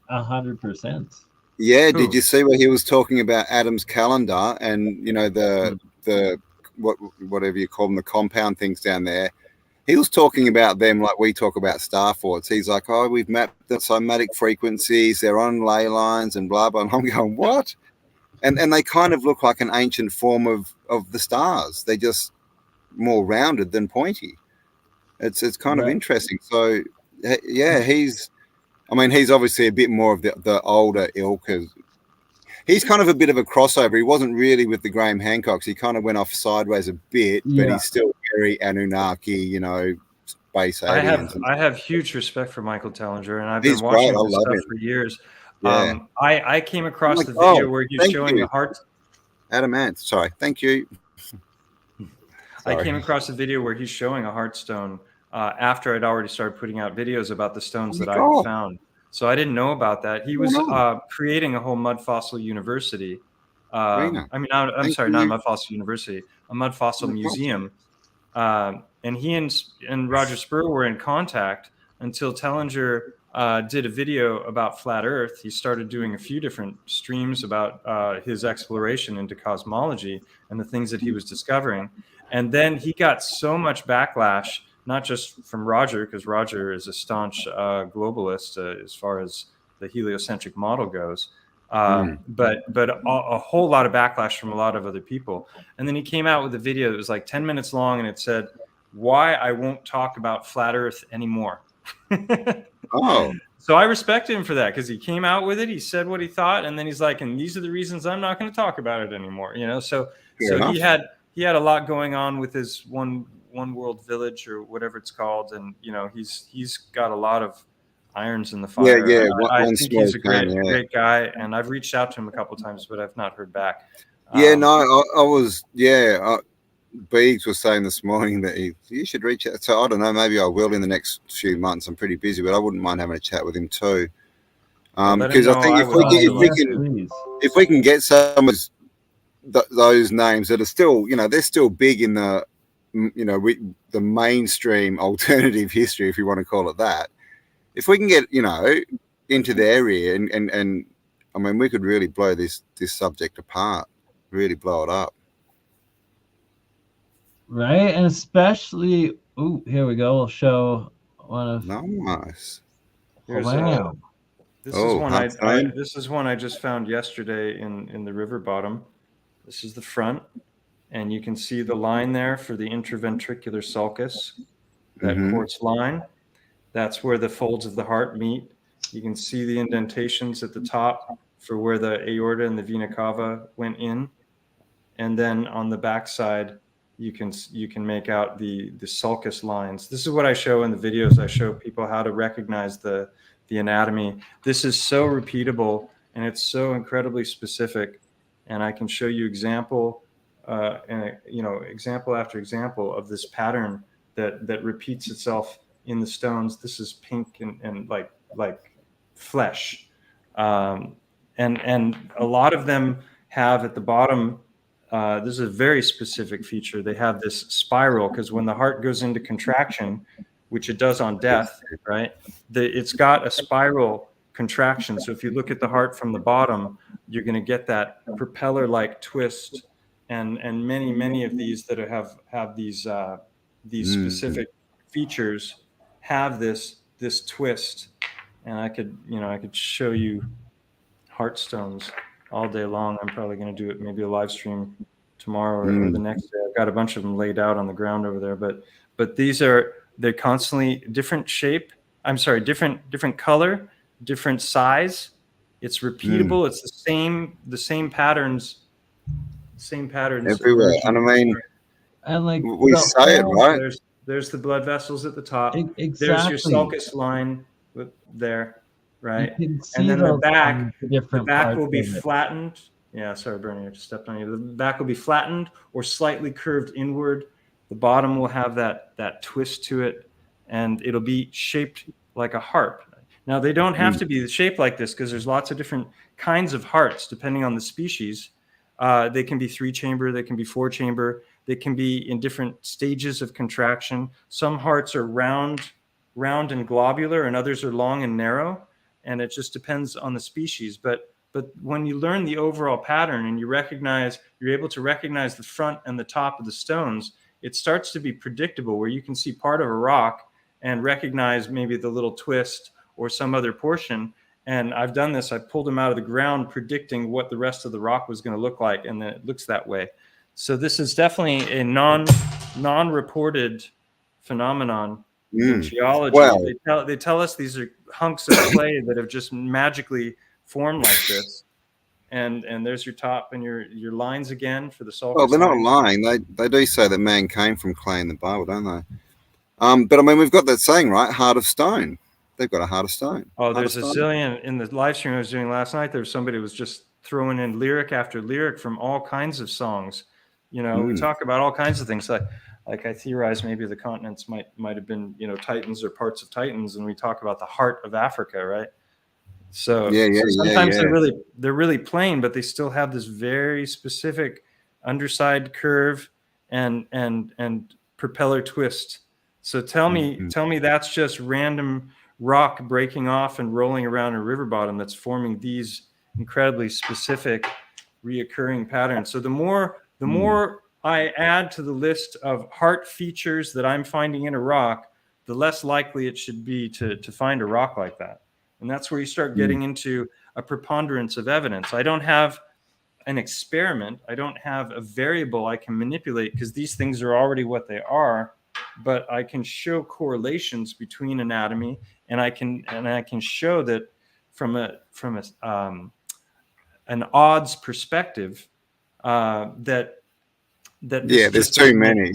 100%. Yeah. Who? Did you see where he was talking about Adam's calendar and the whatever you call them, the compound things down there? He was talking about them like we talk about star forts. He's like, oh, we've mapped the cymatic frequencies, they're on ley lines and blah blah. And I'm going, what? And they kind of look like an ancient form of the stars. They're just more rounded than pointy. It's kind of interesting. So yeah, he's obviously a bit more of the older ilk. He's kind of a bit of a crossover. He wasn't really with the Graham Hancocks. He kind of went off sideways a bit, but he's still very Anunnaki, space aliens. I have huge respect for Michael Tellinger, and I've He's been watching great. I his love stuff him. for years. Yeah. I came across like, the video oh, where he's thank showing you. a heart. Adam Ant. Sorry. Thank you. I came across a video where he's showing a heartstone after I'd already started putting out videos about the stones that I had found. So I didn't know about that. He was creating a whole mud fossil university. I'm sorry, not a mud fossil university, a mud fossil museum. And he and Roger Spur were in contact until Tellinger did a video about flat Earth. He started doing a few different streams about his exploration into cosmology and the things that he was discovering. And then he got so much backlash, not just from Roger, because Roger is a staunch globalist as far as the heliocentric model goes, but a whole lot of backlash from a lot of other people. And then he came out with a video that was like 10 minutes long, and it said, "Why I won't talk about flat Earth anymore." Oh. So I respect him for that, because he came out with it, he said what he thought, and then he's like, and these are the reasons I'm not going to talk about it anymore. So he had a lot going on with his one world village or whatever it's called, and he's got a lot of irons in the fire. Yeah. I think he's a great guy, and I've reached out to him a couple of times, but I've not heard back. I was. Beegs was saying this morning that you should reach out. So I don't know, maybe I will in the next few months. I'm pretty busy, but I wouldn't mind having a chat with him too. Because I think if we can get some of those names that are still, they're still big in the, the mainstream alternative history, if you want to call it that. If we can get, into their area and I mean, we could really blow this subject apart, really blow it up. Right, and especially, here we go. We'll show one of. Nice. Wow. This is one I just found yesterday in the river bottom. This is the front, and you can see the line there for the intraventricular sulcus, that quartz line. That's where the folds of the heart meet. You can see the indentations at the top for where the aorta and the vena cava went in, and then on the back side, you can make out the sulcus lines. This is what I show in the videos. I show people how to recognize the anatomy. This is so repeatable, and it's so incredibly specific. And I can show you example after example of this pattern that repeats itself in the stones. This is pink and like flesh, and a lot of them have at the bottom. This is a very specific feature. They have this spiral, because when the heart goes into contraction, which it does on death, right? It's got a spiral contraction. So if you look at the heart from the bottom, you're going to get that propeller-like twist, and many of these that have these specific features have this twist. And I could show you heart stones all day long. I'm probably going to do it, maybe a live stream tomorrow or the next day. I've got a bunch of them laid out on the ground over there, but they're constantly different shape. I'm sorry, different color, different size. It's repeatable. It's the same patterns everywhere. And I mean, and like we say it, right? There's the blood vessels at the top. Exactly. There's your sulcus line there. Right, and then the back will be flattened. flattened. Yeah, sorry, Bernie, I just stepped on you. The back will be flattened or slightly curved inward. The bottom will have that twist to it, and it'll be shaped like a heart. Now, they don't have to be shaped like this, because there's lots of different kinds of hearts depending on the species. They can be 3-chamber, they can be 4-chamber, They can be in different stages of contraction. Some hearts are round and globular, and others are long and narrow, and it just depends on the species. But when you learn the overall pattern and you're able to recognize the front and the top of the stones, it starts to be predictable, where you can see part of a rock and recognize maybe the little twist or some other portion. And I've done this. I pulled them out of the ground predicting what the rest of the rock was going to look like, and then it looks that way. So this is definitely a non-reported phenomenon in geology. Well, they tell us these are hunks of clay that have just magically formed like this. And there's your top and your lines again for the sulfur. Well, they're not lying. They do say that man came from clay in the Bible, don't they? But I mean, we've got that saying, right? Heart of stone. They've got a heart of stone. Oh, there's a zillion in the live stream I was doing last night. There was somebody who was just throwing in lyric after lyric from all kinds of songs. You know, we talk about all kinds of things. Like I theorize maybe the continents might have been, you know, Titans or parts of Titans, and we talk about the heart of Africa, right? So sometimes they're really plain, but they still have this very specific underside curve and propeller twist. So tell me that's just random rock breaking off and rolling around a river bottom that's forming these incredibly specific reoccurring patterns. So the more I add to the list of heart features that I'm finding in a rock, the less likely it should be to find a rock like that. And that's where you start getting into a preponderance of evidence. I don't have an experiment. I don't have a variable I can manipulate, because these things are already what they are. But I can show correlations between anatomy, and I can show that from an odds perspective that there's too many.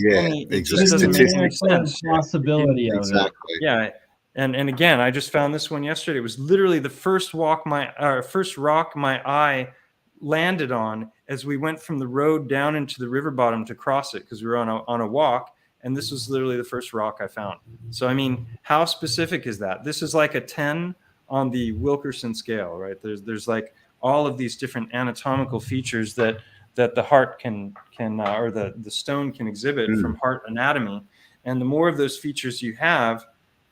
It just doesn't make any sense. Possibility of it. Yeah. And again, I just found this one yesterday. It was literally the first rock my eye landed on as we went from the road down into the river bottom to cross it, because we were on a walk. And this was literally the first rock I found. So, I mean, how specific is that? This is like a 10 on the Wilkerson scale, right? There's like all of these different anatomical features that the heart can or the stone can exhibit from heart anatomy. And the more of those features you have,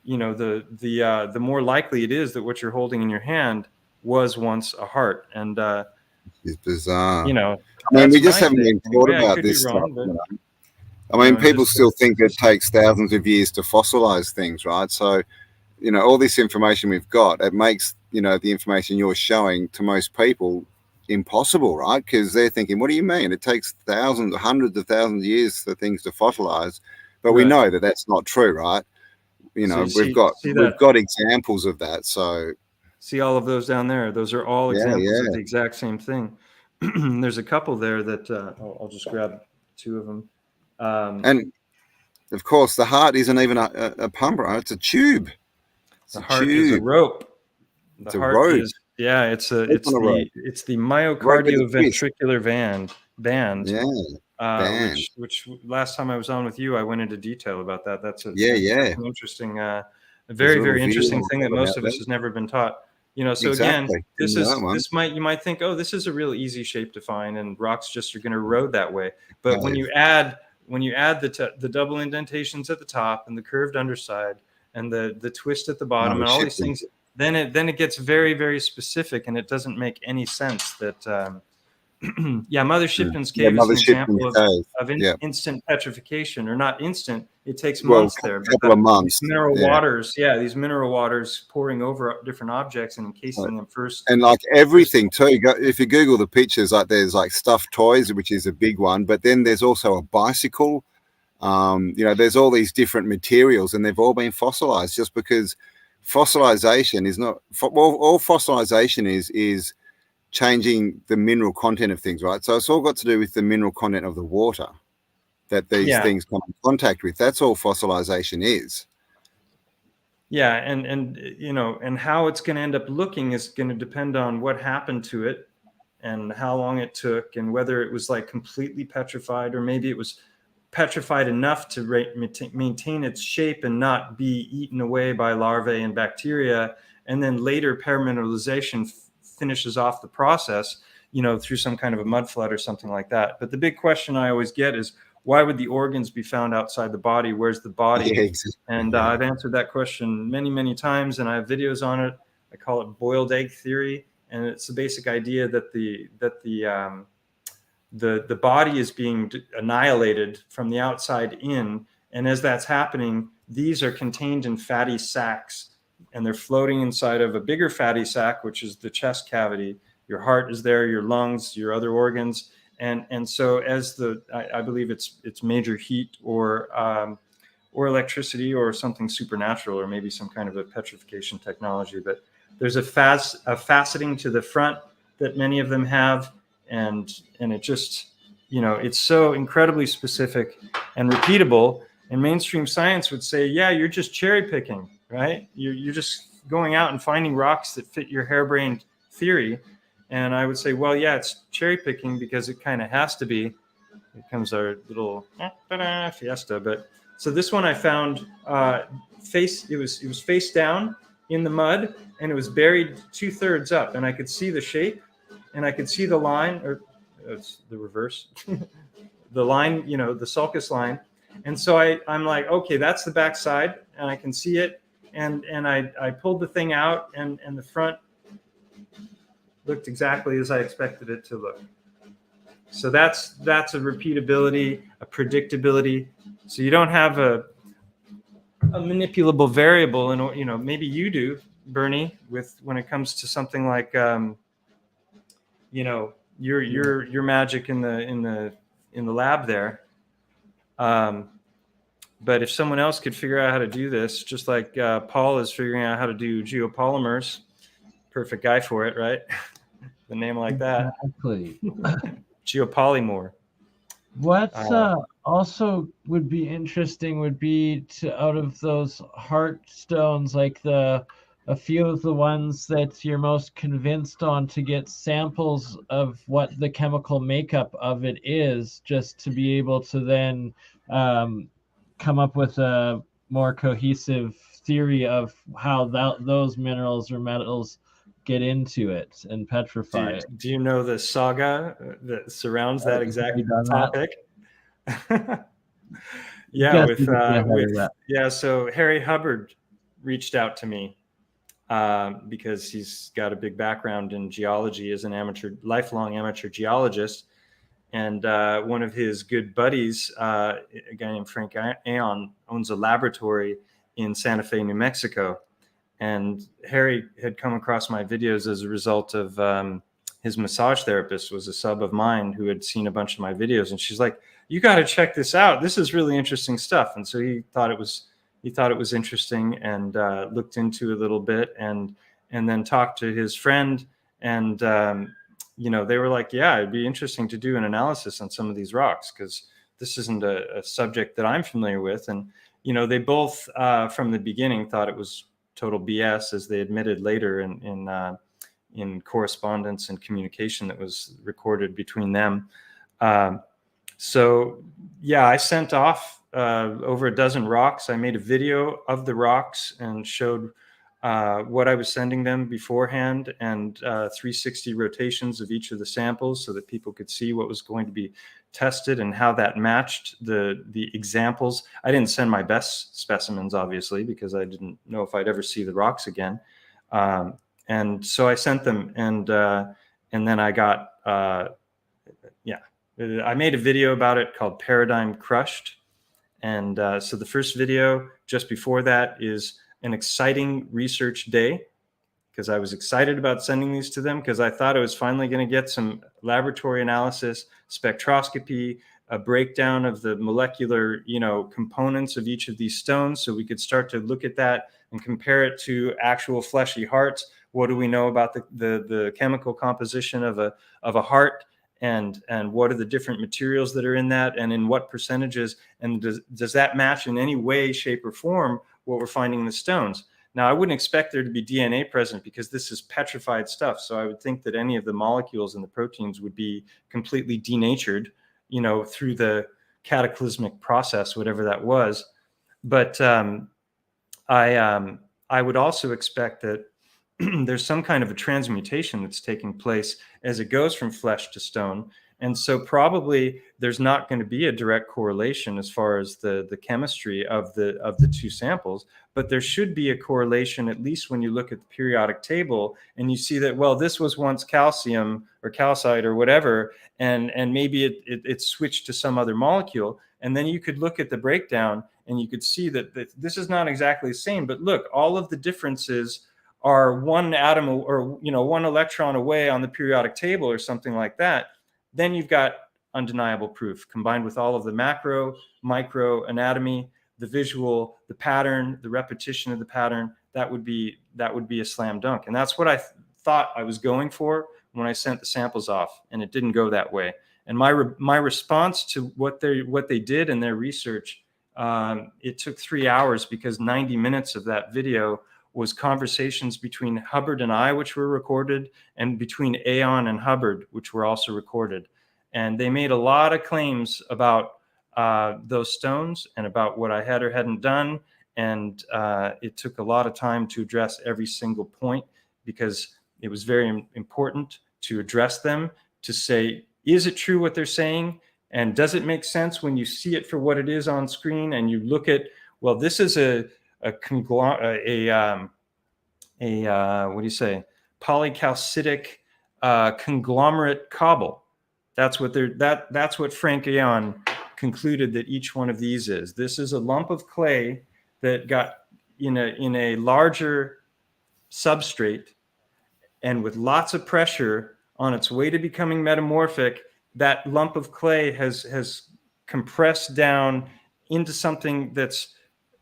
you know, the more likely it is that what you're holding in your hand was once a heart. And it's bizarre. You know, I mean, we just haven't even thought about this stuff. I mean, people still think it takes thousands of years to fossilize things, right? So, you know, all this information we've got, it makes, you know, the information you're showing to most people impossible, right? Because they're thinking, what do you mean? It takes thousands, hundreds of thousands of years for things to fossilize. But we know that that's not true, right? You know, we've got examples of that. So see all of those down there. Those are all examples of the exact same thing. There's a couple there that I'll just grab two of them. And of course, the heart isn't even a pump, right? It's a tube. The heart is a rope. The heart is it's the myocardioventricular band. Yeah. Which last time I was on with you, I went into detail about that. That's an interesting, a very interesting thing that most of us has never been taught. You know, so again, you might think, oh, this is a real easy shape to find, and rocks just are going to erode that way. But when you add the double indentations at the top and the curved underside and the twist at the bottom and all these things, then it gets very, very specific, and it doesn't make any sense that Mother Shipton's cave is an example of instant petrification, or not instant. It takes months there. A couple of months. Mineral waters, these mineral waters pouring over different objects and encasing them first. And like everything too, if you Google the pictures, like there's like stuffed toys, which is a big one, but then there's also a bicycle. You know, there's all these different materials, and they've all been fossilized just because fossilization is not. All fossilization is changing the mineral content of things, right? So it's all got to do with the mineral content of the water that these things come in contact with. That's all fossilization is. Yeah, and you know, and how it's going to end up looking is going to depend on what happened to it and how long it took, and whether it was like completely petrified, or maybe it was petrified enough to maintain its shape and not be eaten away by larvae and bacteria, and then later permineralization finishes off the process, you know, through some kind of a mud flood or something like that. But the big question I always get is, why would the organs be found outside the body? Where's the body? Yeah, exactly. And I've answered that question many, many times, and I have videos on it. I call it boiled egg theory, and it's the basic idea that the body is being annihilated from the outside in, and as that's happening, these are contained in fatty sacs, and they're floating inside of a bigger fatty sac, which is the chest cavity. Your heart is there, your lungs, your other organs, and so as I believe it's major heat or electricity or something supernatural, or maybe some kind of a petrification technology. But there's a faceting to the front that many of them have, and it just, it's so incredibly specific and repeatable. And mainstream science would say, yeah, you're just cherry picking, right? You're just going out and finding rocks that fit your harebrained theory. And I would say, well, yeah, it's cherry picking because it kind of has to be. Here comes our little fiesta. But so this one I found it was face down in the mud, and it was buried 2/3 up, and I could see the shape, and I could see the line, or it's the reverse, the line, the sulcus line. And so I'm like, okay, that's the back side, and I can see it, and I pulled the thing out, and the front looked exactly as I expected it to look. So that's a repeatability, a predictability. So you don't have a manipulable variable, and maybe you do, Bernie, when it comes to something like your magic in the lab there. But if someone else could figure out how to do this, just like Paul is figuring out how to do geopolymers, perfect guy for it, right? The name like that. Exactly. Geopolymor. What's also would be interesting would be to, out of those heart stones, like a few of the ones that you're most convinced on, to get samples of what the chemical makeup of it is, just to be able to then come up with a more cohesive theory of how those minerals or metals get into it and petrify it. Do you know the saga that surrounds that exact topic? So Harry Hubbard reached out to me because he's got a big background in geology as an lifelong amateur geologist. And one of his good buddies, a guy named Frank Aon, owns a laboratory in Santa Fe, New Mexico. And Harry had come across my videos as a result of his massage therapist was a sub of mine who had seen a bunch of my videos. And she's like, you got to check this out. This is really interesting stuff. And so he thought it was interesting, and looked into it a little bit, and then talked to his friend. And, they were like, yeah, it'd be interesting to do an analysis on some of these rocks, because this isn't a subject that I'm familiar with. And, they both from the beginning thought it was total BS, as they admitted later in correspondence and communication that was recorded between them. So yeah, I sent off over a dozen rocks. I made a video of the rocks and showed what I was sending them beforehand, and 360 rotations of each of the samples, so that people could see what was going to be tested and how that matched the examples. I didn't send my best specimens, obviously, because I didn't know if I'd ever see the rocks again. And so I sent them, and then I got, I made a video about it called Paradigm Crushed. And so the first video just before that is an exciting research day, because I was excited about sending these to them, because I thought I was finally going to get some laboratory analysis, spectroscopy, a breakdown of the molecular, components of each of these stones, so we could start to look at that and compare it to actual fleshy hearts. What do we know about the chemical composition of a heart, and what are the different materials that are in that, and in what percentages, and does that match in any way, shape, or form what we're finding in the stones? Now, I wouldn't expect there to be DNA present, because this is petrified stuff. So I would think that any of the molecules and the proteins would be completely denatured, through the cataclysmic process, whatever that was. But I would also expect that there's some kind of a transmutation that's taking place as it goes from flesh to stone. And so probably there's not going to be a direct correlation as far as the chemistry of the two samples, but there should be a correlation, at least when you look at the periodic table and you see that, well, this was once calcium or calcite or whatever, and maybe it switched to some other molecule. And then you could look at the breakdown and you could see that this is not exactly the same, but look, all of the differences are one atom or, you know, one electron away on the periodic table or something like that. Then you've got undeniable proof combined with all of the macro, micro anatomy, the visual, the pattern, the repetition of the pattern. That would be a slam dunk. And that's what I thought I was going for when I sent the samples off, and it didn't go that way. And my response to what they did in their research, it took 3 hours because 90 minutes of that video was conversations between Hubbard and I, which were recorded, and between Aon and Hubbard, which were also recorded. And they made a lot of claims about those stones and about what I had or hadn't done. And it took a lot of time to address every single point, because it was very important to address them, to say, is it true what they're saying? And does it make sense when you see it for what it is on screen and you look at, well, this is a polycalcitic conglomerate cobble. That's what Frank Aon concluded that each one of these is. This is a lump of clay that got in a larger substrate, and with lots of pressure on its way to becoming metamorphic, that lump of clay has compressed down into something that's,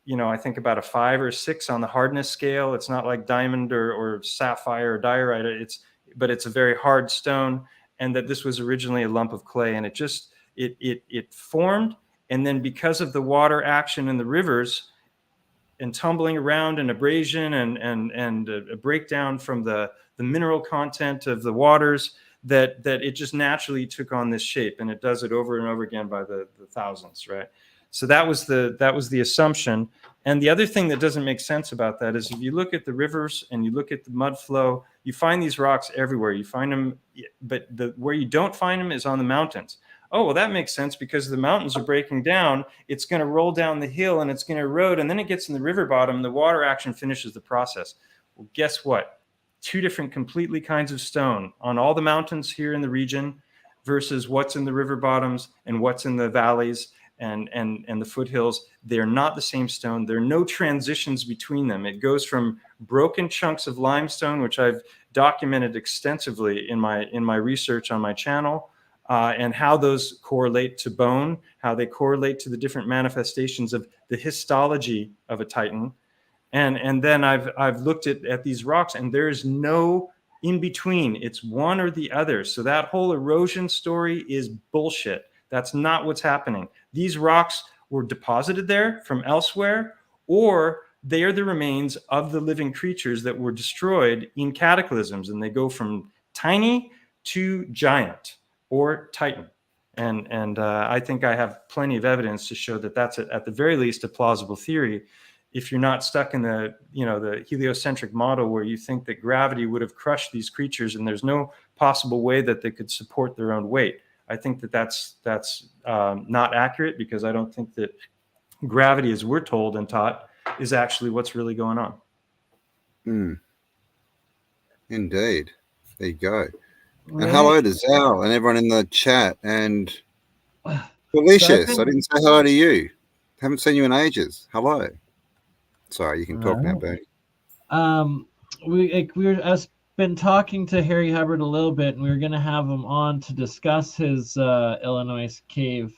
you know, I think about a 5 or 6 on the hardness scale. It's not like diamond or sapphire or diorite. But it's a very hard stone, and that this was originally a lump of clay, and it formed, and then because of the water action in the rivers and tumbling around and abrasion and a breakdown from the mineral content of the waters, that it just naturally took on this shape, and it does it over and over again by the thousands, right? So that was the assumption. And the other thing that doesn't make sense about that is if you look at the rivers and you look at the mud flow, you find these rocks everywhere. You find them, but where you don't find them is on the mountains. Oh, well, that makes sense, because the mountains are breaking down. It's going to roll down the hill and it's going to erode, and then it gets in the river bottom. The water action finishes the process. Well, guess what? 2 different completely kinds of stone on all the mountains here in the region versus what's in the river bottoms and what's in the valleys and the foothills. They're not the same stone. There are no transitions between them. It goes from broken chunks of limestone, which I've documented extensively in my research on my channel, and how those correlate to bone, how they correlate to the different manifestations of the histology of a titan. And then I've looked at these rocks, and there is no in between. It's one or the other. So that whole erosion story is bullshit. That's not what's happening. These rocks were deposited there from elsewhere, or they are the remains of the living creatures that were destroyed in cataclysms, and they go from tiny to giant or titan. And I think I have plenty of evidence to show that that's at the very least a plausible theory. If you're not stuck in the heliocentric model where you think that gravity would have crushed these creatures and there's no possible way that they could support their own weight. I think that's not accurate, because I don't think that gravity, as we're told and taught, is actually what's really going on. Indeed. There you go. Right. And hello to Zal and everyone in the chat. And Delicious, I didn't say hello to you. Haven't seen you in ages. Hello. Sorry, you can talk now, Ben. I've been talking to Harry Hubbard a little bit, and we were going to have him on to discuss his Illinois cave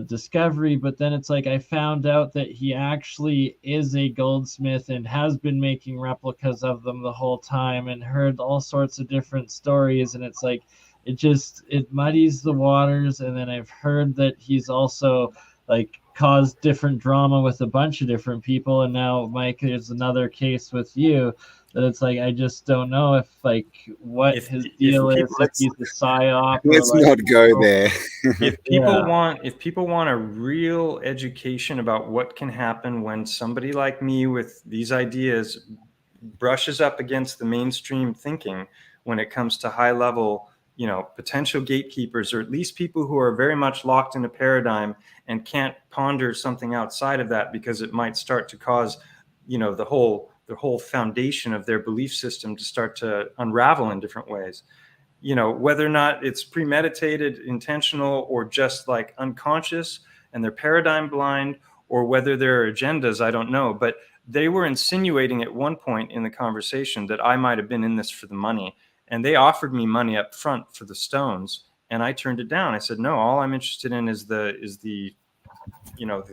discovery, but then it's like I found out that he actually is a goldsmith and has been making replicas of them the whole time, and heard all sorts of different stories, and it's like it muddies the waters. And then I've heard that he's also like caused different drama with a bunch of different people, and now Mike, there's another case with you that it's like I just don't know if his deal is, if he's a psyop. Let's not go there. If people want a real education about what can happen when somebody like me with these ideas brushes up against the mainstream thinking when it comes to high level potential gatekeepers, or at least people who are very much locked in a paradigm and can't ponder something outside of that, because it might start to cause, the whole foundation of their belief system to start to unravel in different ways. Whether or not it's premeditated, intentional, or just like unconscious and they're paradigm blind, or whether there are agendas, I don't know. But they were insinuating at one point in the conversation that I might have been in this for the money. And they offered me money up front for the stones, and I turned it down. I said, no, all I'm interested in is the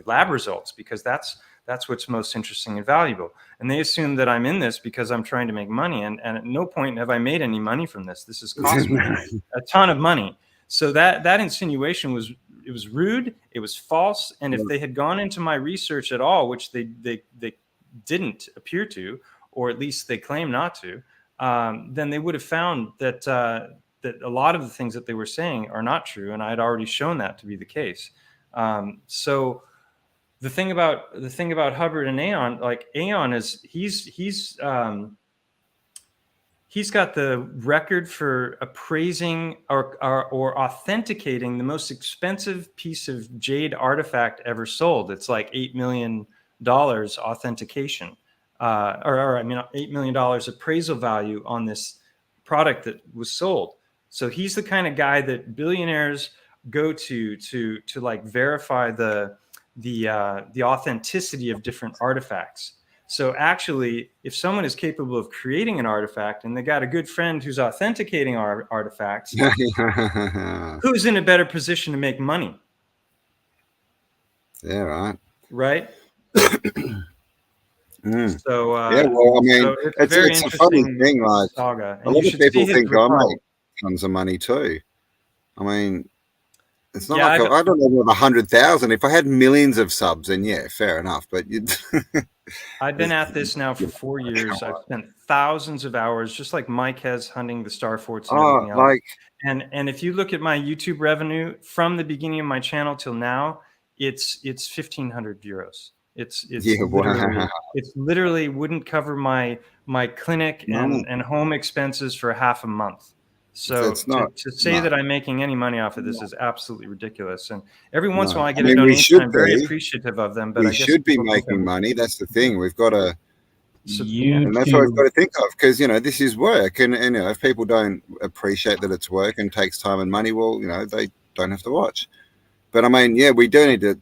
lab results, because that's what's most interesting and valuable. And they assume that I'm in this because I'm trying to make money. And at no point have I made any money from this. This has cost me a ton of money. So that insinuation was rude. It was false. And if they had gone into my research at all, which they didn't appear to, or at least they claim not to, then they would have found that a lot of the things that they were saying are not true, and I had already shown that to be the case. So the thing about Hubbard and Aeon, like Aeon is he's got the record for appraising or authenticating the most expensive piece of jade artifact ever sold. It's like $8 million authentication. $8 million appraisal value on this product that was sold. So he's the kind of guy that billionaires go to like verify the authenticity of different artifacts. So actually, if someone is capable of creating an artifact and they got a good friend who's authenticating our artifacts, who's in a better position to make money? Yeah, right. Right? So yeah, well, I mean, so it's a funny thing. Like saga. a lot of people think I make tons of money too. I mean, it's not like I don't know what 100,000. If I had millions of subs, then yeah, fair enough. But I've been at this now for 4 years. I've spent thousands of hours, just like Mike has, hunting the star forts and everything else. And if you look at my YouTube revenue from the beginning of my channel till now, it's 1,500 euros. It's literally wouldn't cover my clinic and home expenses for half a month. So to say that I'm making any money off of this is absolutely ridiculous. And every once in a while I get a donation. I'm very appreciative of them. But we should be making money. That's the thing. We've got to, and that's what we've got to think of, because this is work, and if people don't appreciate that it's work and takes time and money, well, they don't have to watch. But I mean, yeah, we do need to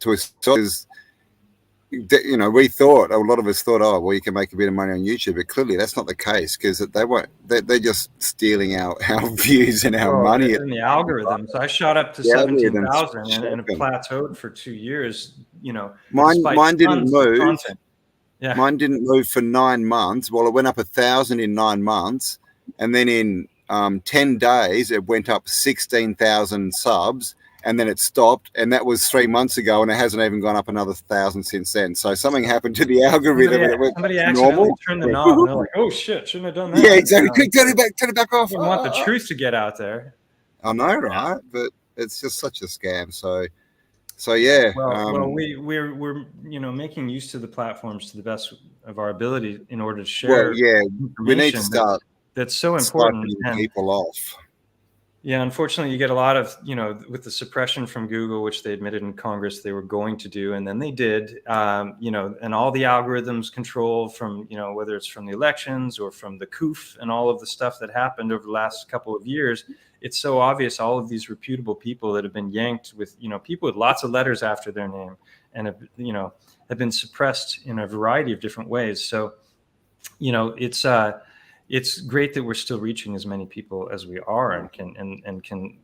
we thought, a lot of us thought, oh, well, you can make a bit of money on YouTube, but clearly that's not the case, because they won't. They're just stealing our views and our money. And the algorithms. I shot up to 17,000 and it plateaued for 2 years. Mine didn't move. Yeah. Mine didn't move for 9 months. Well, it went up 1,000 in 9 months, and then in 10 days it went up 16,000 subs. And then it stopped, and that was 3 months ago, and it hasn't even gone up another 1,000 since then. So something happened to the algorithm. Somebody accidentally turned the knob, and they're like, "Oh shit, shouldn't have done that." Yeah, exactly. Quick, turn it back off. We want the truth to get out there. I know, right? But it's just such a scam. So yeah. Well, we're making use of the platforms to the best of our ability in order to share. Well, yeah, we need to start. That's so important. People off. Yeah, unfortunately, you get a lot of, with the suppression from Google, which they admitted in Congress they were going to do, and then they did, and all the algorithms control from, whether it's from the elections or from the COOF and all of the stuff that happened over the last couple of years. It's so obvious all of these reputable people that have been yanked with, people with lots of letters after their name and have been suppressed in a variety of different ways. So, it's great that we're still reaching as many people as we are, and can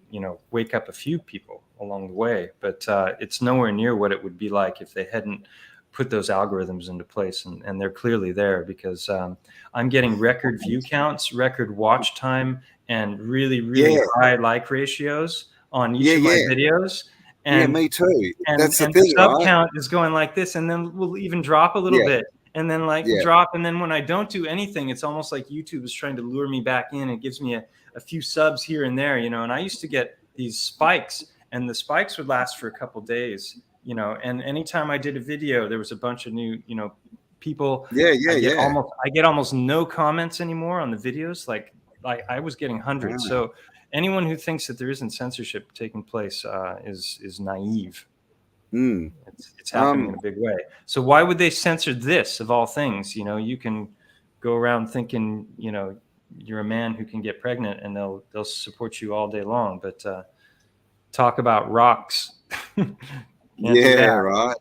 wake up a few people along the way. But it's nowhere near what it would be like if they hadn't put those algorithms into place, and they're clearly there, because I'm getting record view counts, record watch time, and really high like ratios on each of my videos. And me too. That's the thing, thing, sub right? count is going like this, and then we'll even drop a little bit. And then drop. And then when I don't do anything, it's almost like YouTube is trying to lure me back in. It gives me a few subs here and there, and I used to get these spikes, and the spikes would last for a couple days, and anytime I did a video, there was a bunch of new, people. I get almost no comments anymore on the videos. Like, I was getting hundreds. So anyone who thinks that there isn't censorship taking place is naive. It's happening in a big way. So why would they censor this of all things? You know, you can go around thinking, you know, you're a man who can get pregnant, and they'll support you all day long. But talk about rocks. Yeah, right.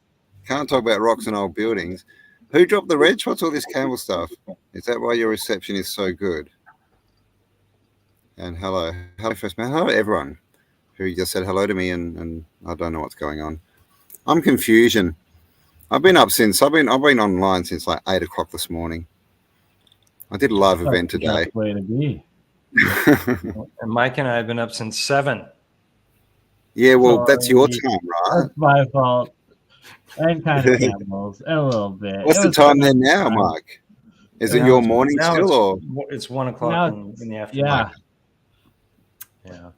Can't talk about rocks and old buildings. Who dropped the wrench? What's all this Campbell stuff? Is that why your reception is so good? And hello first man. Hello everyone who just said hello to me, and I don't know what's going on. I'm confusion. I've been online since like 8 o'clock this morning. I did a live event today. Way to be. And Mike and I have been up since 7. Yeah, well, that's your time, right? That's my fault. And kind of Campbell's a little bit. What's the time there now, Mike? Is it your morning still, or it's 1 o'clock in the afternoon? Yeah. Yeah.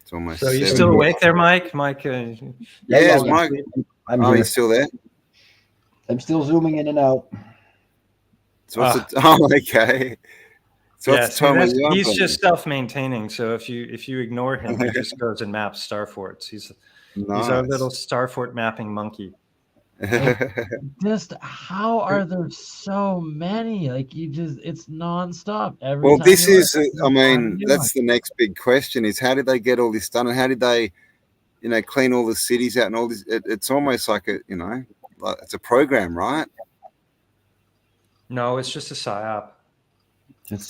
It's almost. So you still awake there, Mike? Mike? Yes, Mike. I'm here. He's still there. I'm still zooming in and out. So what's okay. So what's the time he's just self-maintaining. So if you ignore him, he just goes and maps star forts. He's our little star fort mapping monkey. Just how are there so many? Like it's nonstop every well, time. this is, I mean, that's the next big question: is how did they get all this done, and how did they, you know, clean all the cities out and all this? It's almost like a, you know, like it's a program, right? No, it's just a psyop.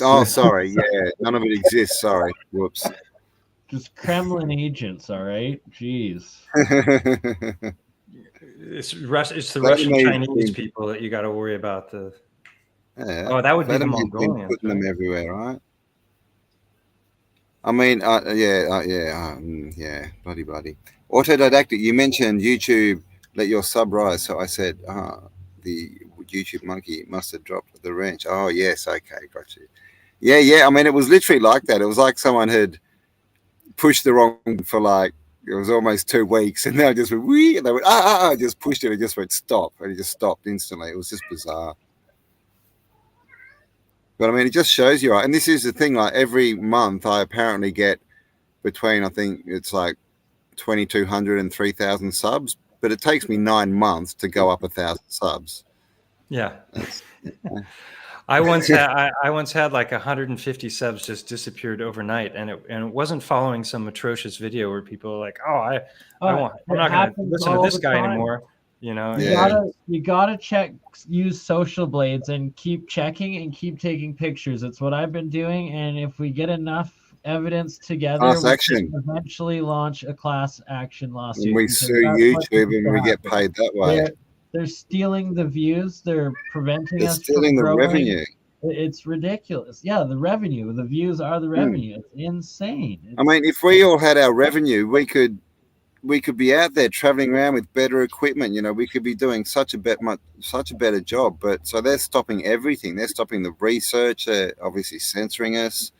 Oh, sorry. Yeah, none of it exists. Sorry. Whoops. Just Kremlin agents, all right? Jeez. It's the Russian Chinese people that you got to worry about. That would be the Mongolians. Putting them everywhere, right? I mean, bloody. Autodidactic. You mentioned YouTube. Let your sub rise. So I said, the YouTube monkey must have dropped the wrench. Oh yes, okay, got you. Yeah. I mean, it was literally like that. It was like someone had pushed the wrong for like, it was almost 2 weeks, and they just went wee, and they went just pushed it, and just went stop, and it just stopped instantly. It was just bizarre. But I mean, it just shows you, right? And this is the thing, like every month I apparently get between, I think it's like 2,200 and 3,000 subs, but it takes me 9 months to go up 1,000 subs. Yeah. I once had like 150 subs just disappeared overnight, and it wasn't following some atrocious video where people are like, I'm not going to listen to this guy anymore. You know, you gotta use social blades and keep checking and keep taking pictures. It's what I've been doing, and if we get enough evidence together, we can eventually launch a class action lawsuit. And we sue YouTube and we get paid that way. They're stealing the views. They're preventing us from stealing the growing. revenue. It's ridiculous. Yeah, the revenue. The views are the revenue. It's insane. I mean, if we all had our revenue, we could be out there traveling around with better equipment. You know, we could be doing such a better job. But so they're stopping everything. They're stopping the research. They're obviously censoring us.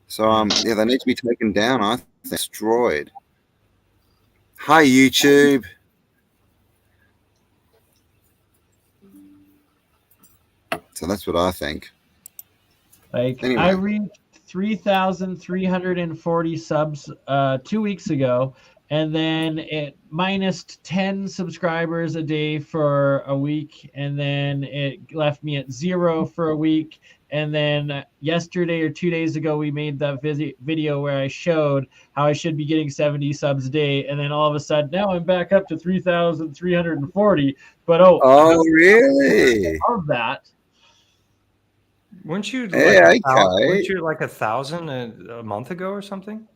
So they need to be taken down. I think destroyed. Hi YouTube. So that's what I think. Like anyway. I reached 3,340 subs 2 weeks ago, and then it minus 10 subscribers a day for a week, and then it left me at 0 for a week. And then yesterday or 2 days ago, we made that video where I showed how I should be getting 70 subs a day. And then all of a sudden, now I'm back up to 3,340. But really? Of that. Weren't you like 1,000 a month ago or something?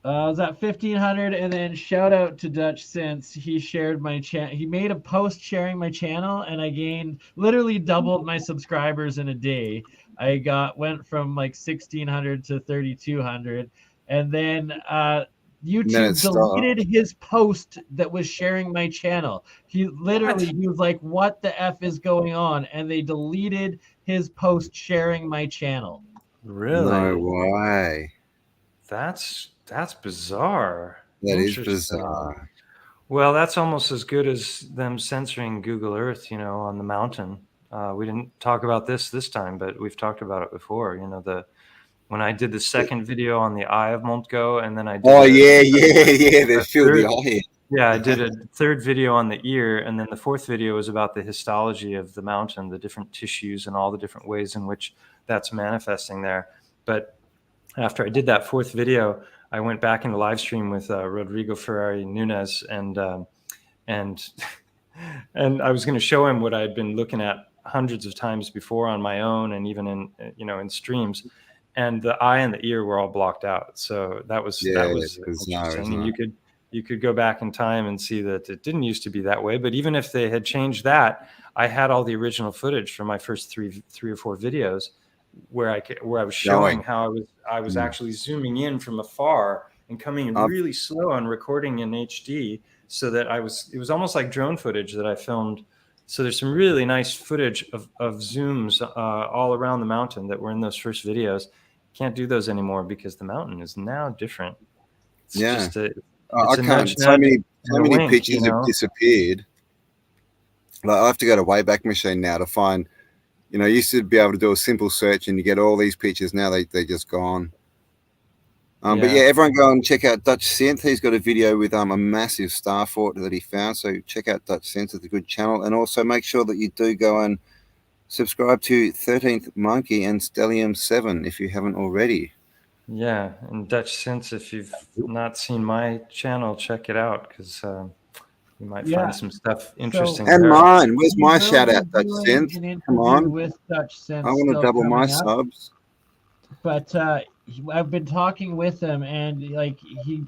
I was at 1,500, and then shout out to Dutch since he shared my channel. He made a post sharing my channel, and I literally doubled my subscribers in a day. I went from like 1,600 to 3,200, and then YouTube deleted his post that was sharing my channel. He was like, "What the F is going on?" And they deleted his post sharing my channel. Really? No way. That's bizarre. That is bizarre. Well, that's almost as good as them censoring Google Earth, you know, on the mountain. We didn't talk about this time, but we've talked about it before. You know, when I did the second video on the eye of Montgo, and then I did they filled the eye. Yeah, I did a third video on the ear, and then the fourth video was about the histology of the mountain, the different tissues and all the different ways in which that's manifesting there. But after I did that fourth video, I went back into live stream with Rodrigo Ferrari Nunez, and I was going to show him what I had been looking at hundreds of times before on my own, and even in streams. And the eye and the ear were all blocked out. So that was interesting. And you could go back in time and see that it didn't used to be that way. But even if they had changed that, I had all the original footage from my first three or four videos where I was showing how I was actually zooming in from afar and coming in really slow and recording in HD, so that it was almost like drone footage that I filmed. So there's some really nice footage of zooms all around the mountain that were in those first videos. Can't do those anymore because the mountain is now different. It's just I can't. So many pictures have disappeared. Like, I have to go to Wayback Machine now to find. You used to be able to do a simple search and you get all these pictures. Now they're just gone. But yeah, everyone go and check out Dutch Synth. He's got a video with a massive star fort that he found. So check out Dutch Synth. It's a good channel. And also make sure that you do go and subscribe to 13th Monkey and Stellium7 if you haven't already. Yeah, and Dutch Synth, if you've not seen my channel, check it out, because you might find some stuff interesting. And mine. Where's my shout out, Dutch Synth? Come on. With Dutch Synth, I want to double my subs. But I've been talking with him, and like he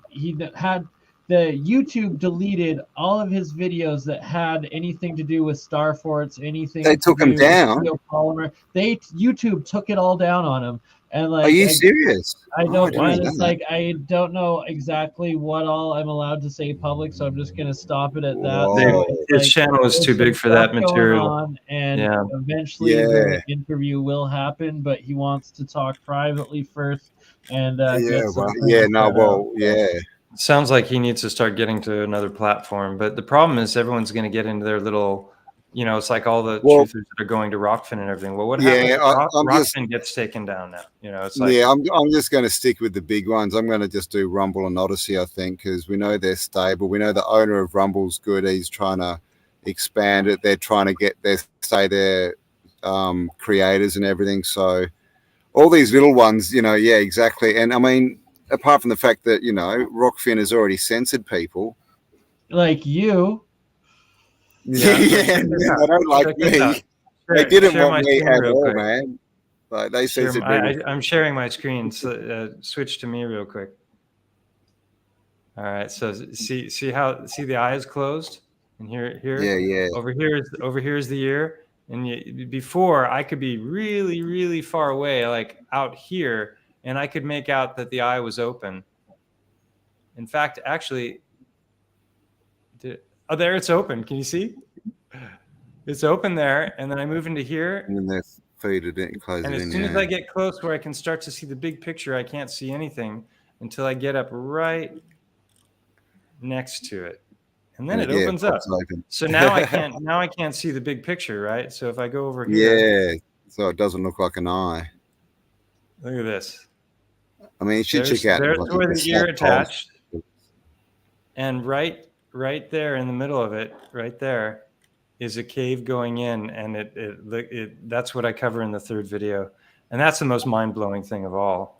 had the YouTube deleted all of his videos that had anything to do with star forts, anything. They took him down. Polymer. YouTube took it all down on him. And like, are you serious? I don't. It's like I don't know exactly what all I'm allowed to say public, so I'm just gonna stop it at that. His channel is too big for that material. And eventually the interview will happen, but he wants to talk privately first. And sounds like he needs to start getting to another platform. But the problem is everyone's going to get into their little. It's like all the truthers that are going to Rockfin and everything. Well, what happens if Rockfin gets taken down now? It's like, I'm just going to stick with the big ones. I'm going to just do Rumble and Odyssey, I think, because we know they're stable. We know the owner of Rumble's good. He's trying to expand it. They're trying to get their creators and everything. So all these little ones, exactly. And I mean, apart from the fact that, Rockfin has already censored people. Like you. They don't like me. They didn't want me at all, man. Like they said, I'm sharing my screen. So switch to me real quick. All right. So see the eye is closed, and here. Over here is the ear, and before I could be really, really far away, like out here, and I could make out that the eye was open. In fact, actually. Oh, there it's open. Can you see? It's open there, and then I move into here. And then they feed it and close it in. And as soon as I get close where I can start to see the big picture, I can't see anything until I get up right next to it. And then it opens up. So now I can't see the big picture, right? So if I go over here. Yeah. So it doesn't look like an eye. Look at this. I mean, you should check out. There's where the ear attached. And right there in the middle of it, right there, is a cave going in, and that's what I cover in the third video, and that's the most mind-blowing thing of all.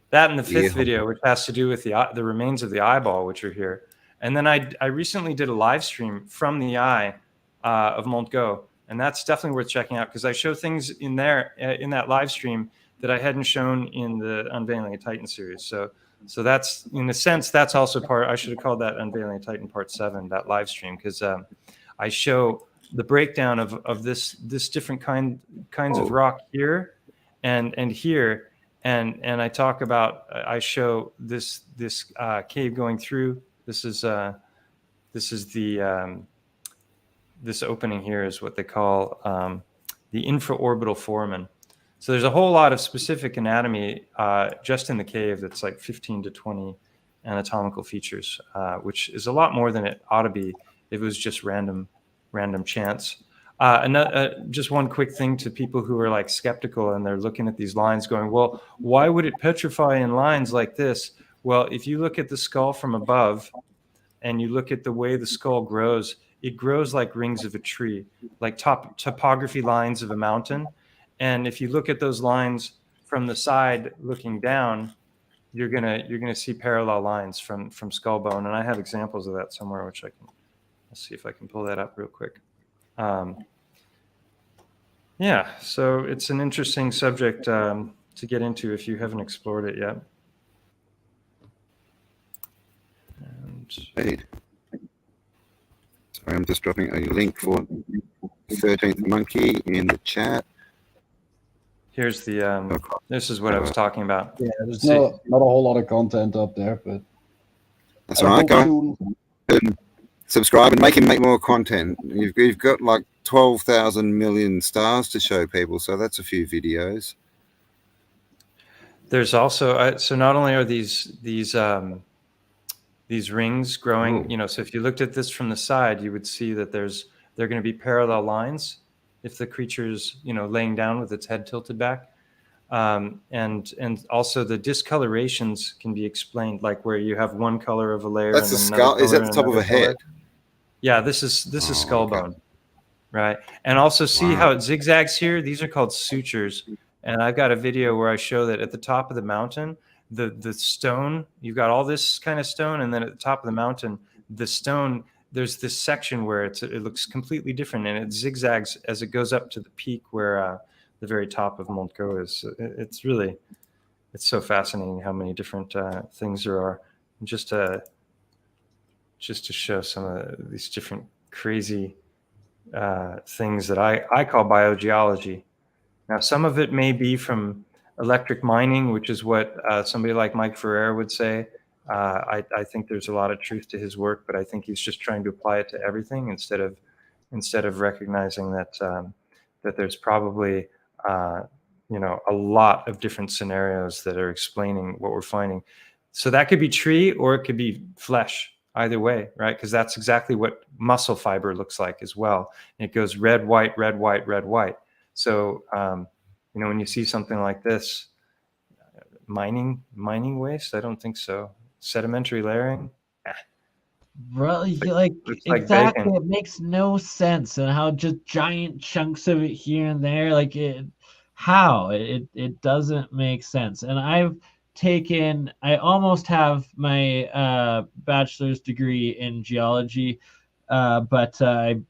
That in the fifth video, which has to do with the remains of the eyeball, which are here, and then I recently did a live stream from the eye of Montgo, and that's definitely worth checking out because I show things in there in that live stream that I hadn't shown in the Unveiling a Titan series. So that's, in a sense, that's also part. I should have called that Unveiling a Titan Part 7, that live stream, because I show the breakdown of this different kinds of rock here and here, and I talk about. I show this cave going through. This is the this opening here is what they call the infraorbital foramen. So there's a whole lot of specific anatomy just in the cave that's like 15 to 20 anatomical features, which is a lot more than it ought to be if it was just random chance. Just one quick thing to people who are like skeptical and they're looking at these lines going, well, why would it petrify in lines like this? Well, if you look at the skull from above and you look at the way the skull grows, it grows like rings of a tree, like topography lines of a mountain. And if you look at those lines from the side looking down, you're gonna see parallel lines from skull bone. And I have examples of that somewhere, which let's see if I can pull that up real quick. Yeah, so it's an interesting subject to get into if you haven't explored it yet. Indeed. Sorry, I'm just dropping a link for 13th Monkey in the chat. Here's the, this is what I was talking about. Yeah, there's not a whole lot of content up there, but that's all right. Go and subscribe and make him make more content. You've got like 12,000 million stars to show people, so that's a few videos. There's also so not only are these rings growing, you know, so if you looked at this from the side, you would see that they're going to be parallel lines if the creature's, you know, laying down with its head tilted back. And also the discolorations can be explained, like where you have one color of a layer. That's and a skull. Is that the top of a head? Yeah, this is skull bone, right? And also see how it zigzags here. These are called sutures. And I've got a video where I show that at the top of the mountain, the stone, you've got all this kind of stone, and then at the top of the mountain, the stone, there's this section where it looks completely different, and it zigzags as it goes up to the peak where the very top of Mont Go is. It's so fascinating how many different things there are. Just to show some of these different crazy things that I call biogeology. Now, some of it may be from electric mining, which is what somebody like Mike Ferrer would say. I think there's a lot of truth to his work, but I think he's just trying to apply it to everything instead of recognizing that there's probably you know, a lot of different scenarios that are explaining what we're finding. So that could be tree or it could be flesh, either way, right? Because that's exactly what muscle fiber looks like as well. It goes red, white, red, white, red, white. So you know, when you see something like this, mining waste, I don't think so. Sedimentary layering, Really, like exactly, like it makes no sense, and how just giant chunks of it here and there, like it doesn't make sense. And I almost have my bachelor's degree in geology, but I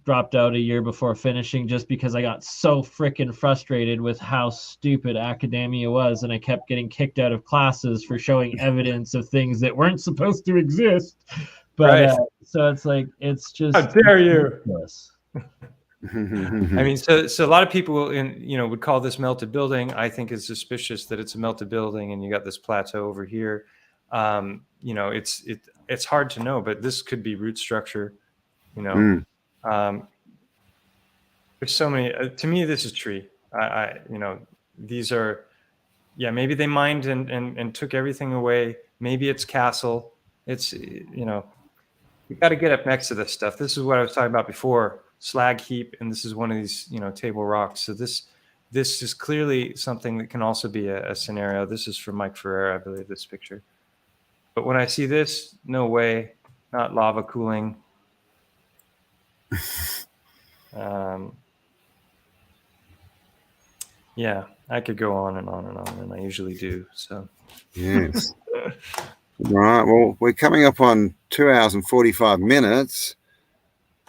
dropped out a year before finishing just because I got so freaking frustrated with how stupid academia was, and I kept getting kicked out of classes for showing evidence of things that weren't supposed to exist. But right. So it's like, it's just, how dare you? I mean, so a lot of people would call this melted building. I think it's suspicious that it's a melted building, and you got this plateau over here. You know, it's hard to know, but this could be root structure. You know. There's so many. To me, this is tree. You know, these are, yeah. Maybe they mined and took everything away. Maybe it's castle. It's, you know, you got to get up next to this stuff. This is what I was talking about before. Slag heap, and this is one of these, you know, table rocks. So this is clearly something that can also be a scenario. This is from Mike Ferrer, I believe, this picture. But when I see this, no way, not lava cooling. Yeah, I could go on and on and on, and I usually do. So yes. All right. Well, we're coming up on 2 hours and 45 minutes.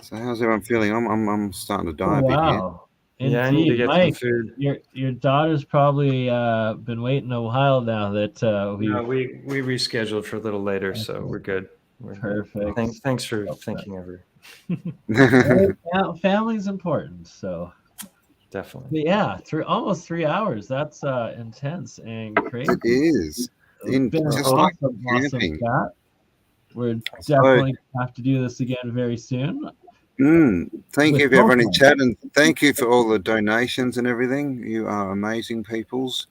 So how's everyone feeling? I'm starting to die a bit here. Indeed. Yeah, I need to get Mike, some food. Your daughter's probably been waiting a while now that we rescheduled for a little later, so we're good. Perfect. Thanks for thinking of her. Family's important, so definitely. But yeah, almost 3 hours. That's intense and crazy. It is. It's been an awesome chat. We're definitely have to do this again very soon. Thank you for everyone in chat, and thank you for all the donations and everything. You are amazing peoples.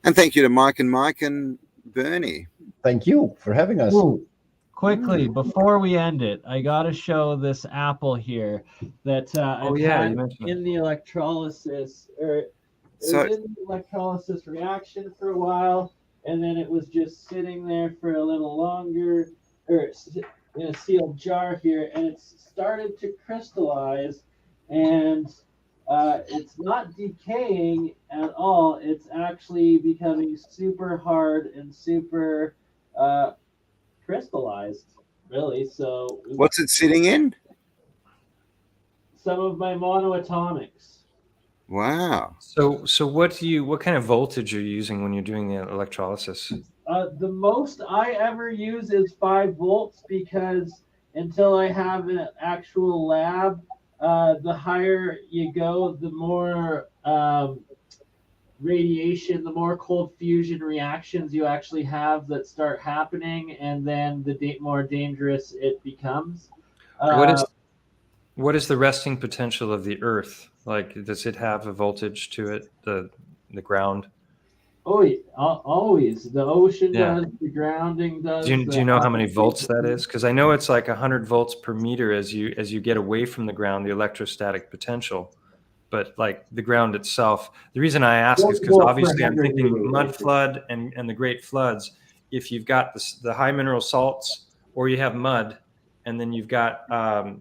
And thank you to Mike and Bernie. Thank you for having us. quickly, before we end it, I got to show this apple here that I've had in the electrolysis, or it was in the electrolysis reaction for a while, and then it was just sitting there for a little longer, or in a sealed jar here, and it's started to crystallize, and it's not decaying at all. It's actually becoming super hard and super crystallized, really. So what's it sitting in? Some of my monoatomics. Wow. So what kind of voltage are you using when you're doing the electrolysis? The most I ever use is 5 volts, because until I have an actual lab, the higher you go, the more radiation, the more cold fusion reactions you actually have that start happening, and then the more dangerous it becomes. What is the resting potential of the Earth? Like, does it have a voltage to it? The ground? Oh, always. The ocean does, the grounding does. Do you know how many volts that is? Because I know it's like 100 volts per meter as you get away from the ground, the electrostatic potential. But like the ground itself, the reason I ask is because obviously I'm thinking mud flood and the great floods. If you've got the high mineral salts, or you have mud, and then you've got a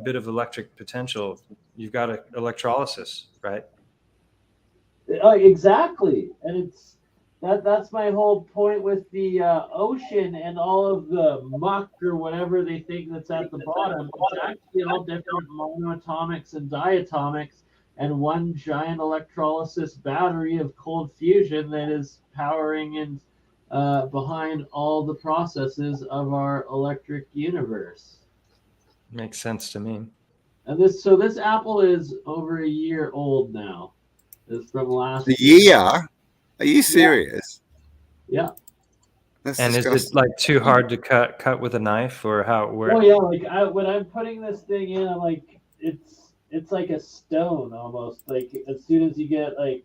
bit of electric potential, you've got electrolysis, right? Exactly, and that's my whole point with the ocean and all of the muck or whatever they think that's at the bottom. It's actually all different monoatomics and diatomics, and one giant electrolysis battery of cold fusion that is powering and behind all the processes of our electric universe. Makes sense to me. And this apple is over a year old now. It's from last year. Are you serious? Yeah. That's and disgusting. Is it like too hard to cut with a knife, or how? Oh yeah, like when I'm putting this thing in, I'm like, it's like a stone almost. Like as soon as you get like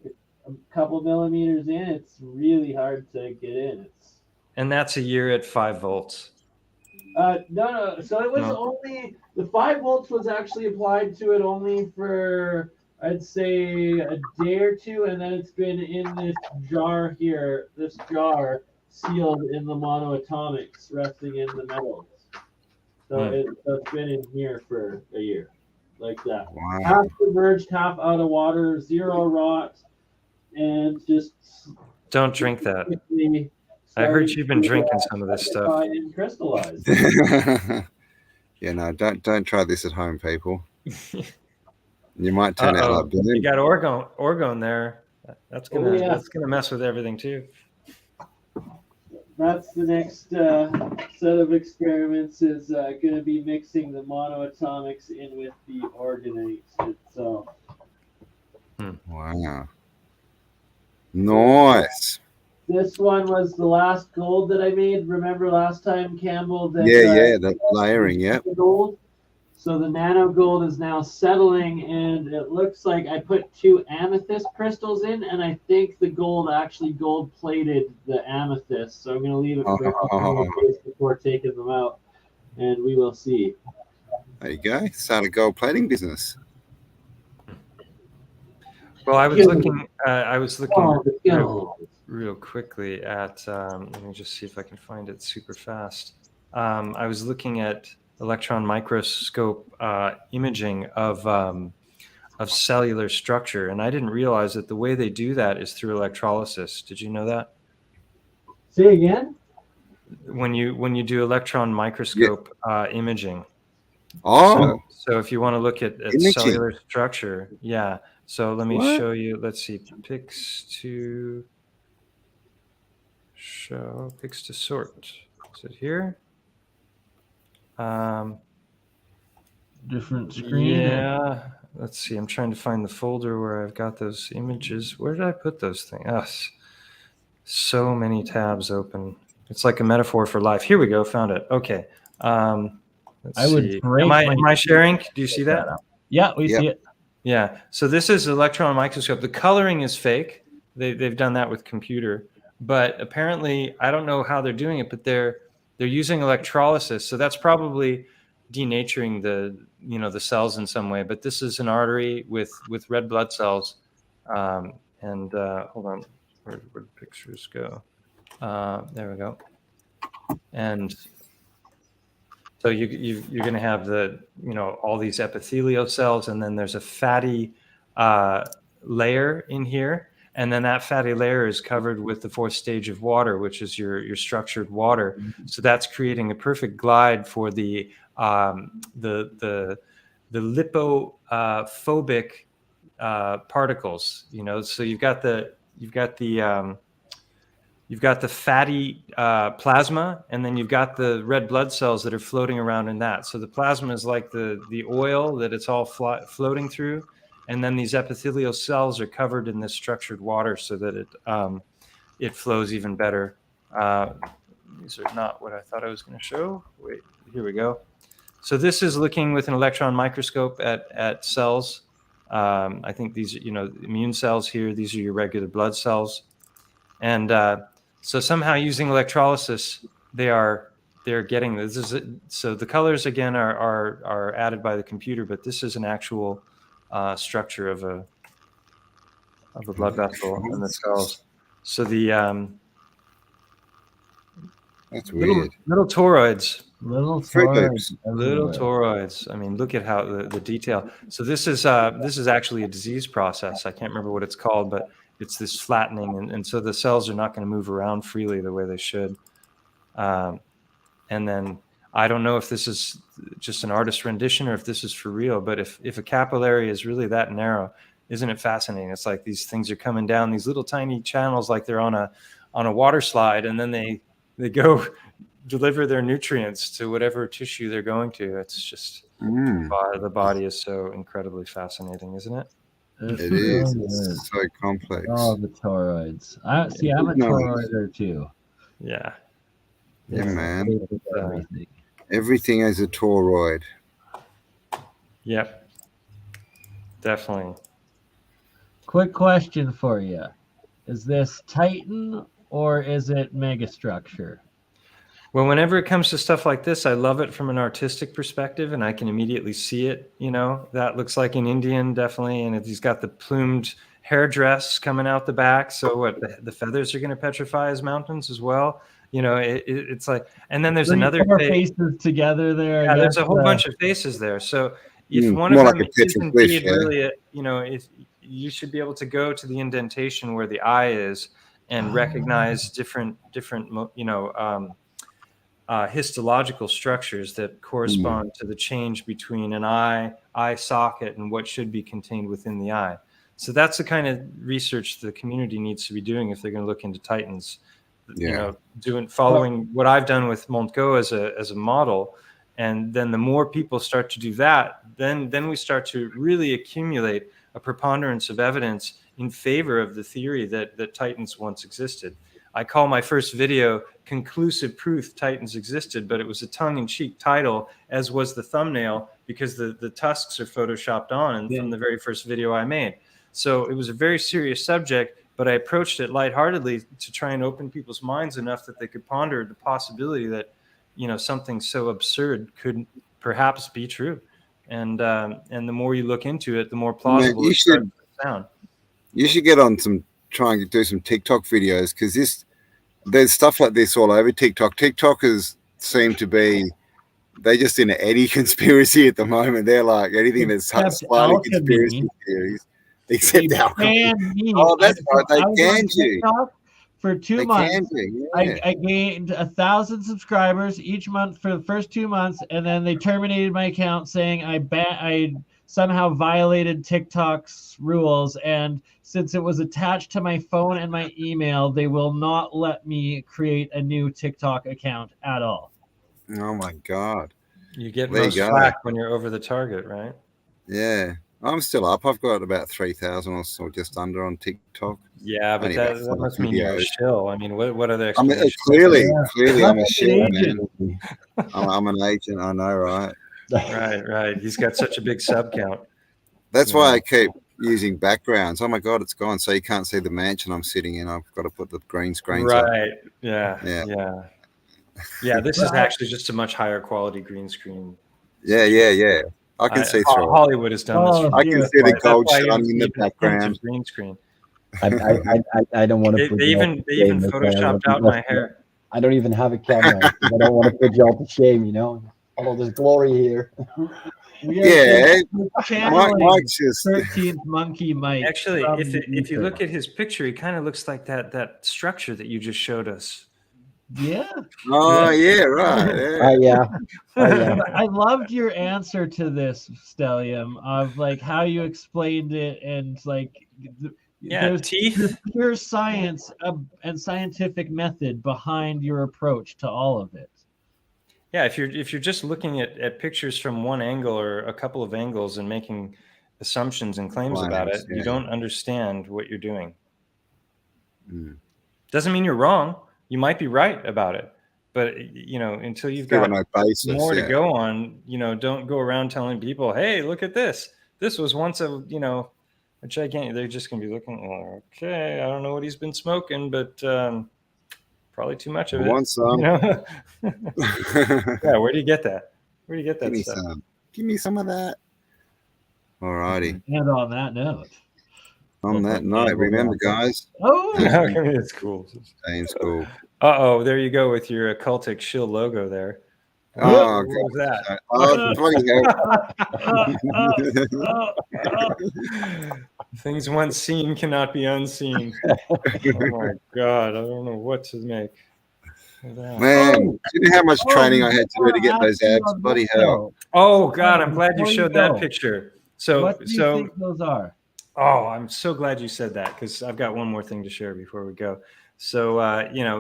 a couple millimeters in, it's really hard to get in. And that's a year at 5 volts. No. So it was only the 5 volts was actually applied to it only for, I'd say, a day or two, and then it's been in this jar here, sealed in the monoatomics, resting in the metals. So it's been in here for a year, like that. Wow. Half submerged, half out of water, 0 rot, and just don't drink that. I heard you've been drinking some of this stuff. And crystallized. Yeah, no, don't try this at home, people. You might turn out like balloon. You got orgone there. That's gonna mess with everything too. That's the next set of experiments. Is going to be mixing the monoatomics in with the organites itself. Wow. Nice. This one was the last gold that I made. Remember last time, Campbell? That, that layering, gold. So the nano gold is now settling, and it looks like I put 2 amethyst crystals in, and I think the gold actually gold plated the amethyst. So I'm going to leave it for a couple of days before taking them out, and we will see. There you go. Start a gold plating business. Well, I was looking real quickly at. Let me just see if I can find it super fast. I was looking at electron microscope imaging of cellular structure, and I didn't realize that the way they do that is through electrolysis. Did you know that? Say again. When you do electron microscope imaging. Oh. So if you want to look at cellular structure, yeah. So let me show you. Let's see. Picks to sort. Is it here? Different screen. Yeah. Let's see. I'm trying to find the folder where I've got those images. Where did I put those things? So many tabs open. It's like a metaphor for life. Here we go. Found it. Okay. Let's see. Am I sharing? Do you see that? Yeah, we see it. Yeah. So this is electron microscope. The coloring is fake. They've done that with computer, but apparently I don't know how they're doing it, but they're they're using electrolysis. So that's probably denaturing the cells in some way. But this is an artery with red blood cells. Hold on, where the pictures go? There we go. And so you're going to have all these epithelial cells, and then there's a fatty layer in here, and then that fatty layer is covered with the fourth stage of water, which is your structured water. So that's creating a perfect glide for the lipophobic particles. So you've got the fatty plasma, and then you've got the red blood cells that are floating around in that. So the plasma is like the oil that it's all floating through, and then these epithelial cells are covered in this structured water so that it flows even better. These are not what I thought I was going to show. Wait, here we go. So this is looking with an electron microscope at cells. I think these are immune cells here. These are your regular blood cells, and so somehow using electrolysis, they're getting this. So the colors again are added by the computer, but this is an actual structure of a blood vessel in the cells. So the that's weird. Little toroids. Little toroids. I mean, look at how the detail. So this is actually a disease process. I can't remember what it's called, but it's this flattening, and so the cells are not going to move around freely the way they should. And then I don't know if this is just an artist rendition or if this is for real, but if a capillary is really that narrow, isn't it fascinating? It's like these things are coming down these little tiny channels like they're on a water slide, and then they go deliver their nutrients to whatever tissue they're going to. It's just the body is so incredibly fascinating, isn't it? It is. It's so complex. Oh, the toroids. I'm a toroider too. Yeah. Yeah, man. Everything is a toroid. Yep. Definitely. Quick question for you. Is this Titan or is it megastructure? Well, whenever it comes to stuff like this, I love it from an artistic perspective, and I can immediately see it. That looks like an Indian, definitely, and he's got the plumed hairdress coming out the back. So what? The feathers are going to petrify his mountains as well. It's like, and then there's another faces together there. Yeah, there's a whole bunch of faces there. So if one of them is indeed really, if you should be able to go to the indentation where the eye is and recognize different histological structures that correspond to the change between an eye socket and what should be contained within the eye. So that's the kind of research the community needs to be doing if they're going to look into Titans. Following what I've done with Montgo as a model, and then the more people start to do that, then we start to really accumulate a preponderance of evidence in favor of the theory that Titans once existed. I call my first video "Conclusive Proof Titans Existed," but it was a tongue-in-cheek title, as was the thumbnail, because the tusks are photoshopped on from the very first video I made. So it was a very serious subject, but I approached it lightheartedly to try and open people's minds enough that they could ponder the possibility that something so absurd could perhaps be true. And the more you look into it, the more plausible it starts to sound. You should get on try and do some TikTok videos, because there's stuff like this all over TikTok. TikTokers seem to be, they're just in an Eddie conspiracy at the moment. They're like anything that's slightly conspiracy theories, except alchemy. Oh, that's right. They canned you. For 2 months, I gained 1,000 subscribers each month for the first 2 months, and then they terminated my account saying I somehow violated TikTok's rules, and since it was attached to my phone and my email, they will not let me create a new TikTok account at all. Oh my God. You get most flack when you're over the target, right? Yeah. I'm still up. I've got about 3,000 or so, just under, on TikTok. Yeah, but that must mean you're a shill. I mean, what are the explanations? Clearly I'm a shill, man. I'm an agent. I know, right? Right. He's got such a big sub count. That's why I keep using backgrounds. Oh my God, it's gone. So you can't see the mansion I'm sitting in. I've got to put the green screens Right. Yeah. Yeah, this is actually just a much higher quality green screen. Yeah. I can see through it. Hollywood has done this. Oh, I can see the gold shine in the background. Green screen. I don't want to put They you even photoshopped out my hair. I don't even have a camera. I don't want to put you all to shame, you know. All of this glory here. Yeah, Mike's just 13th monkey Mike. Actually, if you look at his picture, he kind of looks like that structure that you just showed us. Yeah. Oh yeah, right. Yeah. I loved your answer to this, Stellium, of like how you explained it, and like there's teeth, pure science and scientific method behind your approach to all of it. Yeah, if you're just looking at pictures from one angle or a couple of angles and making assumptions and claims about it, you don't understand what you're doing. Doesn't mean you're wrong. You might be right about it, but until you've got more to go on, don't go around telling people, "Hey, look at this. This was once a gigantic." They're just gonna be looking. Okay, I don't know what he's been smoking, but probably too much of it. Want some? Yeah, where do you get that? Where do you get that stuff? Give me some of that. All righty. And on that note. On that night, remember, guys. Oh, it's cool. It's cool. There you go with your occultic shill logo there. Oh, what was that? Oh, bloody hell. Things once seen cannot be unseen. Oh my God, I don't know what to make. Man, do you know how much training I had to do to get those abs? Bloody hell. Oh God, I'm glad you showed that picture. So, what do you think those are? Oh, I'm so glad you said that, because I've got one more thing to share before we go. So,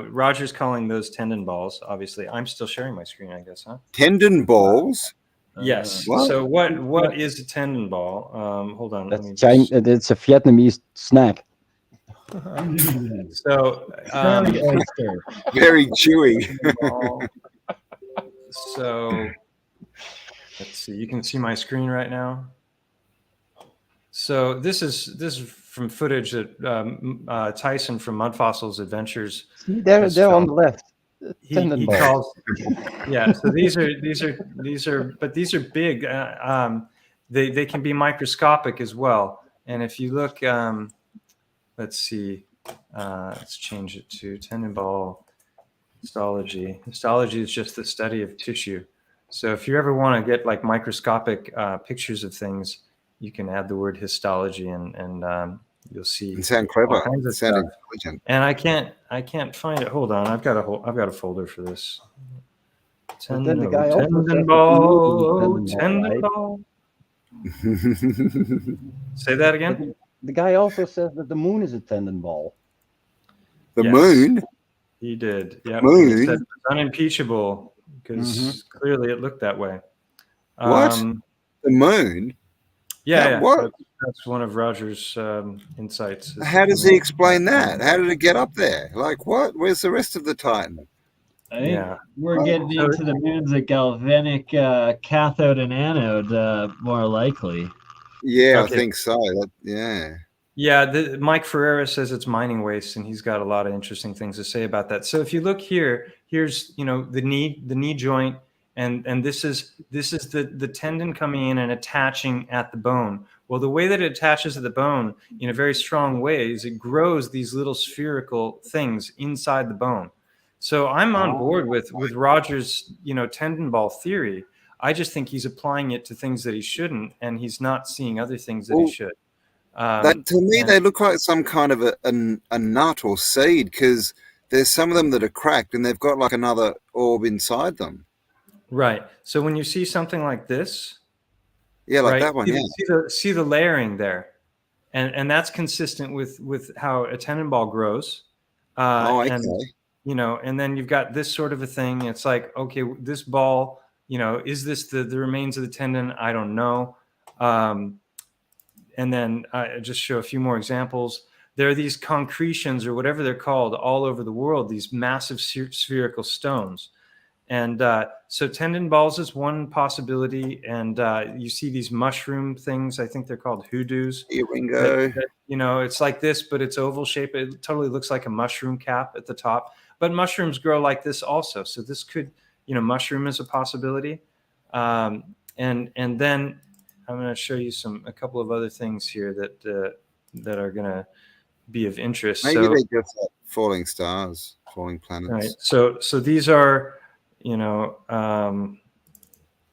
Roger's calling those tendon balls. Obviously, I'm still sharing my screen, I guess, huh? Tendon balls? Yes. So what is a tendon ball? Hold on. It's a Vietnamese snack. So very chewy. So let's see. You can see my screen right now. So this is from footage that Tyson from Mud Fossils Adventures. They're on the left. He calls. Yeah. So these are big. They can be microscopic as well. And if you look, let's see. Let's change it to tendon ball histology. Histology is just the study of tissue. So if you ever want to get like microscopic pictures of things, you can add the word histology, and you'll see. It sounds clever. It sounds intelligent. And I can't find it. Hold on, I've got a folder for this. Tendon ball. Say that again. The guy also says that the moon is a tendon ball. The moon? He did. Yeah. Moon. He said unimpeachable, because clearly it looked that way. What? The moon? Yeah. What? That's one of Roger's insights. How does he explain that? How did it get up there? Like what? Where's the rest of the Titan? I think we're getting into the moons of galvanic cathode and anode, more likely. Yeah, okay. I think so. Yeah, Mike Ferreira says it's mining waste, and he's got a lot of interesting things to say about that. So if you look here, here's the knee joint, and this is the tendon coming in and attaching at the bone. Well, the way that it attaches to the bone in a very strong way is it grows these little spherical things inside the bone. So I'm on board with Roger's tendon ball theory. I just think he's applying it to things that he shouldn't, and he's not seeing other things that he should. To me, they look like some kind of a nut or seed, because there's some of them that are cracked and they've got like another orb inside them. Right. So when you see something like this, like that one, see the layering there, and that's consistent with how a tendon ball grows. Okay. And then you've got this sort of a thing. It's like, okay, this ball, is this the remains of the tendon? I don't know. And then I just show a few more examples. There are these concretions, or whatever they're called, all over the world, these massive spherical stones. And so tendon balls is one possibility. And you see these mushroom things. I think they're called hoodoos. Ringo. It's like this, but it's oval shape. It totally looks like a mushroom cap at the top. but mushrooms grow like this also. So this could, mushroom is a possibility. And then I'm going to show you a couple of other things here that are going to be of interest. Maybe they just have falling stars, falling planets. Right. So these are,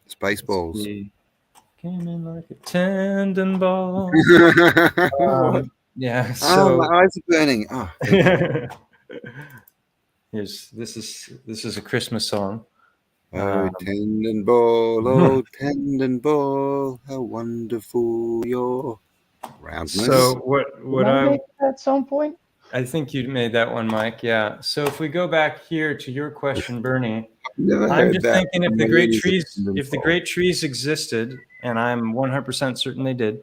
space balls. Came in like a tendon ball. Yeah. So my eyes are burning. Oh. This is a Christmas song. Oh, tendon ball, how wonderful your roundness. So what I make at some point? I think you made that one, Mike. Yeah. So if we go back here to your question, Bernie, I'm just thinking if the great trees existed, and I'm 100% certain they did,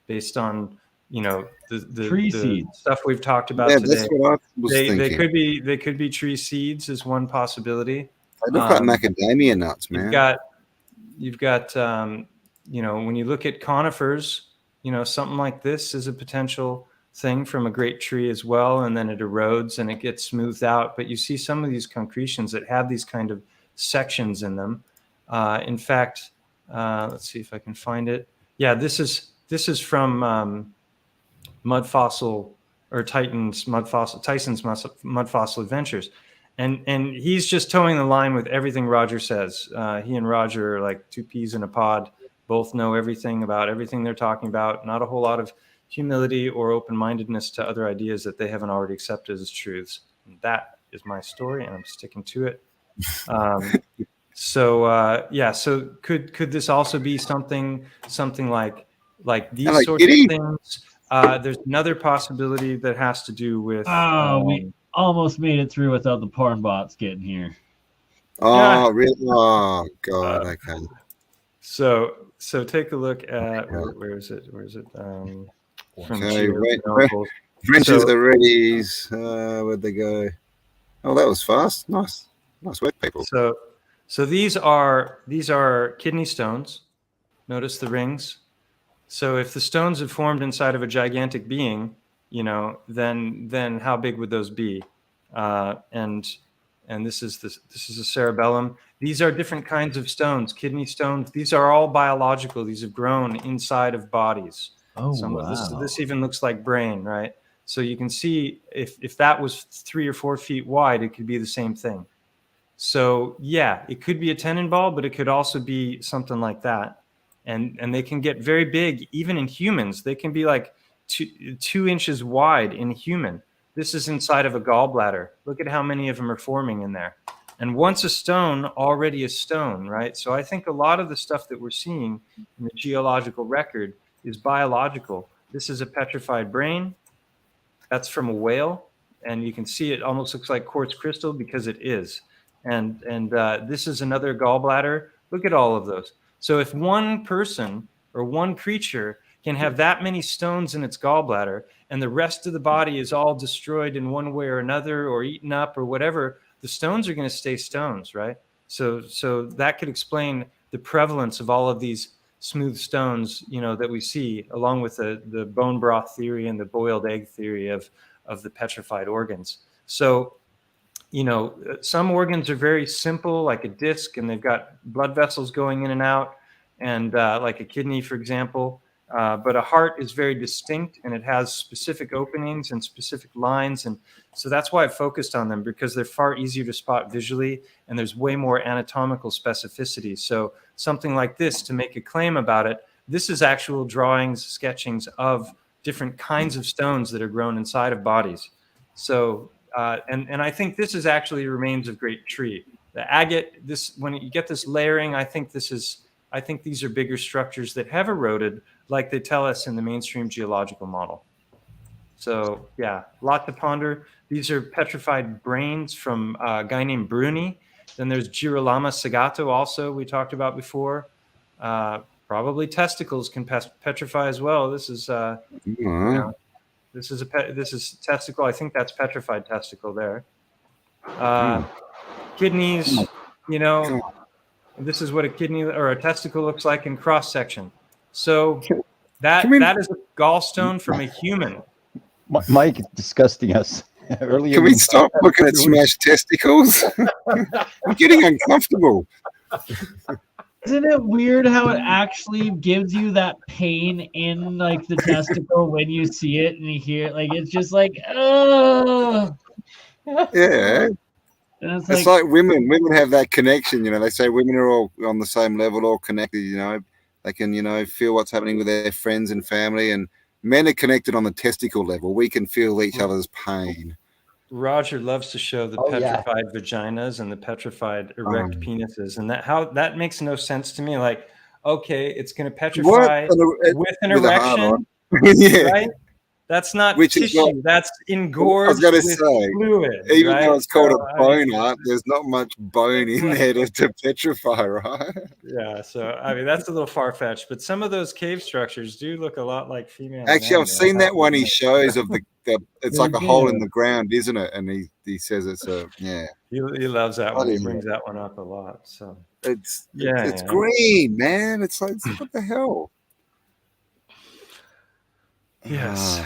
based on the stuff we've talked about today. That's what I was thinking. They could be tree seeds is one possibility. They look like macadamia nuts, man. You've got when you look at conifers, something like this is a potential thing from a great tree as well, and then it erodes and it gets smoothed out. But you see some of these concretions that have these kind of sections in them. In fact, let's see if I can find it. Yeah, this is from Mud Fossil or Tyson's Mud Fossil Adventures. And he's just towing the line with everything Roger says. He and Roger are like two peas in a pod, both know everything about everything they're talking about, not a whole lot of humility or open-mindedness to other ideas that they haven't already accepted as truths. And that is my story, and I'm sticking to it. So could this also be something like these sorts of things? There's another possibility that has to do with we almost made it through without the porn bots getting here. Oh, really? Oh, God. Okay. So take a look at where is it? Okay, French's the readies. Where'd they go? Oh, that was fast. Nice work, people. So these are kidney stones. Notice the rings. So if the stones had formed inside of a gigantic being, then how big would those be? And this is a cerebellum. These are different kinds of stones, kidney stones. These are all biological. These have grown inside of bodies. Oh, wow. This even looks like brain, right? So you can see if that was 3 or 4 feet wide, it could be the same thing. So yeah, it could be a tendon ball, but it could also be something like that. And they can get very big, even in humans. They can be like 2 inches wide in a human. This is inside of a gallbladder. Look at how many of them are forming in there. And once a stone, already a stone, right? So I think a lot of the stuff that we're seeing in the geological record is biological. This is a petrified brain. That's from a whale. And you can see it almost looks like quartz crystal because it is. And this is another gallbladder. Look at all of those. So if one person or one creature can have that many stones in its gallbladder and the rest of the body is all destroyed in one way or another or eaten up or whatever, the stones are going to stay stones, right? So that could explain the prevalence of all of these smooth stones, that we see, along with the bone broth theory and the boiled egg theory of the petrified organs. So, some organs are very simple, like a disc, and they've got blood vessels going in and out, and like a kidney, for example. But a heart is very distinct, and it has specific openings and specific lines. And so that's why I focused on them, because they're far easier to spot visually, and there's way more anatomical specificity. So something like this, to make a claim about it, this is actual drawings, sketchings of different kinds of stones that are grown inside of bodies. So, and I think this is actually remains of great tree. The agate, when you get this layering, I think these are bigger structures that have eroded, like they tell us in the mainstream geological model. So yeah, a lot to ponder. These are petrified brains from a guy named Bruni. Then there's Girolamo Sagato also, we talked about before. Probably testicles can petrify as well. This is this is testicle. I think that's petrified testicle there. Kidneys, this is what a kidney or a testicle looks like in cross section. So that is a gallstone from a human. Mike is disgusting us. Earlier Can we stop looking at smashed testicles? I'm getting uncomfortable. Isn't it weird how it actually gives you that pain in like the testicle when you see it and you hear it? Like it's just like, oh. Yeah. And it's It's like women. Women have that connection, you know. They say women are all on the same level, all connected, you know. They can, you know, feel what's happening with their friends and family. And men are connected on the testicle level. We can feel each other's pain. Roger loves to show the petrified vaginas and the petrified erect penises, and that makes no sense to me. Like, okay, it's going to petrify with an erection, right? That's not tissue. That's engorged with fluid. Even right? though it's called a boner, there's not much bone in there to petrify, right? Yeah, so I mean that's a little far-fetched, but some of those cave structures do look a lot like female. Actually, I've seen that one he shows of the it's like a hole in the ground, isn't it? And he says it's a He loves that one. He brings that one up a lot. So it's green, man. It's like what the hell? Yes.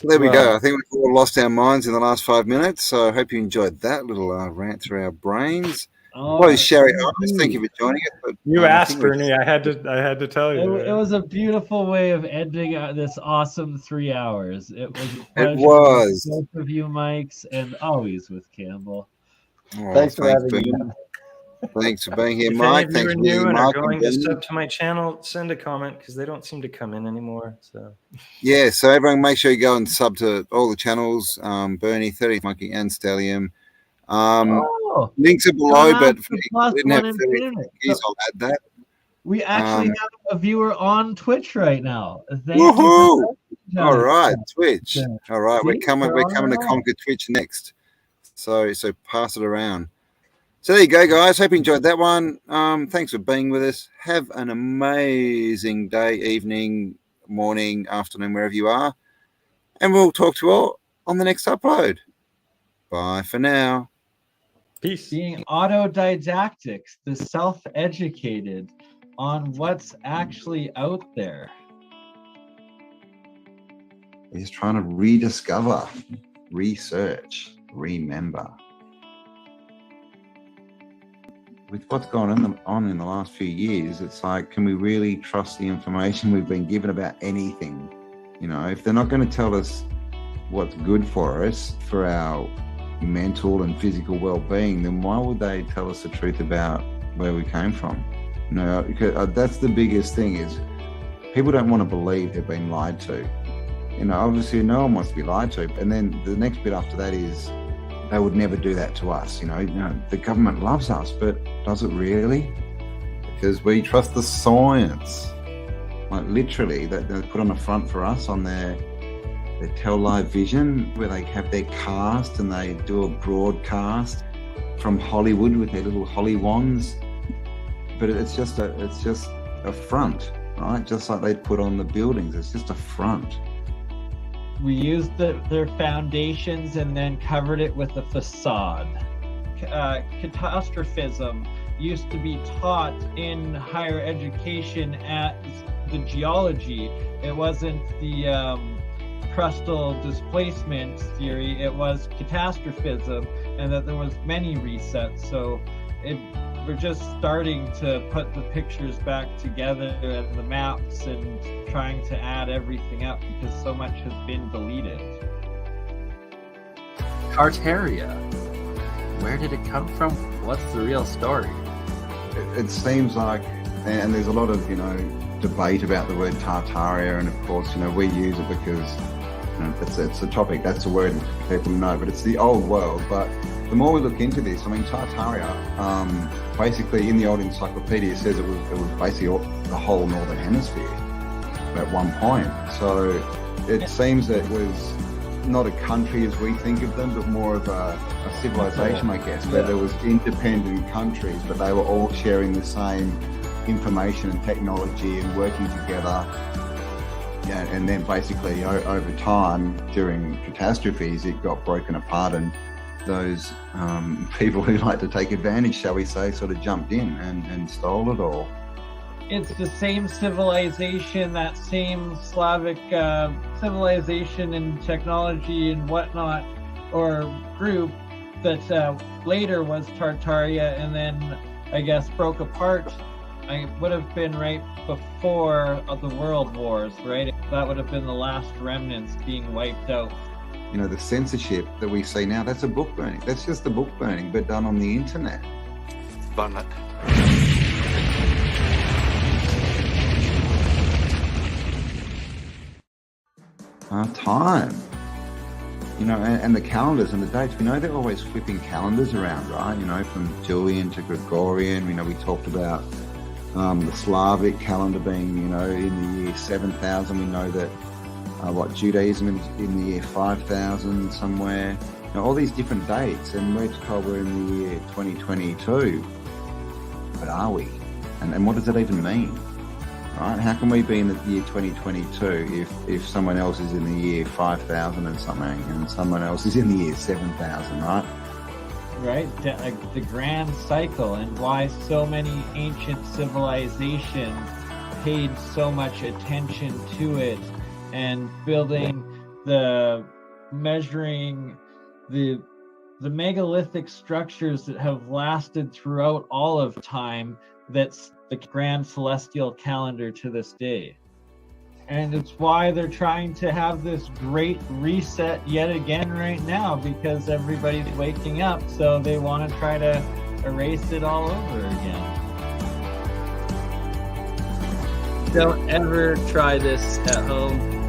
So there we go. I think we've all lost our minds in the last 5 minutes. So I hope you enjoyed that little rant through our brains. Well, Sherry, thank you for joining us. But, you asked, Bernie. I had to tell you. It was a beautiful way of ending this awesome 3 hours. It was a pleasure. It was. With both of you, Mikes, and always with Campbell. Thanks for having me. Thanks for being here, Mike. Thanks for being here, Mark. Going to sub to my channel, send a comment because they don't seem to come in anymore. So yeah, so everyone make sure you go and sub to all the channels, Bernie, 30 Monkey, and Stellium. Links are below, but if you didn't have 30 monkeys, I'll add that. We actually have a viewer on Twitch right now. Woohoo! All right, Twitch. All right, we're coming to conquer Twitch next. So pass it around. So there you go, guys. Hope you enjoyed that one. Thanks for being with us. Have an amazing day, evening, morning, afternoon, wherever you are. And we'll talk to you all on the next upload. Bye for now. Peace. Being autodidactic, the self-educated on what's actually out there. We're just trying to rediscover, research, remember. With what's gone on in the last few years, it's like, can we really trust the information we've been given about anything? You know, if they're not going to tell us what's good for us, for our mental and physical well-being, then why would they tell us the truth about where we came from? You know, because that's the biggest thing is people don't want to believe they've been lied to. You know, obviously no one wants to be lied to. And then the next bit after that is they would never do that to us. You know, the government loves us, but does it really? Because we trust the science. Like literally, they put on the front for us on their Tell Live Vision, where they have their cast and they do a broadcast from Hollywood with their little holly wands. But it's just a front, right? Just like they put on the buildings, it's just a front. We used their foundations and then covered it with a facade. Catastrophism used to be taught in higher education as the geology. It wasn't the crustal displacement theory. It was catastrophism, and that there was many resets. So we're just starting to put the pictures back together and the maps and trying to add everything up because so much has been deleted. Tartaria. Where did it come from? What's the real story? It seems like, and there's a lot of, debate about the word Tartaria, and of course, we use it because it's a topic, that's a word people know, but it's the old world. But the more we look into this, Tartaria, basically in the old encyclopedia says it was basically the whole northern hemisphere at one point. So it seems that it was not a country as we think of them, but more of a civilization, I guess, where there was independent countries, but they were all sharing the same information and technology and working together. Yeah, and then basically over time, during catastrophes, it got broken apart, and those people who like to take advantage, shall we say, sort of jumped in and stole it all. It's the same civilization, that same Slavic civilization and technology and whatnot or group that later was Tartaria and then I guess broke apart. I would have been right before the World Wars, right? That would have been the last remnants being wiped out. You know, the censorship that we see now, that's a book burning. That's just a book burning, but done on the internet. Burn it. Time. You know, and the calendars and the dates, we know they're always flipping calendars around, right? You know, from Julian to Gregorian. You know, we talked about the Slavic calendar being, you know, in the year 7000. We know that Judaism is in the year 5000 somewhere. You know, all these different dates, and we're told we're in the year 2022. But are we? And what does that even mean? Right? How can we be in the year 2022 if someone else is in the year 5000 and something, and someone else is in the year 7000, right? Right, the grand cycle, and why so many ancient civilizations paid so much attention to it, and building measuring the megalithic structures that have lasted throughout all of time. That's the grand celestial calendar to this day. And it's why they're trying to have this great reset yet again right now, because everybody's waking up, so they want to try to erase it all over again. Don't ever try this at home.